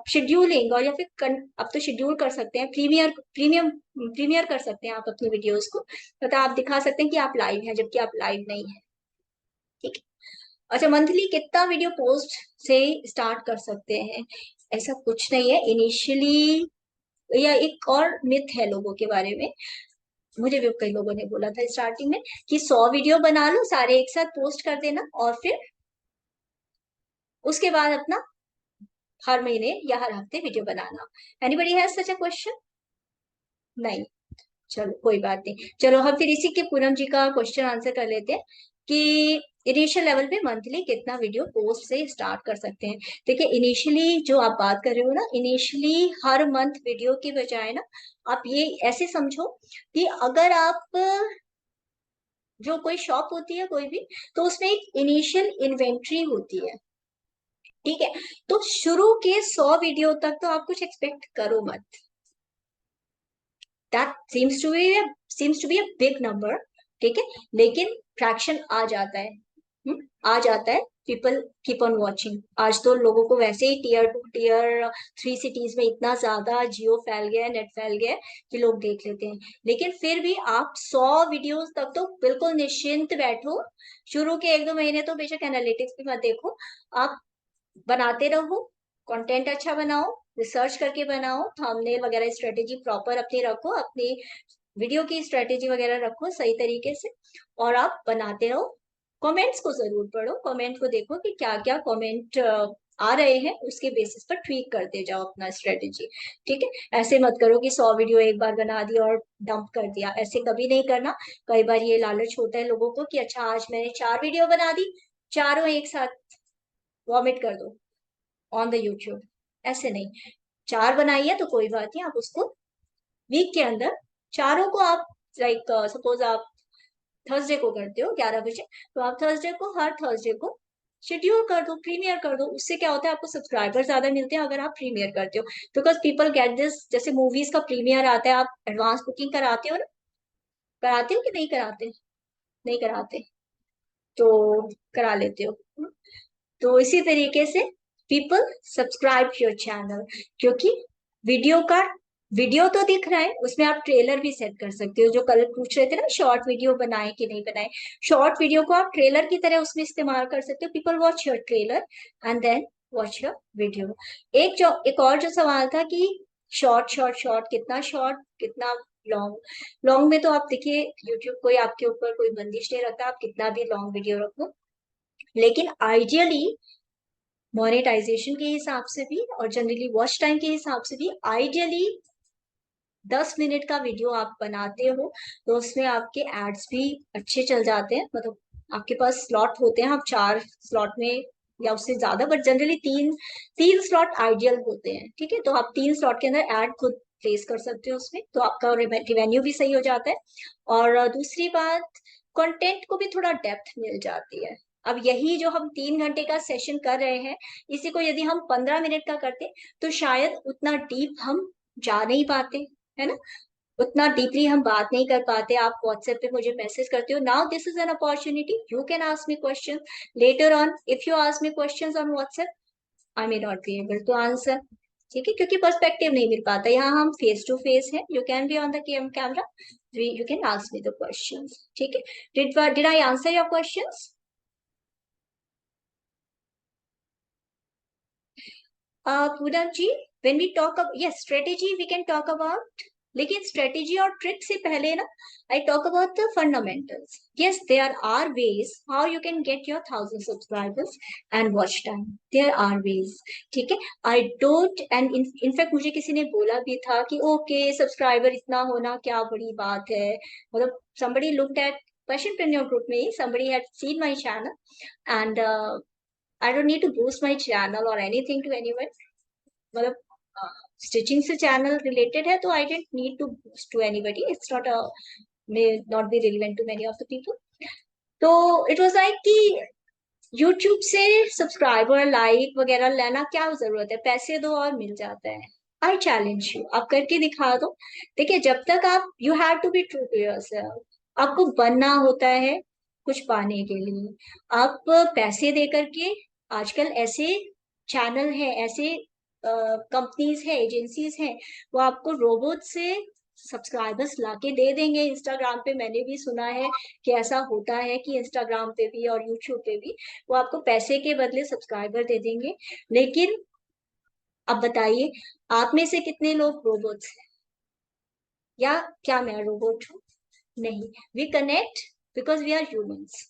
scheduling, और या फिर अब तो शेड्यूल कर सकते हैं, प्रीमियर कर सकते हैं आप अपनी वीडियोस को, मतलब आप दिखा सकते हैं कि आप लाइव हैं जबकि आप लाइव नहीं है, ठीक है। अच्छा, मंथली कितना वीडियो पोस्ट से स्टार्ट कर सकते हैं? ऐसा कुछ नहीं है इनिशियली, या एक और मिथ है लोगों के बारे में, मुझे भी कई लोगों ने बोला था स्टार्टिंग में कि 100 वीडियो बना लो, सारे एक साथ पोस्ट कर देना, और फिर उसके बाद अपना हर महीने या हर हफ्ते video banana. Anybody has such a question? नहीं, चलो कोई बात नहीं। चलो हम फिर इसी के पूनम जी का क्वेश्चन आंसर कर लेते हैं कि इनिशियल लेवल पे मंथली कितना वीडियो पोस्ट से स्टार्ट कर सकते हैं। देखिए इनिशियली जो आप बात कर रहे हो ना, इनिशियली हर मंथ वीडियो की बजाय ना, आप ये ऐसे समझो कि अगर आप जो कोई शॉप होती है कोई भी, तो उसमें एक इनिशियल इन्वेंट्री होती है, ठीक है। तो शुरू के 100 वीडियो तक तो आप कुछ एक्सपेक्ट करो मत, that seems to be a big number, ठीक है। लेकिन ट्रैक्शन आ जाता है, आ जाता है, पीपल कीप ऑन वॉचिंग। आज तो लोगों को वैसे ही टीयर 2 टीयर 3 सिटीज में इतना ज्यादा जियो फैल गया है, नेट फैल गया है कि लोग देख लेते हैं। लेकिन फिर भी आप 100 वीडियोस तक तो बिल्कुल निश्चिंत बैठो। शुरू के 1-2 महीने तो बेशक एनालिटिक्स भी मत देखो, आप बनाते रहो, कंटेंट अच्छा बनाओ, रिसर्च करके बनाओ, थंबनेल वगैरह स्ट्रेटेजी प्रॉपर अपनी रखो, अपनी वीडियो की स्ट्रेटेजी वगैरह रखो सही तरीके से, और आप बनाते रहो। कमेंट्स को जरूर पढ़ो, कमेंट को देखो कि क्या क्या कमेंट आ रहे हैं, उसके बेसिस पर ट्वीक करते जाओ अपना स्ट्रेटेजी, ठीक है। ऐसे मत करो कि 100 वीडियो एक बार बना दी और डंप कर दिया, ऐसे कभी नहीं करना। कई बार ये लालच होता है लोगों को कि अच्छा आज मैंने 4 वीडियो बना दी, चारों एक साथ वॉमिट कर दो ऑन द यूट्यूब, ऐसे नहीं। 4 बनाई है तो कोई बात नहीं, आप उसको वीक के अंदर चारों को आप लाइक सपोज आप थर्सडे को करते हो 11 बजे, तो आप थर्सडे को हर थर्सडे को शेड्यूल कर दो, प्रीमियर कर दो। उससे क्या होता है, आपको सब्सक्राइबर ज्यादा मिलते हैं अगर आप प्रीमियर करते हो, बिकॉज पीपल गेट दिस। जैसे मूवीज का प्रीमियर आता है, आप एडवांस बुकिंग कराते हो ना, कराते हो कि नहीं कराते? नहीं कराते तो करा लेते हो। तो इसी तरीके से पीपल सब्सक्राइब योर चैनल, क्योंकि वीडियो का वीडियो तो दिख रहा है, उसमें आप ट्रेलर भी सेट कर सकते हो। जो कल पूछ रहे थे ना, शॉर्ट वीडियो बनाए कि नहीं बनाए, शॉर्ट वीडियो को आप ट्रेलर की तरह उसमें इस्तेमाल कर सकते हो। People watch your trailer and then watch your video. एक और जो सवाल था कि शॉर्ट शॉर्ट शॉर्ट, कितना शॉर्ट कितना लॉन्ग। लॉन्ग में तो आप देखिए, यूट्यूब कोई आपके ऊपर कोई बंदिश नहीं रखता, आप कितना भी लॉन्ग वीडियो रखो। लेकिन आइडियली मोनेटाइजेशन के हिसाब से भी और जनरली वॉच टाइम के हिसाब से भी, आइडियली 10 मिनट का वीडियो आप बनाते हो तो उसमें आपके एड्स भी अच्छे चल जाते हैं। मतलब आपके पास स्लॉट होते हैं, आप 4 स्लॉट में या उससे ज्यादा, बट जनरली तीन तीन स्लॉट आइडियल होते हैं, ठीक है। तो आप 3 स्लॉट के अंदर ऐड खुद प्लेस कर सकते हो उसमें, तो आपका रिवेन्यू भी सही हो जाता है। और दूसरी बात, कंटेंट को भी थोड़ा डेप्थ मिल जाती है। अब यही जो हम 3 घंटे का सेशन कर रहे हैं, इसी को यदि हम 15 मिनट का करते तो शायद उतना डीप हम जा नहीं पाते, है ना, उतना डीपली हम बात नहीं कर पाते। आप व्हाट्सएप पे मुझे मैसेज करते हो, now this is an opportunity, you can ask me question later on. If you ask me questions on WhatsApp, I may not be able to answer, ठीक है, क्योंकि पर्सपेक्टिव नहीं मिल पाता। यहाँ हम फेस टू फेस है, you can be on the camera, you can ask me the questions, ठीक है। Did I answer your questions? Poonam ji, when we talk about, yes, strategy we can talk about, लेकिन strategy और trick से पहले ना, I talk about the fundamentals. Yes, there are ways how you can get your 1,000 subscribers and watch time. There are ways, ठीक है। I don't, and in fact मुझे किसी ने बोला भी था कि okay, subscriber इतना होना क्या बड़ी बात है। मतलब somebody looked at Passionpreneur group में, somebody had seen my channel and I don't need to boost my channel or anything to anyone. मतलब स्टिचिंग से चैनल रिलेटेड है तो I don't need to boost to anybody, it's not may not be relevant to many of the people. तो it was like कि YouTube से subscriber like वगैरह लेना क्या जरूरत है, पैसे दो और मिल जाता है। आई चैलेंज यू, आप करके दिखा दो। देखिए, जब तक आप, you have to be true to yourself, आपको बनना होता है कुछ पाने के लिए। आप पैसे दे करके, आजकल ऐसे चैनल है, ऐसे कंपनीज है, एजेंसीज हैं, वो आपको रोबोट से सब्सक्राइबर्स लाके दे देंगे। इंस्टाग्राम पे मैंने भी सुना है कि ऐसा होता है कि इंस्टाग्राम पे भी और यूट्यूब पे भी वो आपको पैसे के बदले सब्सक्राइबर दे देंगे। लेकिन अब बताइए, आप में से कितने लोग रोबोट्स हैं? या क्या मैं रोबोट हूँ? नहीं, we connect because we are humans.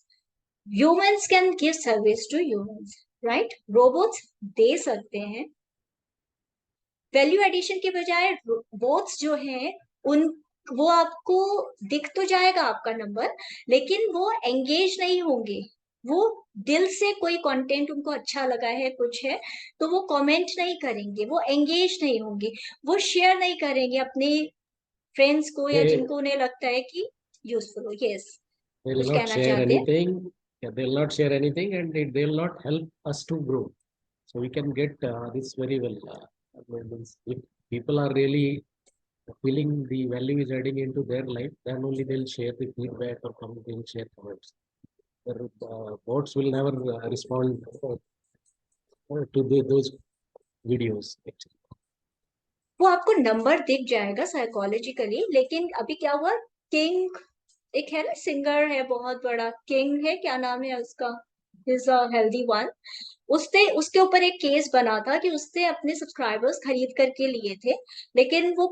Humans can give service to humans, right? Robots दे सकते हैं वैल्यू एडिशन के बजाय। बोट्स जो हैं उन, वो आपको दिख तो जाएगा आपका नंबर, लेकिन वो एंगेज नहीं होंगे। वो दिल से कोई कंटेंट उनको अच्छा लगा है, कुछ है, तो वो कमेंट नहीं करेंगे, वो एंगेज नहीं होंगे, वो शेयर नहीं करेंगे अपने फ्रेंड्स को या Hey, जिनको उन्हें लगता है कि यूजफुल हो। यस, They will कुछ not कहना share चाहते हैं? anything. Yeah, they will not share anything, and they will not help us to grow. So we can get this very well. Means if people are really feeling the value is adding into their life, then only they'll share the feedback or comment, they'll share comments. The bots will never respond to those videos actually. वो आपको number दिख जाएगा psychologically, लेकिन अभी क्या हुआ, king एक है ना, सिंगर है बहुत बड़ा, किंग है, क्या नाम है उसका, इज अ हेल्दी वन। उसने उसके ऊपर एक केस बना था कि उसने अपने सब्सक्राइबर्स खरीद करके लिए थे, लेकिन वो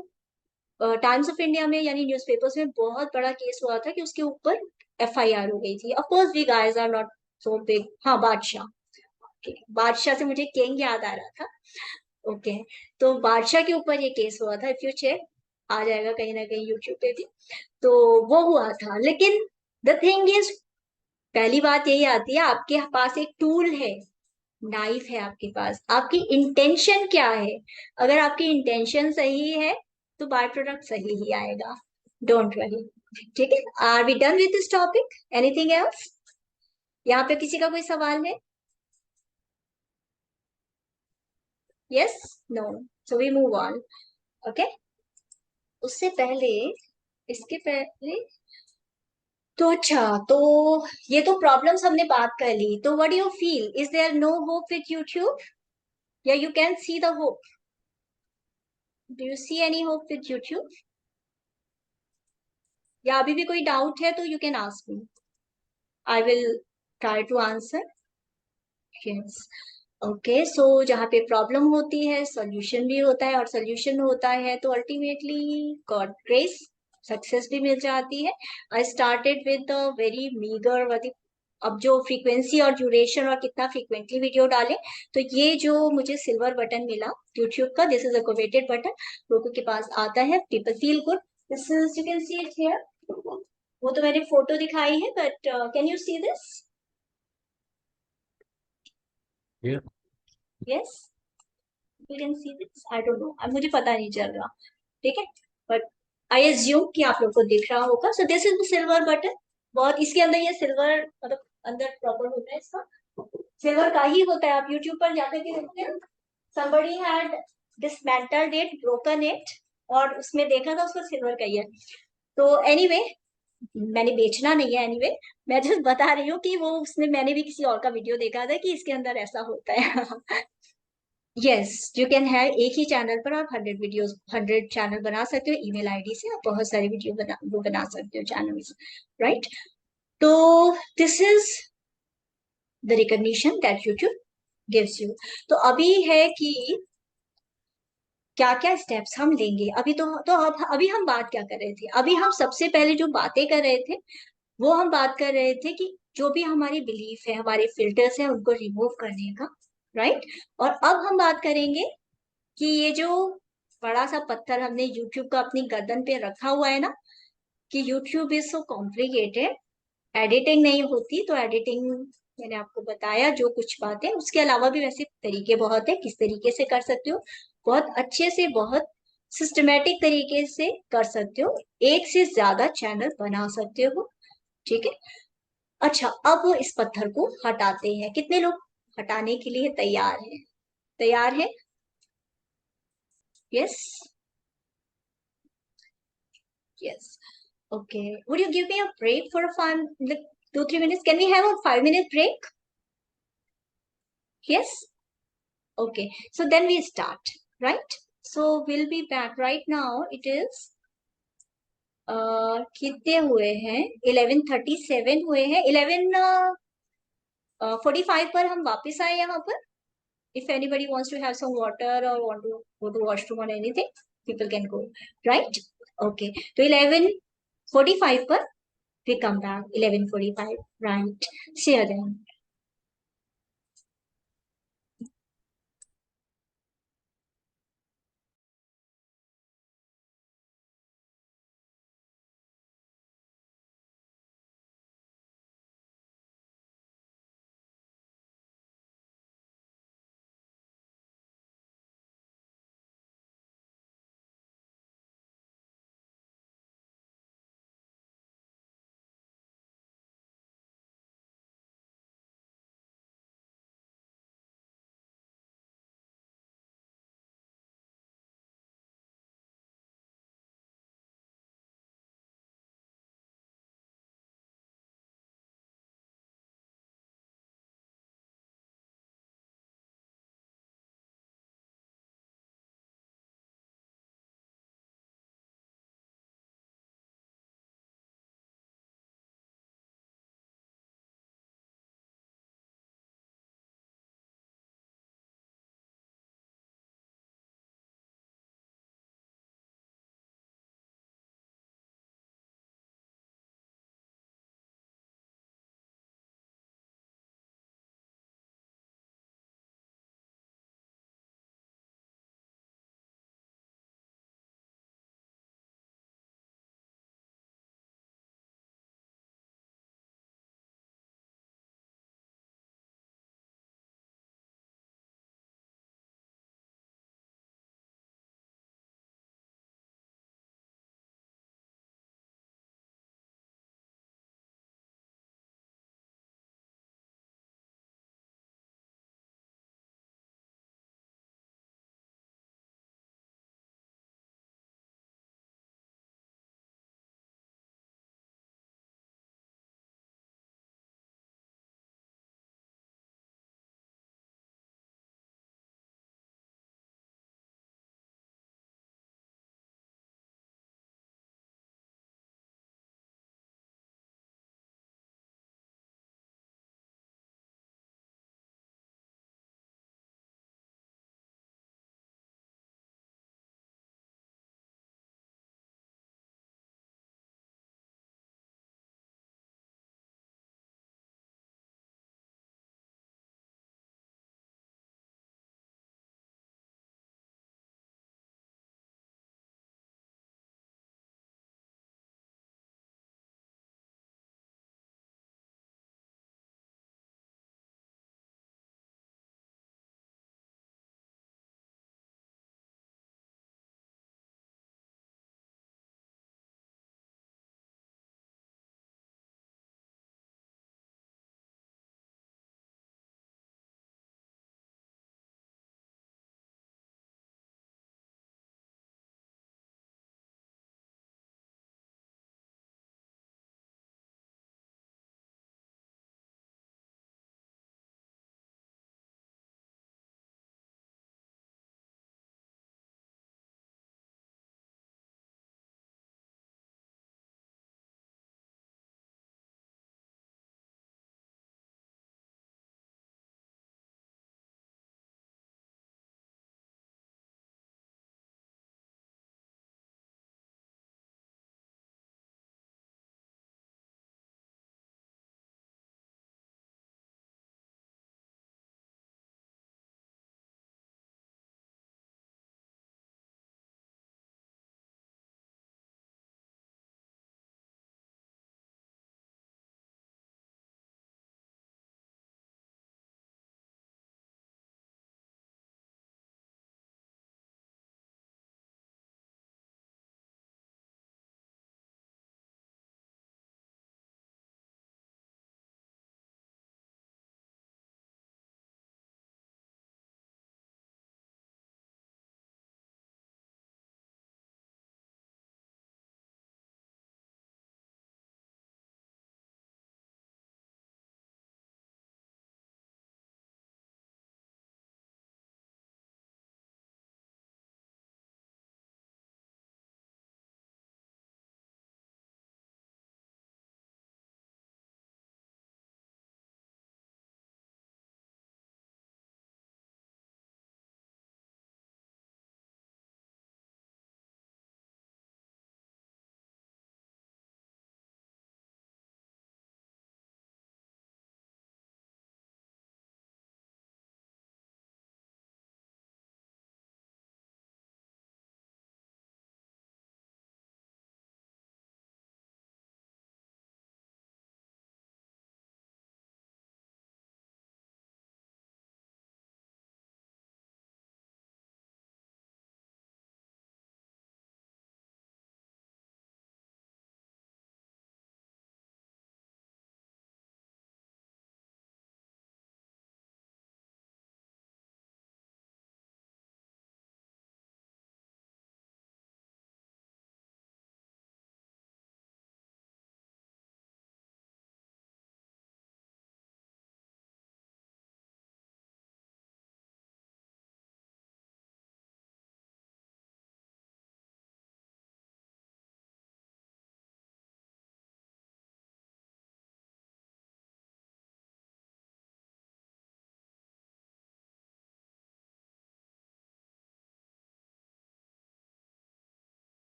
टाइम्स ऑफ इंडिया में यानी न्यूज़पेपर्स में बहुत बड़ा केस हुआ था कि उसके ऊपर एफआईआर हो गई थी। Of course we guys are not so big. हाँ, बादशाह। Okay, बादशाह से मुझे किंग याद आ रहा था। ओके, तो बादशाह के ऊपर ये केस हुआ था, इफ यू चेक आ जाएगा कहीं ना कहीं यूट्यूब पे भी। तो वो हुआ था, लेकिन द थिंग इज, पहली बात यही आती है, आपके पास एक टूल है, नाइफ है आपके पास, आपकी इंटेंशन क्या है? अगर आपकी इंटेंशन सही है तो बाय प्रोडक्ट सही ही आएगा, डोंट वरी। ठीक है, are we done with this topic? Anything else? यहाँ पे किसी का कोई सवाल है? Yes, no, so we move on. Okay, उससे पहले, इसके पहले, तो अच्छा, तो ये तो प्रॉब्लम्स हमने बात कर ली, तो what do you feel, is there no hope with YouTube, या you can see the hope? Do you see any hope with YouTube, या अभी भी कोई डाउट है तो you can ask me, I will try to answer. Yes, okay, so जहाँ पे problem होती है सॉल्यूशन भी होता है, और सॉल्यूशन होता है तो अल्टीमेटली गॉड ग्रेस सक्सेस भी मिल जाती है। I started with very meagre, अब जो फ्रीक्वेंसी और ड्यूरेशन और कितना फ्रीक्वेंटली वीडियो डालें, तो ये जो मुझे सिल्वर बटन मिला यूट्यूब का, this is a coveted button, लोगों के पास आता है, people feel good, this is, you can see it here. वो तो मैंने फोटो दिखाई है, but can you see this? Yeah. Yes, you can see this, I don't know, अब मुझे पता नहीं चल रहा, ठीक है, बट आई एज्यूम कि आप लोग को दिख रहा होगा। So this is the silver button, बहुत इसके अंदर ये सिल्वर, मतलब अंदर प्रॉपर होता है इसका, सिल्वर का ही होता है। आप यूट्यूब पर जाकर के देखते हैं, somebody had dismantled it, broken it, और उसमें देखा था उसको सिल्वर का ही है। तो एनीवे, मैंने बेचना नहीं है, एनीवे मैं जस्ट बता रही हूँ कि वो उसने, मैंने भी किसी और का वीडियो देखा था कि इसके अंदर ऐसा होता है। यस, यू कैन हैव, एक ही चैनल पर आप 100 वीडियोस, 100 चैनल बना सकते हो, ईमेल आईडी से आप बहुत सारे वीडियो बना सकते हो चैनल्स, राइट? तो this is the recognition that YouTube gives you. तो अभी है कि क्या क्या स्टेप्स हम लेंगे अभी, तो अब अभी हम बात क्या कर रहे थे, अभी हम सबसे पहले जो बातें कर रहे थे वो हम बात कर रहे थे कि जो भी हमारी बिलीफ है, हमारे फिल्टर्स है, उनको रिमूव करने का, राइट? और अब हम बात करेंगे कि ये जो बड़ा सा पत्थर हमने यूट्यूब का अपनी गर्दन पे रखा हुआ है ना, कि YouTube is so complicated, editing नहीं होती, तो एडिटिंग मैंने आपको बताया जो कुछ बातें, उसके अलावा भी वैसे तरीके बहुत है किस तरीके से कर सकते हो, बहुत अच्छे से, बहुत सिस्टमेटिक तरीके से कर सकते हो, एक से ज्यादा चैनल बना सकते हो, ठीक है? अच्छा, अब इस पत्थर को हटाते हैं, कितने लोग हटाने के लिए तैयार हैं? तैयार है? Yes, yes, okay, would you give me a break for a 2-3 minutes? Can we have a 5 minute break? Yes, okay, so then we start, right? So we'll be back right now. It is कितने हुए हैं, 11:37 हुए हैं, 11:45 पर हम वापस आए यहाँ पर। If anybody wants to have some water or want to go to washroom or anything, people can go, right? Okay, तो 11:45 पर we come back, 11:45, right? See you then.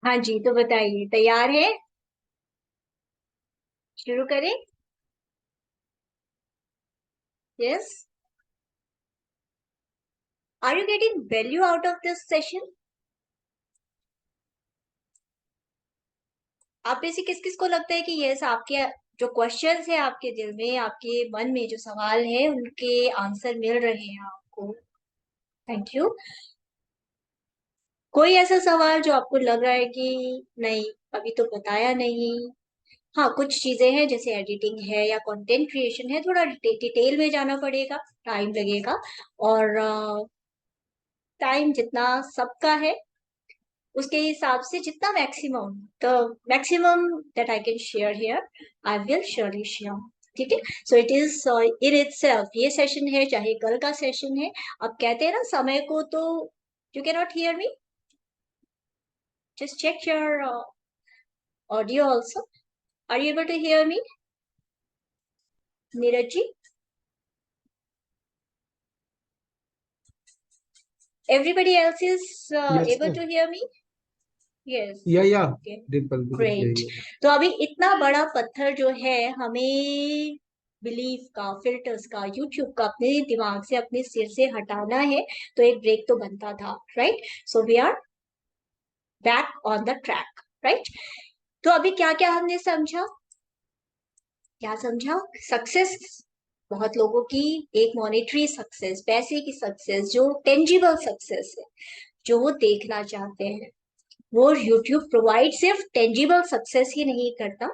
हाँ जी, तो बताइए, तैयार है? शुरू करें? Yes. Are you getting value out of this session? आप में से किस किस को लगता है कि यस, आपके जो क्वेश्चंस है आपके दिल में, आपके मन में जो सवाल है, उनके आंसर मिल रहे हैं आपको? Thank you. कोई ऐसा सवाल जो आपको लग रहा है कि नहीं, अभी तो बताया नहीं? हाँ, कुछ चीजें हैं जैसे एडिटिंग है या कंटेंट क्रिएशन है, थोड़ा डिटेल में जाना पड़ेगा, टाइम लगेगा। और टाइम जितना सबका है उसके हिसाब से जितना maximum, the maximum that I can share here, I will surely share. ठीक है। So it is in itself, ये सेशन है चाहे कल का सेशन है। अब कहते हैं ना समय को, तो you can not hear me, just check your audio also. Are you able to hear me, Neeraj ji? Everybody else is Yes, able sir. to hear me? Yes. Yeah. Okay. Dimple, we can hear Great. you. तो अभी इतना बड़ा पत्थर जो है हमें belief का, filters का, यूट्यूब का अपने दिमाग से, अपने सिर से हटाना है, तो एक ब्रेक तो बनता था, right? So we are back on the track, right? तो अभी क्या क्या हमने समझा? क्या समझा? सक्सेस बहुत लोगों की, एक मॉनेटरी सक्सेस, पैसे की सक्सेस, जो टेंजिबल सक्सेस है, जो वो देखना चाहते हैं, वो YouTube प्रोवाइड सिर्फ टेंजिबल सक्सेस ही नहीं करता,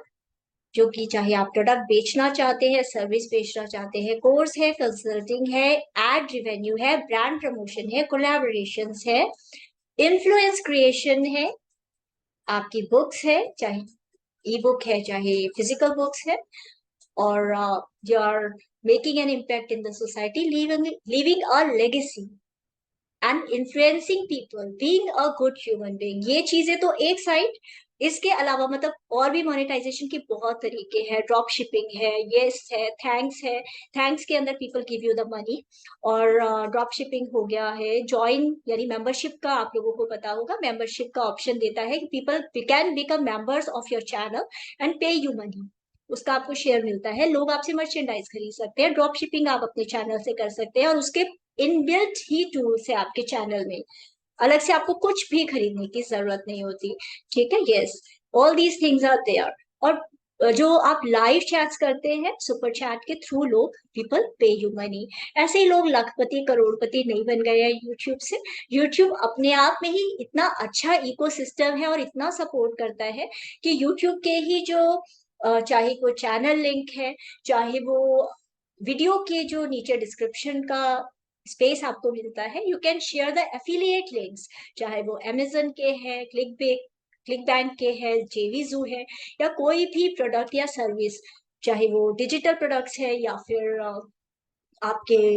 जो कि चाहे आप प्रोडक्ट बेचना चाहते हैं, सर्विस बेचना चाहते हैं, कोर्स है, कंसल्टिंग है, एड रेवेन्यू है, ब्रांड प्रमोशन है, कोलैबोरेशंस है, इन्फ्लुएंस क्रिएशन है, आपकी बुक्स है, चाहे ई बुक है चाहे फिजिकल बुक्स है, और you are making an impact in the society, living a legacy and influencing people, being a good human being. ये चीजें तो एक साइड, इसके अलावा मतलब और भी मोनेटाइजेशन के बहुत तरीके हैं। ड्रॉप शिपिंग है, येस है, थैंक्स है, थैंक्स के अंदर people give you the money. और ड्रॉप शिपिंग हो गया है, ज्वाइन यानी मेंबरशिप का, आप लोगों को पता होगा, मेंबरशिप का ऑप्शन देता है कि people can become members of your channel and पे यू मनी। उसका आपको शेयर मिलता है, लोग आपसे मर्चेंडाइज खरीद सकते हैं, ड्रॉप शिपिंग आप अपने चैनल से कर सकते हैं, और उसके इनबिल्ट ही टूल्स है आपके चैनल में, अलग से आपको कुछ भी खरीदने की जरूरत नहीं होती। ठीक है, yes, all these things are there. और जो आप लाइव चैट्स करते हैं सुपर चैट के थ्रू, लोग पीपल पे यू मनी। ऐसे ही लोग लखपति करोड़पति नहीं बन गए हैं यूट्यूब से। यूट्यूब अपने आप में ही इतना अच्छा इकोसिस्टम है और इतना सपोर्ट करता है कि यूट्यूब के ही जो चाहे वो चैनल लिंक है, चाहे वो वीडियो के जो नीचे डिस्क्रिप्शन का स्पेस आपको मिलता है, you can share the affiliate links, चाहे वो अमेजन के हैं, क्लिक बैंक के हैं, जेवीजू है, या कोई भी प्रोडक्ट या सर्विस, चाहे वो डिजिटल प्रोडक्ट्स है या फिर आपके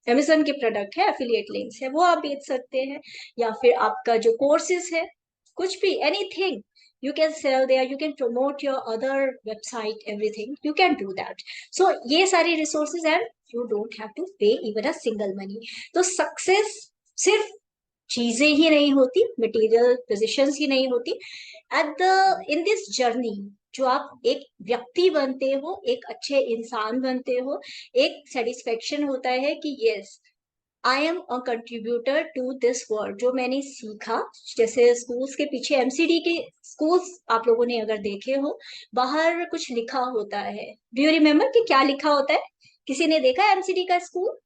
अमेजन के प्रोडक्ट है, एफिलिएट लिंक्स है, वो आप बेच सकते हैं। या फिर आपका जो कोर्सेज है, कुछ भी, anything you can sell there, you can promote your other website, everything you can do that. So ये सारी resources and you don't have to pay even a single money. तो success सिर्फ चीजें ही नहीं होती, मटेरियल पोजिशंस ही नहीं होती। At the in this journey, जो आप एक व्यक्ति बनते हो, एक अच्छे इंसान बनते हो, एक सेटिस्फेक्शन होता है कि yes, I am a contributor to this world. जो मैंने सीखा, जैसे स्कूल्स के पीछे, एमसीडी के स्कूल्स आप लोगों ने अगर देखे हो, बाहर कुछ लिखा होता है, डू यू रिमेम्बर कि क्या लिखा होता है? किसी ने देखा एमसीडी का स्कूल?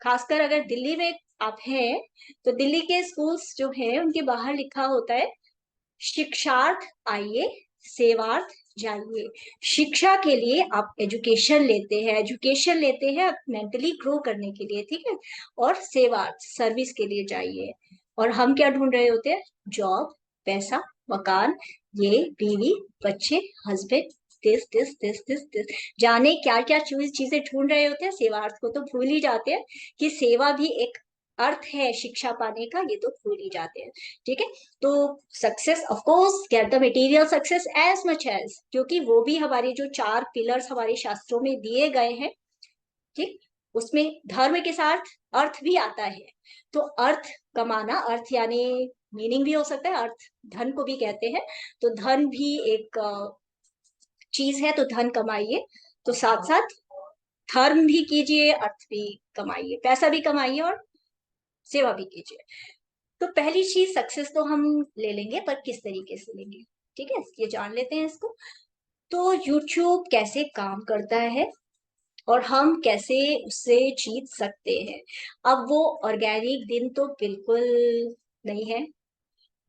खासकर अगर दिल्ली में आप हैं, तो दिल्ली के स्कूल्स जो हैं उनके बाहर लिखा होता है, शिक्षार्थ आइए, सेवार्थ जाइए। शिक्षा के लिए आप एजुकेशन लेते हैं, एजुकेशन लेते हैं मेंटली ग्रो करने के लिए, ठीक है, और सेवार्थ सर्विस के लिए जाइए। और हम क्या ढूंढ रहे होते हैं? जॉब, पैसा, मकान, ये बीवी, बच्चे, हस्बैंड, दिस जाने क्या क्या चीजें ढूंढ रहे होते हैं। सेवार्थ को तो भूल ही जाते हैं कि सेवा भी एक अर्थ है शिक्षा पाने का, ये तो भूल ही जाते हैं। ठीक है, तो success of course, get the material success as much as, क्योंकि वो भी हमारे जो 4 पिलर्स हमारे शास्त्रों में दिए गए हैं, ठीक, उसमें धर्म के साथ अर्थ भी आता है। तो अर्थ कमाना, अर्थ यानी मीनिंग भी हो सकता है, अर्थ धन को भी कहते हैं, तो धन भी एक चीज है, तो धन कमाइए, तो साथ साथ धर्म भी कीजिए, अर्थ भी कमाइए, पैसा भी कमाइए और सेवा भी कीजिए। तो पहली चीज सक्सेस तो हम ले लेंगे, पर किस तरीके से लेंगे, ठीक है, ये जान लेते हैं इसको। तो YouTube कैसे काम करता है और हम कैसे उससे जीत सकते हैं। अब वो ऑर्गेनिक दिन तो बिल्कुल नहीं है,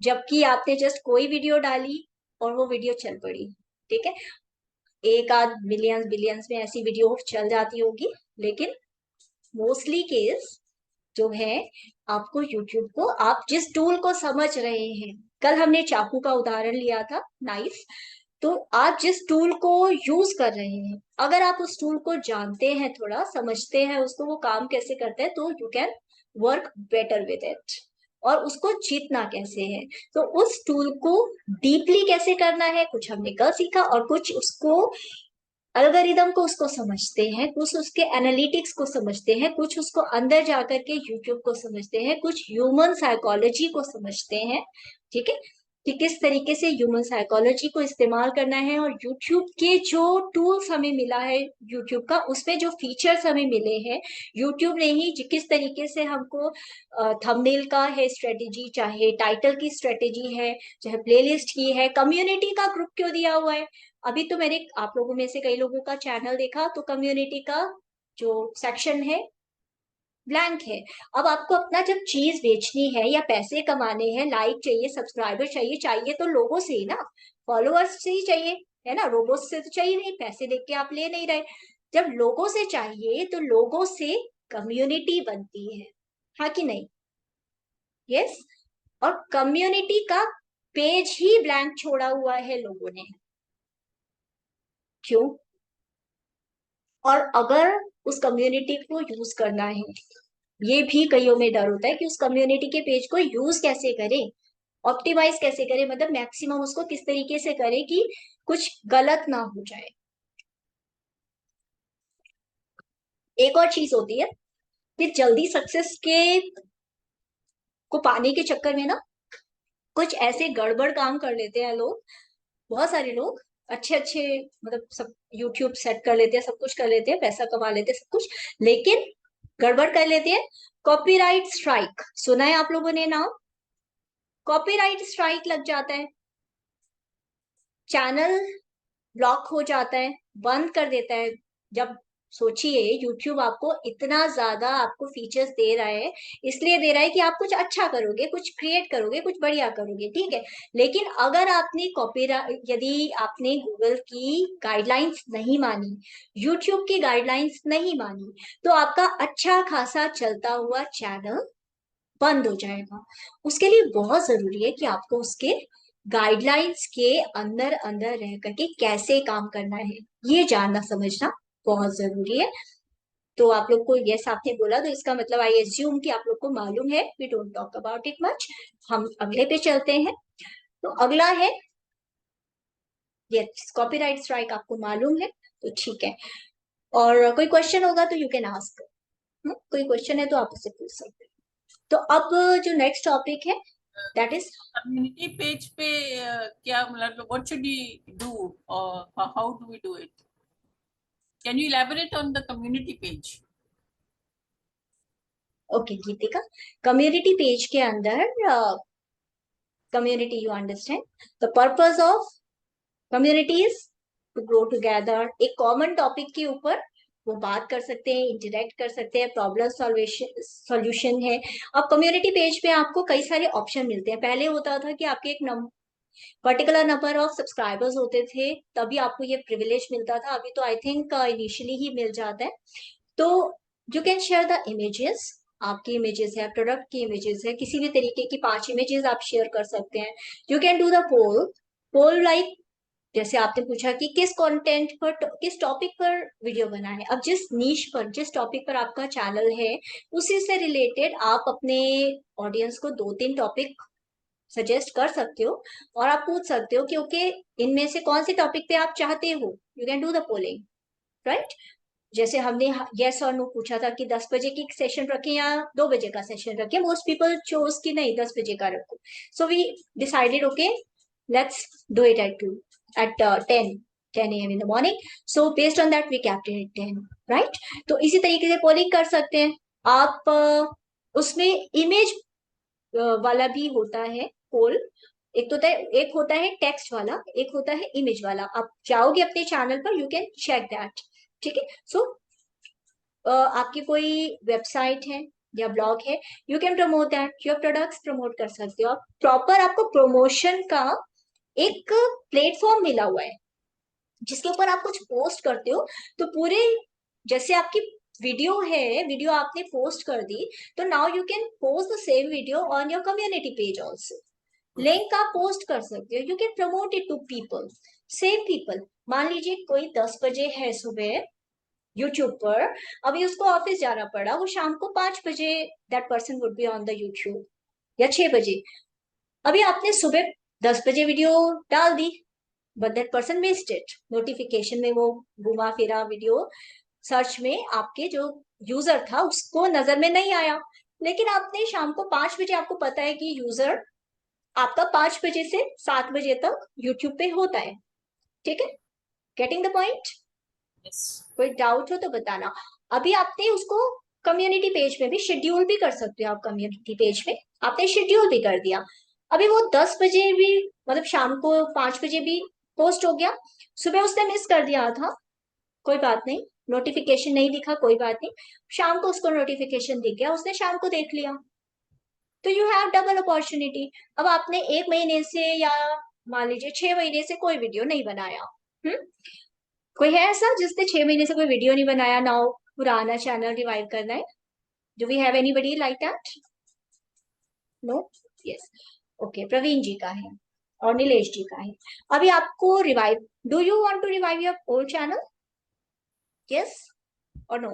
जबकि आपने जस्ट कोई वीडियो डाली और वो वीडियो चल पड़ी, ठीक है, एक आध मिलियंस बिलियंस में ऐसी वीडियो चल जाती होगी, लेकिन मोस्टली केस जो है, आपको यूट्यूब को, आप जिस टूल को समझ रहे हैं, कल हमने चाकू का उदाहरण लिया था, नाइफ, तो आप जिस टूल को यूज कर रहे हैं, अगर आप उस टूल को जानते हैं, थोड़ा समझते हैं उसको, वो काम कैसे करता है, तो you can work better with it. और उसको जीतना कैसे है, तो उस टूल को डीपली कैसे करना है, कुछ हमने कल सीखा, और कुछ उसको एल्गोरिदम को उसको समझते हैं, कुछ उसके एनालिटिक्स को समझते हैं, कुछ उसको अंदर जाकर के यूट्यूब को समझते हैं, कुछ ह्यूमन साइकोलॉजी को समझते हैं, ठीक है, कि किस तरीके से ह्यूमन साइकोलॉजी को इस्तेमाल करना है। और यूट्यूब के जो टूल्स हमें मिला है, यूट्यूब का उसमें जो फीचर्स हमें मिले हैं, यूट्यूब ने ही किस तरीके से हमको थंबनेल का है स्ट्रेटेजी, चाहे टाइटल की स्ट्रेटेजी है, चाहे प्लेलिस्ट की है, कम्युनिटी का ग्रुप क्यों दिया हुआ है। अभी तो मैंने आप लोगों में से कई लोगों का चैनल देखा, तो कम्युनिटी का जो सेक्शन है ब्लैंक है। अब आपको अपना जब चीज बेचनी है या पैसे कमाने हैं, लाइक चाहिए, सब्सक्राइबर चाहिए, चाहिए तो लोगों से ही ना, फॉलोअर्स से ही चाहिए, है ना, रोबोट से तो चाहिए नहीं, पैसे देख के आप ले नहीं रहे। जब लोगों से चाहिए तो लोगों से कम्युनिटी बनती है, हाँ कि नहीं, यस। और कम्युनिटी का पेज ही ब्लैंक छोड़ा हुआ है लोगों ने, क्यों। और अगर उस कम्युनिटी को यूज करना है, ये भी कईयों में डर होता है कि उस कम्युनिटी के पेज को यूज कैसे करें, ऑप्टिमाइज कैसे करें, मतलब मैक्सिमम उसको किस तरीके से करें कि कुछ गलत ना हो जाए। एक और चीज होती है कि जल्दी सक्सेस के को पाने के चक्कर में ना, कुछ ऐसे गड़बड़ काम कर लेते हैं लोग, बहुत सारे लोग अच्छे अच्छे, मतलब सब यूट्यूब सेट कर लेते हैं, सब कुछ कर लेते हैं, पैसा कमा लेते हैं, सब कुछ, लेकिन गड़बड़ कर लेते हैं। कॉपीराइट स्ट्राइक सुना है आप लोगों ने नाम, कॉपीराइट स्ट्राइक लग जाता है, चैनल ब्लॉक हो जाता है, बंद कर देता है। जब सोचिए यूट्यूब आपको इतना ज्यादा आपको फीचर्स दे रहा है, इसलिए दे रहा है कि आप कुछ अच्छा करोगे, कुछ क्रिएट करोगे, कुछ बढ़िया करोगे, ठीक है, लेकिन अगर आपने कॉपीराइट, यदि आपने गूगल की गाइडलाइंस नहीं मानी, यूट्यूब की गाइडलाइंस नहीं मानी, तो आपका अच्छा खासा चलता हुआ चैनल बंद हो जाएगा। उसके लिए बहुत जरूरी है कि आपको उसके गाइडलाइंस के अंदर अंदर रह करके कैसे काम करना है, ये जानना समझना बहुत जरूरी है। तो आप लोग को यस आपने बोला, तो इसका मतलब आई एज्यूम कि आप लोग को मालूम है, we don't talk about it much. हम अगले पे चलते हैं। तो अगला है, यस कॉपीराइट स्ट्राइक आपको मालूम है, तो ठीक है। और कोई क्वेश्चन होगा तो यू कैन आस्क, कोई क्वेश्चन है तो आप उससे पूछ सकते हैं। तो अब जो नेक्स्ट टॉपिक है, दैट इज कम्युनिटी पेज पे क्या मतलब व्हाट शुड वी डू और how do we do it? Can you elaborate on the community page? Okay Geetika, community page के अंदर, community you understand the purpose of community is to grow together, एक common topic के ऊपर वो बात कर सकते हैं, इंटरेक्ट कर सकते हैं, प्रॉब्लम सॉल्यूशन है। अब कम्युनिटी पेज पे आपको कई सारे ऑप्शन मिलते हैं। पहले होता था कि आपके एक पर्टिकुलर नंबर ऑफ सब्सक्राइबर्स होते थे, तभी आपको ये प्रिविलेज मिलता था। अभी तो आई थिंक इनिशियली ही मिल जाता है। तो you can share the images, आपकी इमेजेस है, प्रोडक्ट की इमेजेस है, किसी भी तरीके की 5 इमेजेस आप शेयर कर सकते हैं। You can do the poll, poll like, जैसे आपने पूछा कि किस कंटेंट पर, किस टॉपिक पर वीडियो बना है। अब जिस नीश पर, जिस टॉपिक पर आपका चैनल है, उसी से रिलेटेड आप अपने ऑडियंस को 2-3 टॉपिक सजेस्ट कर सकते हो, और आप पूछ सकते हो कि ओके इनमें से कौन से टॉपिक पे आप चाहते हो, you can do the polling, right. जैसे हमने यस और नो पूछा था कि 10 बजे की सेशन रखें या 2 बजे का सेशन रखें, मोस्ट पीपल चोज कि नहीं 10 बजे का रखो. So we decided okay let's do it at 10 a.m. in the morning. So based on that we kept it at 10, right? तो इसी तरीके से पोलिंग कर सकते हैं आप. उसमें इमेज वाला भी होता है पोल. एक होता है टेक्स्ट वाला, एक होता है इमेज वाला. आप जाओगे अपने चैनल पर, यू कैन चेक दैट. ठीक है. सो आपकी कोई वेबसाइट है या ब्लॉग है, you can promote that, your products promote कर सकते हो आप. प्रॉपर आपको प्रमोशन का एक प्लेटफॉर्म मिला हुआ है जिसके ऊपर आप कुछ पोस्ट करते हो. तो पूरे जैसे आपकी वीडियो है, वीडियो आपने पोस्ट कर दी, तो now you can post the same video on your community page also. Link आप पोस्ट कर सकते हो, you can promote it to people, same people. मान लीजिए कोई 10 बजे है सुबह यूट्यूब पर, अभी उसको ऑफिस जाना पड़ा, वो शाम को 5 बजे that person would be on the YouTube, या 6 बजे. अभी आपने सुबह 10 बजे वीडियो डाल दी, but that person missed it. Notification में वो घुमा फिरा वीडियो, सर्च में आपके जो यूजर था उसको नजर में नहीं आया. लेकिन आपने शाम को 5 बजे, आपको पता है कि यूजर आपका 5 बजे से 7 बजे तक यूट्यूब पे होता है. ठीक है, गेटिंग द पॉइंट? Yes. कोई डाउट हो तो बताना. अभी आपने उसको कम्युनिटी पेज में भी शेड्यूल भी कर सकते हो. आप कम्युनिटी पेज में आपने शेड्यूल भी कर दिया. अभी वो 10 बजे भी, मतलब शाम को 5 बजे भी पोस्ट हो गया. सुबह उसने मिस कर दिया था, कोई बात नहीं, नोटिफिकेशन नहीं दिखा, कोई बात नहीं. शाम को उसको नोटिफिकेशन दिख गया, उसने शाम को देख लिया. तो यू हैव डबल अपॉर्चुनिटी. अब आपने 1 महीने से या मान लीजिए 6 महीने से कोई वीडियो नहीं बनाया. कोई है ऐसा जिसने 6 महीने से कोई वीडियो नहीं बनाया, नाउ पुराना चैनल रिवाइव करना है? Do we have anybody like that? No? Yes. Okay, Praveen ji का है और नीलेश जी का है. अभी आपको revive, do you want to revive your old channel? Yes और नो?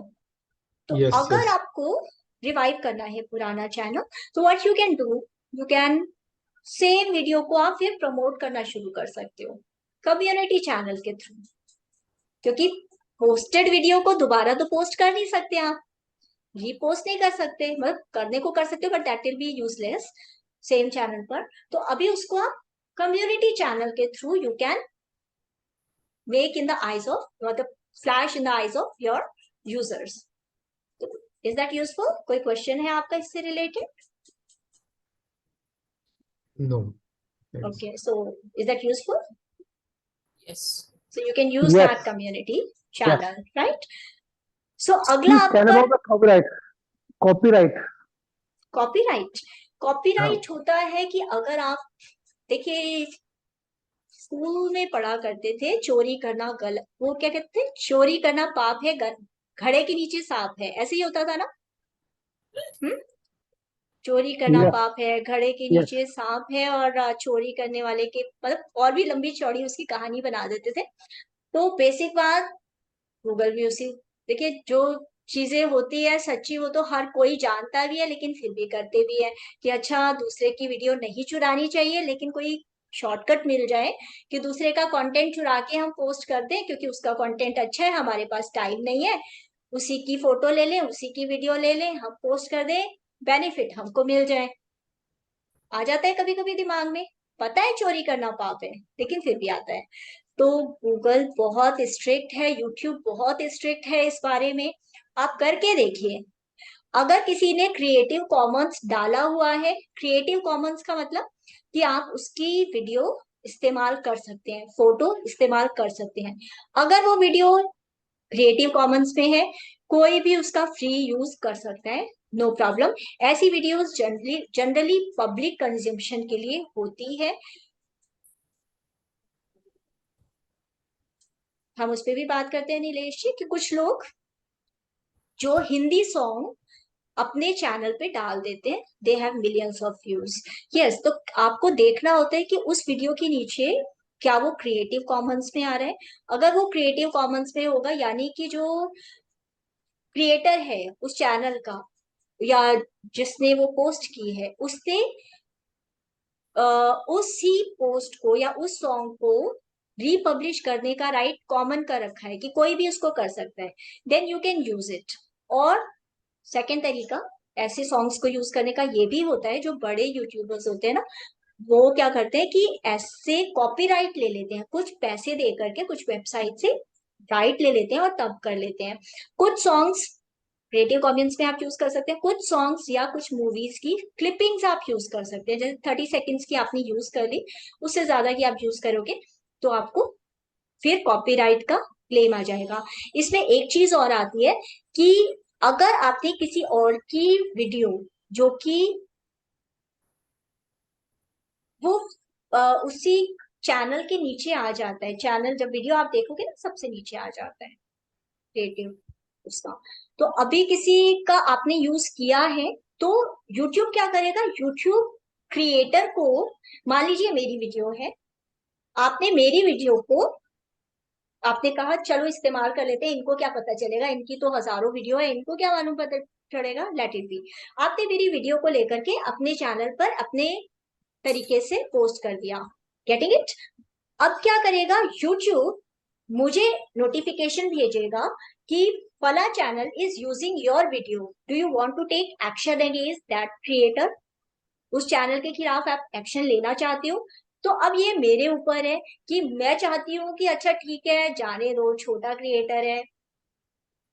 तो Yes, अगर yes. आपको रिवाइव करना है पुराना चैनल, तो what you can do, you can same video को आप फिर प्रमोट करना शुरू कर सकते हो कम्युनिटी चैनल के थ्रू. क्योंकि पोस्टेड वीडियो को दोबारा तो पोस्ट कर नहीं सकते आप, रीपोस्ट नहीं कर सकते, मतलब करने को कर सकते हो but that will be useless same channel पर. तो अभी उसको आप कम्युनिटी चैनल के through you can make in the eyes of, मतलब flash in the eyes of your users. Is that useful? कोई क्वेश्चन है आपका इससे related? No. Thanks. Okay, so is that useful? Yes. So you can use Yes. that community channel, right? So अगला Please tell आपका about the copyright. Copyright. Copyright. Copyright होता है कि अगर आप देखिए, स्कूल में पढ़ा करते थे चोरी करना गलत, वो क्या कहते थे, चोरी करना पाप है, घड़े के नीचे सांप है, ऐसे ही होता था ना? चोरी करना Yes. पाप है, घड़े के Yes. नीचे सांप है, और चोरी करने वाले के, मतलब और भी लंबी चौड़ी उसकी कहानी बना देते थे. तो बेसिक बात, गूगल भी उसी, देखिए जो चीजें होती है सच्ची वो तो हर कोई जानता भी है, लेकिन फिर भी करते भी है कि अच्छा दूसरे की वीडियो नहीं चुरानी चाहिए, लेकिन कोई शॉर्टकट मिल जाए कि दूसरे का कंटेंट चुरा के हम पोस्ट कर दें, क्योंकि उसका कंटेंट अच्छा है, हमारे पास टाइम नहीं है, उसी की फोटो ले लें, उसी की वीडियो ले लें, हम पोस्ट कर दें, बेनिफिट हमको मिल जाए. आ जाता है कभी कभी दिमाग में, पता है चोरी करना पाप है, लेकिन फिर भी आता है. तो गूगल बहुत स्ट्रिक्ट है, यूट्यूब बहुत स्ट्रिक्ट है इस बारे में. आप करके देखिए. अगर किसी ने क्रिएटिव कॉमन्स डाला हुआ है, क्रिएटिव कॉमन्स का मतलब कि आप उसकी वीडियो इस्तेमाल कर सकते हैं, फोटो इस्तेमाल कर सकते हैं. अगर वो वीडियो क्रिएटिव कॉमन्स में है, कोई भी उसका फ्री यूज कर सकता है, नो प्रॉब्लम. ऐसी वीडियोस जनरली पब्लिक कंजम्पशन के लिए होती है. हम उस पर भी बात करते हैं नीलेश जी, कि कुछ लोग जो हिंदी सॉन्ग अपने चैनल पे डाल देते हैं, they have millions of views. Yes, तो आपको देखना होता है कि उस वीडियो के नीचे क्या वो क्रिएटिव कॉमन्स में आ रहा है. अगर वो क्रिएटिव कॉमन्स में होगा, यानी कि जो क्रिएटर है उस चैनल का या जिसने वो पोस्ट की है, उसने उसी पोस्ट को या उस सॉन्ग को रीपब्लिश करने का राइट कॉमन कर रखा है कि कोई भी उसको कर सकता है, then you can use it. और सेकेंड तरीका ऐसे सॉन्ग्स को यूज करने का ये भी होता है, जो बड़े यूट्यूबर्स होते हैं ना, वो क्या करते हैं कि ऐसे कॉपीराइट ले लेते हैं, कुछ पैसे दे करके कुछ वेबसाइट से राइट ले लेते हैं और तब कर लेते हैं। कुछ सॉन्ग्स क्रिएटिव कॉमन्स में आप यूज कर सकते हैं, कुछ सॉन्ग्स या कुछ मूवीज की क्लिपिंग्स आप यूज कर सकते हैं। जैसे 30 सेकेंड्स की आपने यूज कर ली, उससे ज्यादा की आप यूज करोगे तो आपको फिर कॉपीराइट का क्लेम आ जाएगा। इसमें एक चीज और आती है कि अगर आपने किसी और की वीडियो जो कि वो उसी चैनल के नीचे आ जाता है, चैनल जब वीडियो आप देखोगे ना सबसे नीचे आ जाता है क्रिएटिव उसका, तो अभी किसी का आपने यूज किया है तो यूट्यूब क्या करेगा, यूट्यूब क्रिएटर को, मान लीजिए मेरी वीडियो है, आपने मेरी वीडियो को आपने कहा चलो इस्तेमाल कर लेते हैं, इनको क्या पता चलेगा, इनकी तो हजारों वीडियो है, इनको क्या मालूम पता चलेगा, लेट इट बी। आपने मेरी वीडियो को लेकर के अपने चैनल पर अपने तरीके से पोस्ट कर दिया, गेटिंग इट। अब क्या करेगा यूट्यूब, मुझे नोटिफिकेशन भेजेगा कि फला channel is using your video, do you want to take action against that creator, उस चैनल के खिलाफ आप एक्शन लेना चाहते हो। तो अब ये मेरे ऊपर है कि मैं चाहती हूँ कि अच्छा ठीक है जाने दो, छोटा क्रिएटर है,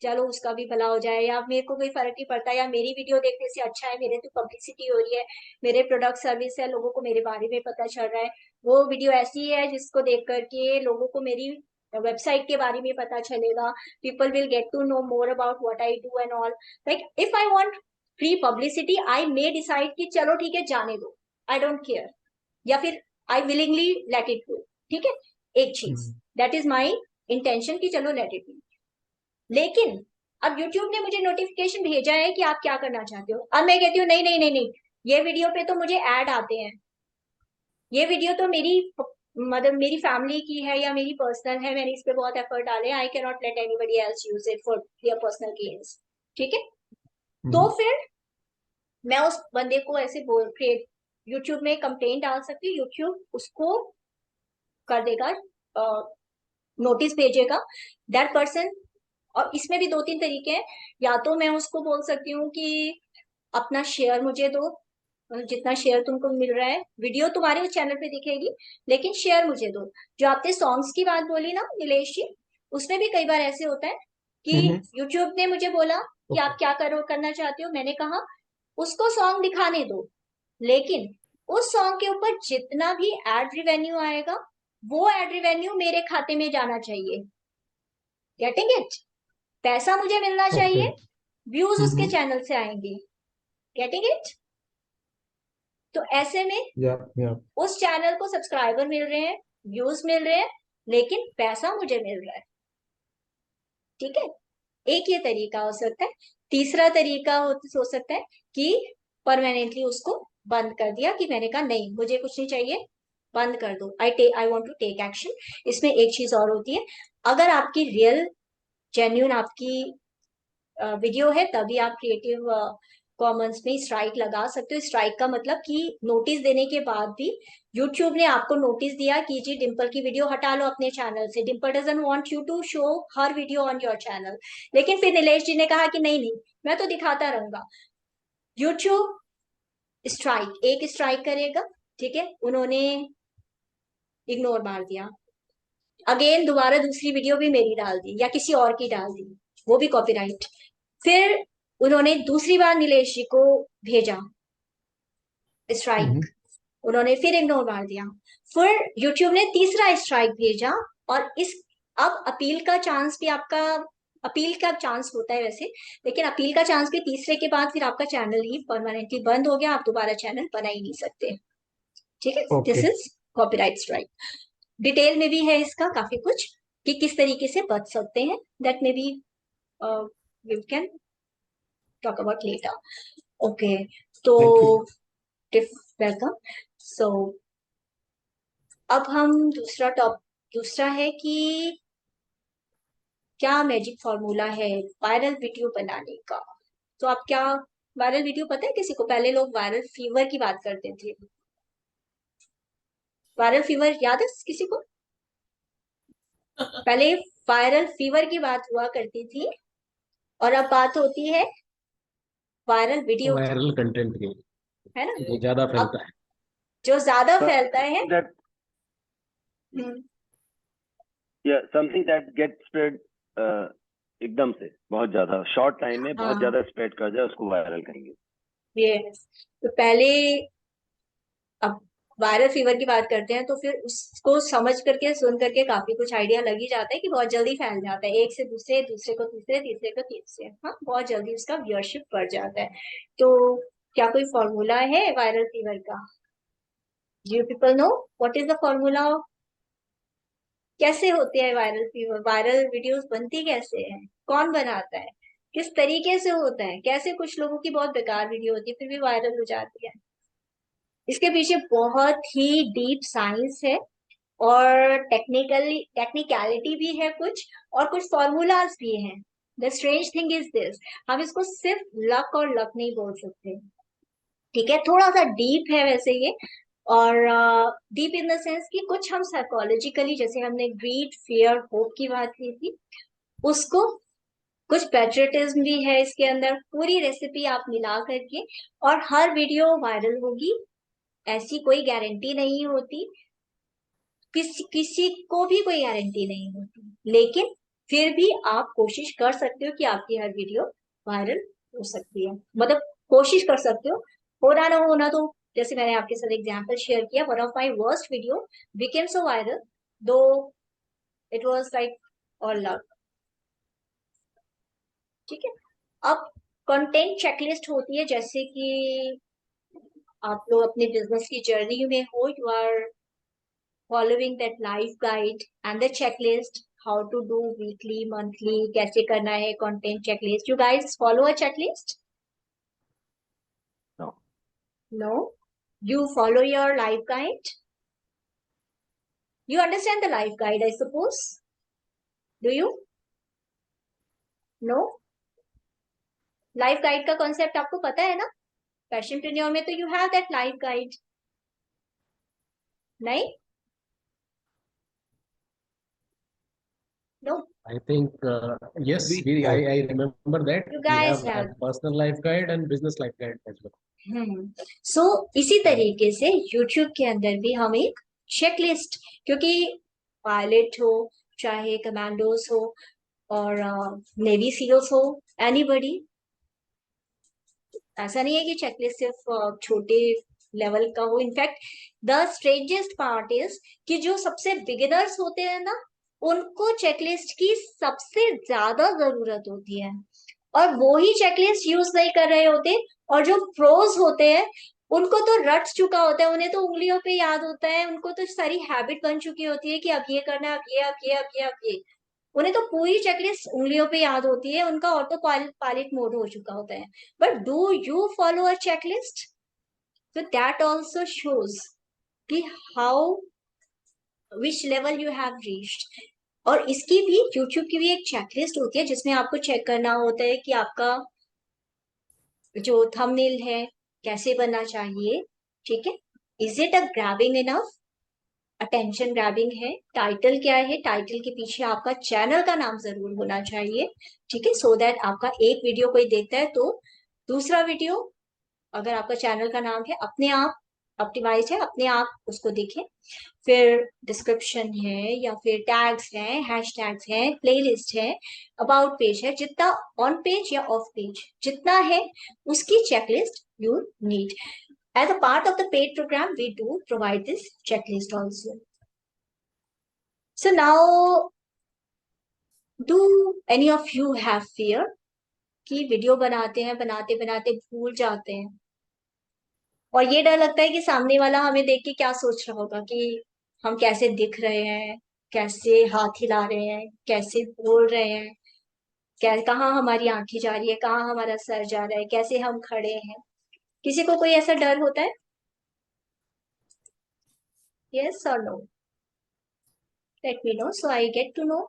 चलो उसका भी भला हो जाए, या मेरे को कोई फर्क नहीं पड़ता, या मेरी वीडियो देखने से अच्छा है, मेरे तो पब्लिसिटी हो रही है, मेरे प्रोडक्ट सर्विस है, लोगों को मेरे बारे में पता चल रहा है, वो वीडियो ऐसी है जिसको देख करके लोगों को मेरी वेबसाइट के बारे में पता चलेगा, people will get to know more about what I do and all. Like if I want free publicity I may decide कि चलो ठीक है जाने दो, आई डोंट केयर, या फिर आई विलिंगली लेट इट गो, ठीक है, एक चीज दैट इज माई इंटेंशन कि चलो लेट इट गो। लेकिन अब YouTube ने मुझे नोटिफिकेशन भेजा है कि आप क्या करना चाहते हो, अब मैं कहती हूँ नहीं नहीं नहीं नहीं, ये वीडियो पे तो मुझे ऐड आते हैं, ये वीडियो तो मेरी मतलब मेरी फैमिली की है या मेरी पर्सनल है, मैंने इस पे बहुत एफर्ट डाले, I can not let anybody else use it for their personal gains, ठीक है। तो फिर मैं उस बंदे को ऐसे बोल क्रिएट यूट्यूब में कंप्लेंट डाल सकती हूँ, यूट्यूब उसको कर देगा, नोटिस भेजेगा दैट पर्सन। और इसमें भी दो तीन तरीके हैं, या तो मैं उसको बोल सकती हूँ कि अपना शेयर मुझे दो, जितना शेयर तुमको मिल रहा है वीडियो तुम्हारे उस चैनल पे दिखेगी, लेकिन शेयर मुझे दो। जो आपने सॉन्ग्स की बात बोली ना नीलेश जी, उसमें भी कई बार ऐसे होता है कि यूट्यूब ने मुझे बोला कि आप क्या करना चाहते हो, मैंने कहा उसको सॉन्ग दिखाने दो, लेकिन उस सॉन्ग के ऊपर जितना भी एड रिवेन्यू आएगा वो एड रिवेन्यू मेरे खाते में जाना चाहिए, गेटिंग इट, पैसा मुझे मिलना चाहिए, व्यूज उसके चैनल से आएंगे, गेटिंग इट। तो ऐसे में Yeah. उस चैनल को सब्सक्राइबर मिल रहे हैं, व्यूज मिल रहे हैं, लेकिन पैसा मुझे मिल रहा है, ठीक है। एक ये तरीका हो सकता है। तीसरा तरीका हो सकता है कि परमानेंटली उसको बंद कर दिया, कि मैंने कहा नहीं मुझे कुछ नहीं चाहिए, बंद कर दो, I want to take action. इसमें एक चीज और होती है, अगर आपकी रियल जेन्यून आपकी वीडियो है तभी आप क्रिएटिव कॉमन्स में स्ट्राइक लगा सकते हो। स्ट्राइक का मतलब कि नोटिस देने के बाद भी यूट्यूब ने आपको नोटिस दिया कि जी डिम्पल की वीडियो हटा लो अपने चैनल से, Dimple doesn't want you to show her video on your channel, लेकिन फिर नीलेश जी ने कहा कि नहीं नहीं मैं तो दिखाता रहूंगा, यूट्यूब स्ट्राइक, एक स्ट्राइक करेगा, ठीक है, उन्होंने इग्नोर मार दिया, अगेन दोबारा दूसरी वीडियो भी मेरी डाल दी या किसी और की डाल दी, वो भी कॉपीराइट, फिर उन्होंने दूसरी बार नीलेश जी को भेजा स्ट्राइक, उन्होंने फिर इग्नोर मार दिया, फिर यूट्यूब ने तीसरा स्ट्राइक भेजा, और इस अब अपील का चांस भी आपका, अपील का चांस होता है वैसे, लेकिन अपील का चांस भी तीसरे के बाद फिर आपका चैनल ही परमानेंटली बंद हो गया, आप दोबारा चैनल बना ही नहीं सकते, ठीक है। This is copyright strike. Detail में भी है इसका काफी कुछ कि किस तरीके से बच सकते हैं, that may be we can talk about later, okay. तो वेलकम। सो अब हम दूसरा है कि क्या मैजिक फॉर्मूला है वायरल वीडियो बनाने का। तो आप क्या वायरल वीडियो पता है किसी को, पहले लोग वायरल फीवर की बात करते थे, वायरल फीवर याद है किसी को, पहले वायरल फीवर की बात हुआ करती थी और अब बात होती है वायरल वीडियो की, वायरल कंटेंट की है ना। जो ज्यादा अब फैलता है। जो ज्यादा फैलता है, That hmm, yeah, something that gets spread एकदम से बहुत ज्यादा शॉर्ट टाइम में बहुत हाँ ज्यादा स्प्रेड कर जाए उसको वायरल कहेंगे। ये, तो पहले, अब वायरल फीवर की बात करते हैं तो फिर उसको समझ करके सुन करके काफी कुछ आइडिया लग ही जाता है कि बहुत जल्दी फैल जाता है, एक से दूसरे, दूसरे को तीसरे, तीसरे को तीसरे, हाँ बहुत जल्दी उसका व्यूअरशिप बढ़ जाता है। तो क्या कोई फॉर्मूला है वायरल फीवर का? You people know what is the formula? कैसे होते हैं वायरल फीवर? वायरल वीडियोस बनती कैसे है? कौन बनाता है? किस तरीके से होता है? कैसे कुछ लोगों की बहुत बेकार वीडियो होती है फिर भी वायरल हो जाती है? इसके पीछे बहुत ही डीप साइंस है और टेक्निकलिटी भी है कुछ, और कुछ फॉर्मूलाज भी हैं। The strange thing is this, हम इसको सिर्फ लक और लक नहीं बोल सकते, ठीक है, थोड़ा सा डीप है वैसे ये। और डीप इन द सेंस कि कुछ हम साइकोलॉजिकली, जैसे हमने ग्रीड, फियर, होप की बात की थी, उसको, कुछ पैट्रियटिज्म भी है इसके अंदर, पूरी रेसिपी आप मिला करके, और हर वीडियो वायरल होगी ऐसी कोई गारंटी नहीं होती, किसी किसी को भी कोई गारंटी नहीं होती, लेकिन फिर भी आप कोशिश कर सकते हो कि आपकी हर वीडियो वायरल हो सकती है, मतलब कोशिश कर सकते हो। होना ना होना तो, जैसे मैंने आपके साथ एग्जांपल शेयर किया, one of my worst video became so viral, दो इट वाज लाइक और लक, ठीक है। अब कंटेंट चेकलिस्ट होती है, जैसे कि आप लोग अपने बिजनेस की जर्नी में हो, you are following that life guide and the checklist, how to do weekly, monthly, कैसे करना है, content checklist. You guys follow a checklist? No. No? You follow your life guide? You understand the life guide, I suppose? Do you? No? Life guide का concept आपको पता है ना? पैशनप्रेन्योर में तो you have that life guide, नहीं? No? I think yes, We I remember that You we guys have a have. personal life guide and business life guide as well. सो इसी तरीके से YouTube के अंदर भी हम एक चेकलिस्ट, क्योंकि पायलट हो, चाहे कमांडोज हो, और नेवी सील्स हो, एनीबडी, ऐसा नहीं है कि चेकलिस्ट सिर्फ छोटे लेवल का हो। In fact the strangest part is कि जो सबसे बिगिनर्स होते हैं ना, उनको चेकलिस्ट की सबसे ज्यादा जरूरत होती है, और वो ही चेकलिस्ट यूज नहीं कर रहे होते। और जो प्रोज होते हैं उनको तो रट चुका होता है, उन्हें तो उंगलियों पे याद होता है, उनको तो सारी हैबिट बन चुकी होती है कि अब ये करना है, अब ये, अब ये, अब ये, अब ये, उन्हें तो पूरी चेकलिस्ट उंगलियों पे याद होती है, उनका ऑटो पायलट मोड हो चुका होता है। But do you follow a checklist? तो दैट ऑल्सो शोज कि how, which level you have reached. और इसकी भी, यूट्यूब की भी एक चेकलिस्ट होती है जिसमें आपको चेक करना होता है कि आपका जो थंबनेल है कैसे बनना चाहिए, ठीक है, is it a grabbing enough, attention grabbing है, टाइटल क्या है, टाइटल के पीछे आपका चैनल का नाम जरूर होना चाहिए, ठीक है, सो दैट आपका एक वीडियो कोई देखता है तो दूसरा वीडियो, अगर आपका चैनल का नाम है, अपने आप ऑप्टिमाइज है, अपने आप उसको दिखे। फिर डिस्क्रिप्शन है, या फिर टैग्स हैं, हैश टैग्स हैं, प्लेलिस्ट है, अबाउट पेज है, जितना ऑन पेज या ऑफ पेज जितना है उसकी checklist you need. As a part of the paid program, we do provide this checklist also. So now, do any of you have fear कि video बनाते हैं, बनाते बनाते भूल जाते हैं, और ये डर लगता है कि सामने वाला हमें देख के क्या सोच रहा होगा, कि हम कैसे दिख रहे हैं, कैसे हाथ हिला रहे हैं, कैसे बोल रहे हैं, क्या, कहाँ हमारी आंखें जा रही है, कहाँ हमारा सर जा रहा है, कैसे हम खड़े हैं? किसी को कोई ऐसा डर होता है? Yes or no? Let me know so I get to know.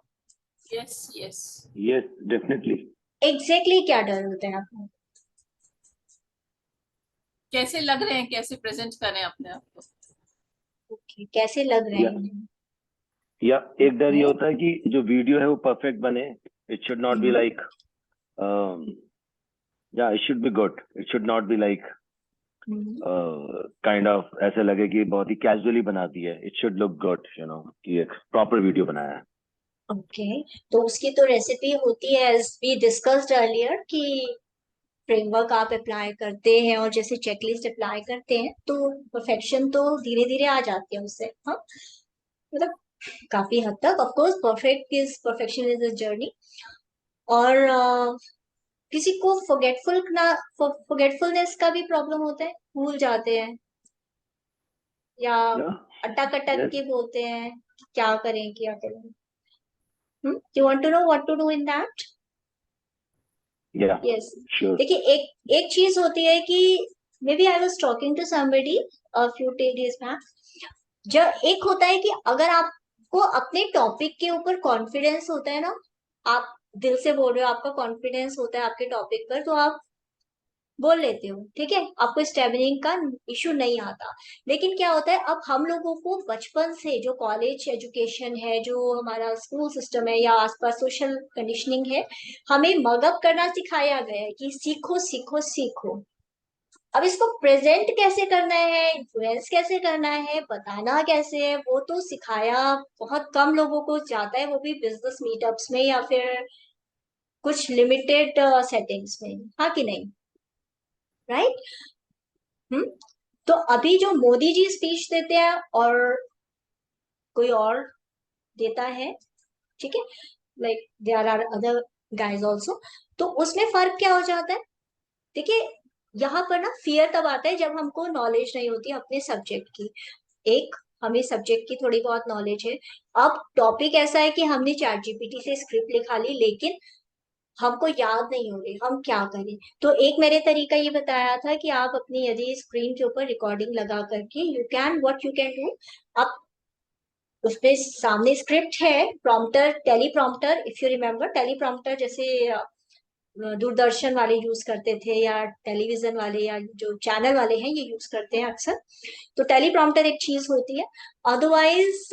Yes, yes. Yes, definitely. Exactly क्या डर होता है आपको? कैसे लग रहे हैं, कैसे प्रेजेंट कर रहे हैं अपने आप को? Okay, कैसे लग रहे Yeah. हैं? या एक डर ये होता है कि जो वीडियो है वो परफेक्ट बने. It should not be like, या it should be good. It should not be like kind of ऐसे लगे कि बहुत ही कैजुअली बना दी है. It should look good, you know, कि एक प्रॉपर वीडियो बनाया है. ओके, तो उसकी तो रेसिपी होती है एज वी डिस्कस्ड अर्लियर कि फ्रेमवर्क आप अप्लाई करते हैं और जैसे चेकलिस्ट अप्लाई करते हैं तो परफेक्शन तो धीरे धीरे आ जाती है उससे. हाँ, मतलब काफी हद तक. Of course perfection is a journey. और किसी को फॉरगेटफुलनेस का भी प्रॉब्लम होता है, भूल जाते हैं या Yeah. अटक अटक Yes. के बोलते हैं कि क्या करें क्या करें. You want to know what to do in that? Yeah. Yes. Sure. देखिए, एक चीज होती है कि may be I was talking to somebody a few days back. जब एक होता है कि अगर आपको अपने टॉपिक के ऊपर कॉन्फिडेंस होता है ना, आप दिल से बोल रहे हो, आपका कॉन्फिडेंस होता है आपके टॉपिक पर, तो आप बोल लेते हो, ठीक है, आपको स्टेमिनिंग का इशू नहीं आता. लेकिन क्या होता है, अब हम लोगों को बचपन से जो कॉलेज एजुकेशन है, जो हमारा स्कूल सिस्टम है या आसपास सोशल कंडीशनिंग है, हमें मगअप करना सिखाया गया है कि सीखो सीखो सीखो. अब इसको प्रेजेंट कैसे करना है, इन्फ्लुएंस कैसे करना है, बताना कैसे है, वो तो सिखाया बहुत कम लोगों को जाता है, वो भी बिजनेस मीटअप्स में या फिर कुछ लिमिटेड सेटिंग्स में. हाँ कि नहीं? राइट. हम्म. तो अभी जो मोदी जी स्पीच देते हैं और कोई और देता है, ठीक है, like there are other guys also, तो उसमें फर्क क्या हो जाता है? देखिए, यहाँ पर ना फियर तब आता है जब हमको नॉलेज नहीं होती अपने सब्जेक्ट की. एक, हमें सब्जेक्ट की थोड़ी बहुत नॉलेज है. अब टॉपिक ऐसा है कि हमने चैट जीपीटी से स्क्रिप्ट लिखा ली, लेकिन हमको याद नहीं हो रही, हम क्या करें? तो एक मेरे तरीका ये बताया था कि आप अपनी यदि स्क्रीन के ऊपर रिकॉर्डिंग लगा करके यू कैन डू, आप उसमें सामने स्क्रिप्ट है, prompter, teleprompter, if you remember teleprompter, जैसे दूरदर्शन वाले यूज करते थे या टेलीविजन वाले या जो चैनल वाले हैं ये यूज करते हैं अक्सर. तो टेली प्रॉम्प्टर एक चीज होती है. अदरवाइज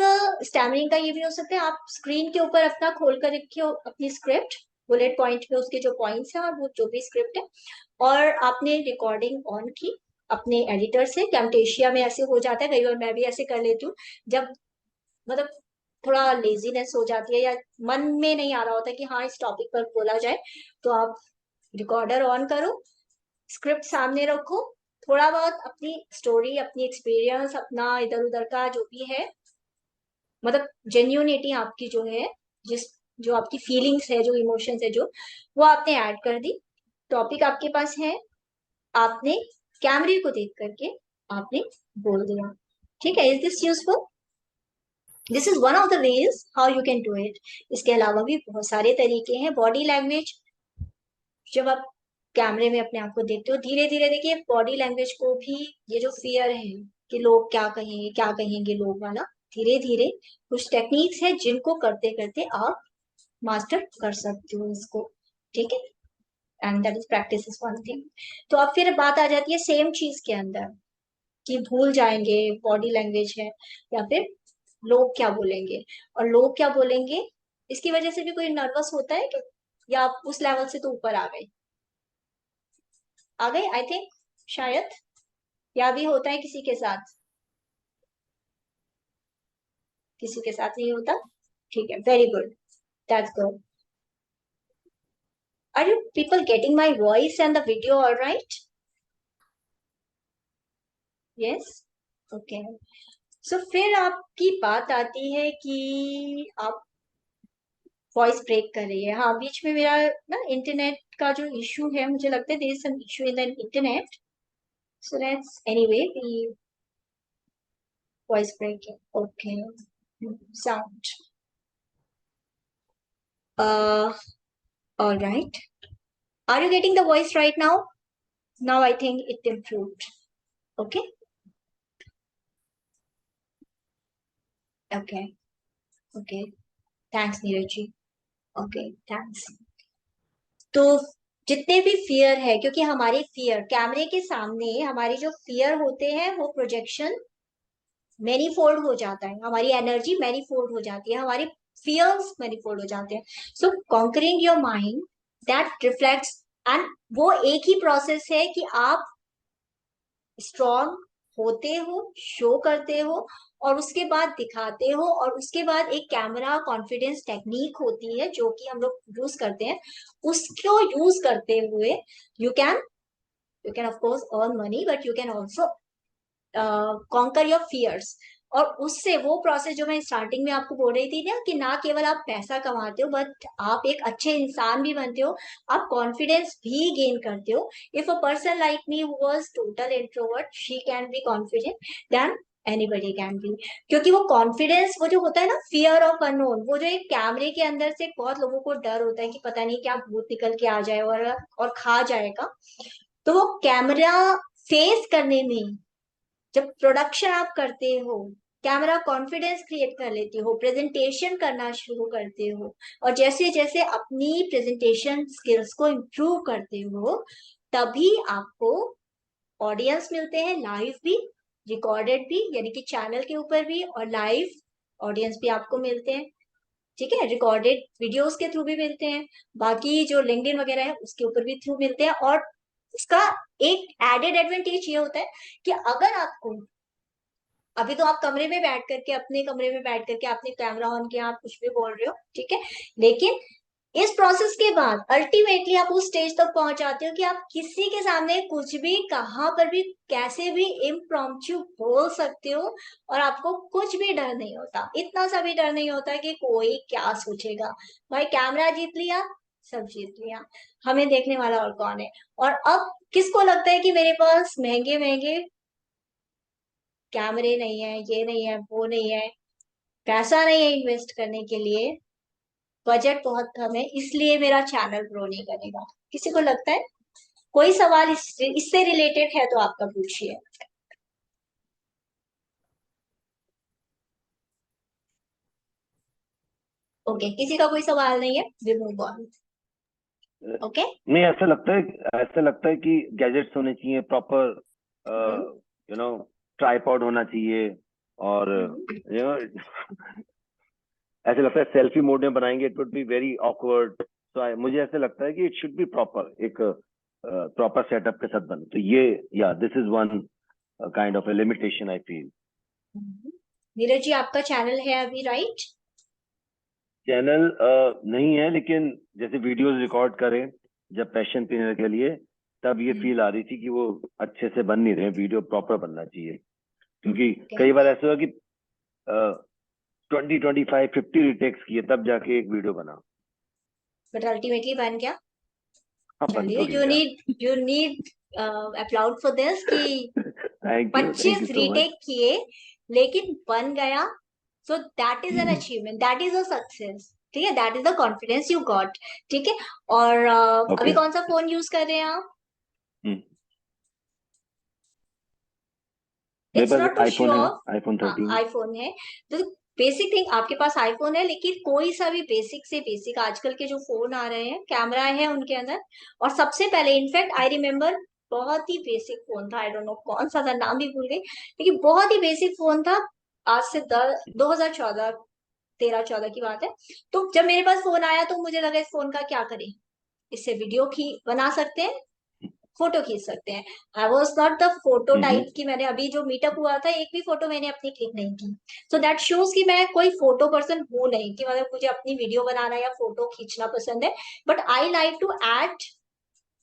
स्टैमरिंग का ये भी हो सकता है, आप स्क्रीन के ऊपर अपना खोल कर रखिए अपनी स्क्रिप्ट, बुलेट पॉइंट में उसके जो पॉइंट्स हैं और वो जो भी स्क्रिप्ट है, और आपने रिकॉर्डिंग ऑन की अपने एडिटर से. कैमटेशिया में ऐसे हो जाता है, कई बार मैं भी ऐसे कर लेती हूँ जब मतलब थोड़ा लेजीनेस हो जाती है या मन में नहीं आ रहा होता कि हाँ इस टॉपिक पर बोला जाए, तो आप रिकॉर्डर ऑन करो, स्क्रिप्ट सामने रखो, थोड़ा बहुत अपनी स्टोरी, अपनी एक्सपीरियंस, अपना इधर उधर का जो भी है, मतलब जेन्यूनिटी आपकी जो है, जिस जो आपकी फीलिंग्स है, जो इमोशंस है, जो वो आपने ऐड कर दी. टॉपिक आपके पास है, आपने कैमरे को देख करके आपने बोल दिया. ठीक है. Is this useful? This is one of the ways how you can do it. इसके अलावा भी बहुत सारे तरीके हैं. बॉडी लैंग्वेज, जब आप कैमरे में अपने आप को देखते हो, धीरे धीरे देखिए बॉडी लैंग्वेज को भी, ये जो फियर है कि लोग क्या कहेंगे लोग वाला, धीरे धीरे कुछ टेक्निक्स है जिनको करते करते आप मास्टर कर सकते हो इसको. ठीक है. And that is practice is one thing. तो अब फिर बात आ जाती है सेम चीज के अंदर कि भूल जाएंगे बॉडी लैंग्वेज है या फिर लोग क्या बोलेंगे. और लोग क्या बोलेंगे इसकी वजह से भी कोई नर्वस होता है कि, या आप उस लेवल से तो ऊपर आ गए आई थिंक, शायद, या भी होता है किसी के साथ, किसी के साथ नहीं होता. ठीक है, very good, that's good. Are you people getting my voice and the video all right? Yes. Okay. So फिर आपकी बात आती है कि आप वॉइस ब्रेक कर रही है. हाँ, बीच में मेरा ना इंटरनेट का जो इशू है, मुझे लगता है there is some issue in the internet. So let's anyway we voice breaking. Okay. Sound. All right. Are you getting the voice right now? Now I think it improved. Okay. Okay. Okay. Thanks, Neeraj ji. Okay. Thanks. तो जितने भी fear है, क्योंकि हमारे fear कैमरे के सामने हमारे जो फियर होते हैं वो प्रोजेक्शन मैनीफोल्ड हो जाता है, हमारी एनर्जी मैनीफोल्ड हो जाती है, हमारे फियर्स मैनीफोल्ड हो जाते हैं. So conquering your mind that reflects, and वो एक ही प्रोसेस है कि आप स्ट्रॉन्ग होते हो, शो करते हो, और उसके बाद दिखाते हो, और उसके बाद एक कैमरा कॉन्फिडेंस टेक्निक होती है जो कि हम लोग यूज करते हैं. उसको यूज करते हुए you can of course earn money, but you can also conquer your fears. और उससे वो प्रोसेस जो मैं स्टार्टिंग में आपको बोल रही थी ना, कि ना केवल आप पैसा कमाते हो, बट आप एक अच्छे इंसान भी बनते हो, आप कॉन्फिडेंस भी गेन करते हो. If a person like me who was total introvert, she can be confident, then anybody can be. क्योंकि वो कॉन्फिडेंस, वो जो होता है ना, फियर ऑफ अननोन, वो जो एक कैमरे के अंदर से बहुत लोगों को डर होता है कि पता नहीं क्या भूत निकल के आ जाए और खा जाएगा. तो वो कैमरा फेस करने में, जब प्रोडक्शन आप करते हो, कैमरा कॉन्फिडेंस क्रिएट कर लेते हो, प्रेजेंटेशन करना शुरू करते हो, और जैसे जैसे अपनी प्रेजेंटेशन स्किल्स को इम्प्रूव करते हो, तभी आपको ऑडियंस मिलते हैं, लाइव भी, रिकॉर्डेड भी, यानी कि चैनल के ऊपर भी, और लाइव ऑडियंस भी आपको मिलते हैं. ठीक है, रिकॉर्डेड वीडियोस के थ्रू भी मिलते हैं, बाकी जो लिंक्डइन वगैरह है उसके ऊपर भी थ्रू मिलते हैं. और इसका एक एडेड एडवांटेज ये होता है कि अगर आपको, अभी तो आप कमरे में बैठ करके, अपने कमरे में बैठ करके आपने कैमरा ऑन किया, आप कुछ भी बोल रहे हो, ठीक है, लेकिन इस प्रोसेस के बाद अल्टीमेटली आप उस स्टेज तक पहुंच जाते हो कि आप किसी के सामने कुछ भी, कहां पर भी, कैसे भी इम्प्रॉम्प्टू बोल सकते हो, और आपको कुछ भी डर नहीं होता, इतना सा भी डर नहीं होता कि कोई क्या सोचेगा. भाई कैमरा जीत लिया, सब जीत लिया, हमें देखने वाला और कौन है. और अब किसको लगता है कि मेरे पास महंगे महंगे कैमरे नहीं है, ये नहीं है, वो नहीं है, पैसा नहीं है इन्वेस्ट करने के लिए, बजट बहुत कम है, इसलिए मेरा चैनल ग्रो नहीं करेगा? किसी को लगता है? कोई सवाल इससे रिलेटेड है तो आपका पूछिए. ओके, किसी का कोई सवाल नहीं है, वी मूव ऑन. ओके, नहीं, ऐसा लगता है कि गैजेट्स होने चाहिए प्रॉपर, यू नो, ट्राइपॉड होना चाहिए, और यू नो ऐसे लगता है सेल्फी मोड में बनाएंगे it would be very awkward. तो मुझे ऐसा लगता है कि इट शुड बी प्रॉपर, एक प्रॉपर सेटअप के साथ बन. तो ये, या this is one kind of a limitation I feel. Neeraj ji, आपका चैनल है अभी, राइट? चैनल नहीं है, लेकिन जैसे वीडियोस रिकॉर्ड करें जब पैशन पीने के लिए, तब ये फील आ रही थी कि वो अच्छे से बन नहीं रहे, वीडियो प्रॉपर बनना चाहिए. क्योंकि कई बार ऐसा हुआ कि 20, 25, 50 रिटेक्स किए तब जाके एक वीडियो बना. बट अल्टीमेटली बन गया. हाँ, बन चलिए, तो गया. You need applaud for this कि thank you 25 so much. Retake किए, लेकिन बन गया. So that is an achievement, that is a success. ठीक है, that is the confidence you got. ठीक है, और अभी कौन सा फोन यूज कर रहे हैं आप? It's not to show off. IPhone 13. IPhone है तो बेसिक थिंग, आपके पास आईफोन है, लेकिन कोई सा भी बेसिक से बेसिक आजकल के जो फोन आ रहे हैं, कैमरा है उनके अंदर. और सबसे पहले, इनफैक्ट आई रिमेम्बर, बहुत ही बेसिक फोन था, आई डोंट नो कौन सा था, नाम भी भूल गई, लेकिन बहुत ही बेसिक फोन था. आज से 2014, 13-14 की बात है. तो जब मेरे पास फोन आया तो मुझे लगा इस फोन का क्या करें, इससे वीडियो बना सकते हैं, फोटो खींच सकते हैं. आई was not the photo type की, मैंने अभी जो मीटअप हुआ था, एक भी फोटो मैंने अपनी क्लिक नहीं की. सो दैट शोज कि मैं कोई फोटो पर्सन हूं नहीं, कि मतलब मुझे अपनी वीडियो बनाना या फोटो खींचना पसंद है, but I like to add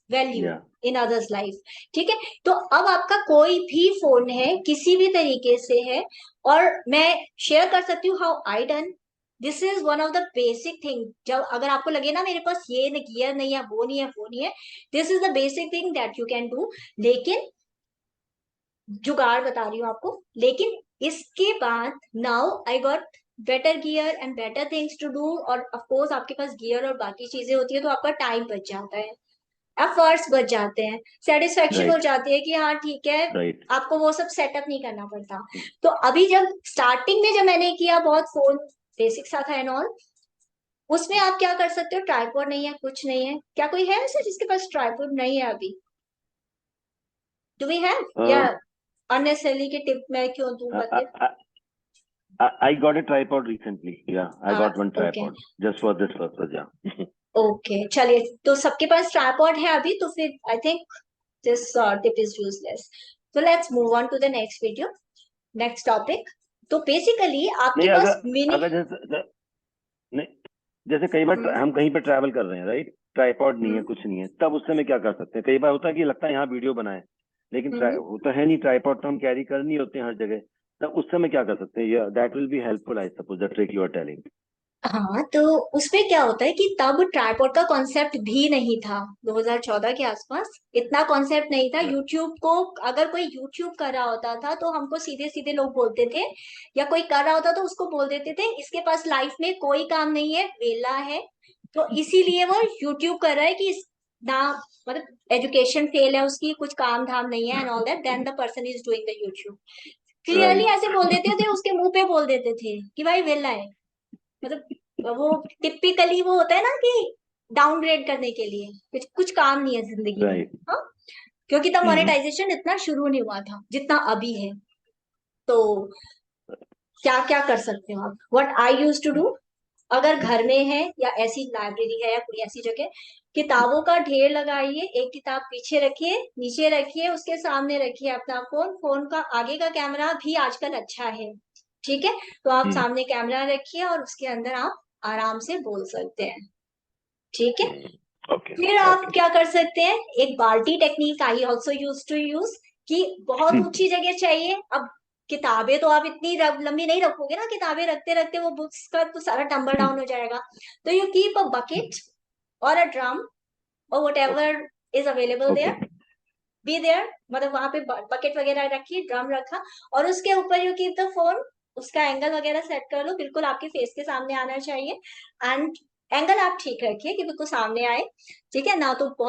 value in others life. ठीक है, तो अब आपका कोई भी फोन है, किसी भी तरीके से है, और मैं शेयर कर सकती हूँ how I done. This is one of the basic thing. जब अगर आपको लगे ना मेरे पास ये गियर नहीं है, वो नहीं है, वो नहीं है, this is the basic thing that you can do. लेकिन जुगाड़ बता रही हूँ आपको. लेकिन इसके बाद now I got better gear and better things to do. और ऑफकोर्स आपके पास गियर और बाकी चीजें होती है तो आपका टाइम बच जाता है, एफर्ट्स बच जाते हैं, सेटिस्फेक्शन हो जाती है कि हाँ ठीक है, आपको वो सब सेटअप नहीं करना पड़ता. तो अभी जब स्टार्टिंग में जब मैंने किया, बहुत फोन बेसिक सा था एंड ऑल, उसमें आप क्या कर सकते हो, ट्राइपॉड नहीं है, कुछ नहीं है. क्या कोई है ऐसा जिसके पास ट्राइपॉड नहीं है अभी? डू वी हैव, या अननेसेसरली के टिप मैं क्यों दूं? I got a tripod recently. Yeah, I got one okay. tripod just for this purpose. Yeah. Okay चलिए, तो सबके पास ट्राइपॉड है अभी, तो फिर I think this tip is useless. So let's move on to the next video, next topic. तो basically आपके नहीं, पास अगर मिनी अगर नहीं, जैसे कई बार हम कहीं पे ट्रैवल कर रहे हैं, राइट, ट्राइपॉड नहीं है, कुछ नहीं है, तब उस समय क्या कर सकते हैं? कई बार होता है कि लगता है यहाँ वीडियो बनाए, लेकिन होता है नहीं, ट्राइपॉड तो हम कैरी कर नहीं होते हैं हर जगह, तब उस समय क्या कर सकते हैं? That will be helpful, I suppose, the trick you are telling. हाँ, तो उसमें क्या होता है कि तब ट्राइपॉड का कॉन्सेप्ट भी नहीं था. 2014 के आसपास इतना कॉन्सेप्ट नहीं था. यूट्यूब को, अगर कोई यूट्यूब कर रहा होता था तो हमको सीधे सीधे लोग बोलते थे, या कोई कर रहा होता तो उसको बोल देते थे इसके पास लाइफ में कोई काम नहीं है, वेला है, तो इसीलिए वो यूट्यूब कर रहा है कि ना, मतलब एजुकेशन फेल है उसकी, कुछ काम धाम नहीं है and all that, then the person is doing the YouTube. Clearly ऐसे बोल देते थे, उसके मुंह पे बोल देते थे कि भाई वेला है. मतलब वो टिपिकली वो होता है ना कि डाउनग्रेड करने के लिए, कुछ कुछ काम नहीं है जिंदगी में. राइट. हाँ, क्योंकि तब मोनेटाइजेशन इतना शुरू नहीं हुआ था जितना अभी है. तो क्या क्या कर सकते हो आप? What I use to do, अगर घर में है या ऐसी लाइब्रेरी है या कोई ऐसी जगह, किताबों का ढेर लगाइए, एक किताब पीछे रखिए, नीचे रखिए, उसके सामने रखिए अपना फोन. फोन का आगे का कैमरा भी आजकल अच्छा है, ठीक है, तो आप सामने कैमरा रखिए और उसके अंदर आप आराम से बोल सकते हैं, ठीक है. ओके. फिर आप क्या कर सकते हैं, एक बाल्टी technique I also use to use, कि बहुत ऊंची जगह चाहिए. अब किताबें तो आप इतनी लंबी नहीं रखोगे ना, किताबें रखते रखते वो बुक्स का तो सारा टम्बल डाउन हो जाएगा. तो you keep a bucket or a drum or whatever is available there, be there, मतलब वहां पे बकेट वगैरह रखी, ड्रम रखा, और उसके ऊपर यू कीप द फोन. उसका एंगल वगैरह सेट कर लो, बिल्कुल आपके फेस के सामने आना चाहिए. एंड एंगल आप ठीक रखिए कि बिल्कुल सामने आए, ठीक है ना, तो बहुत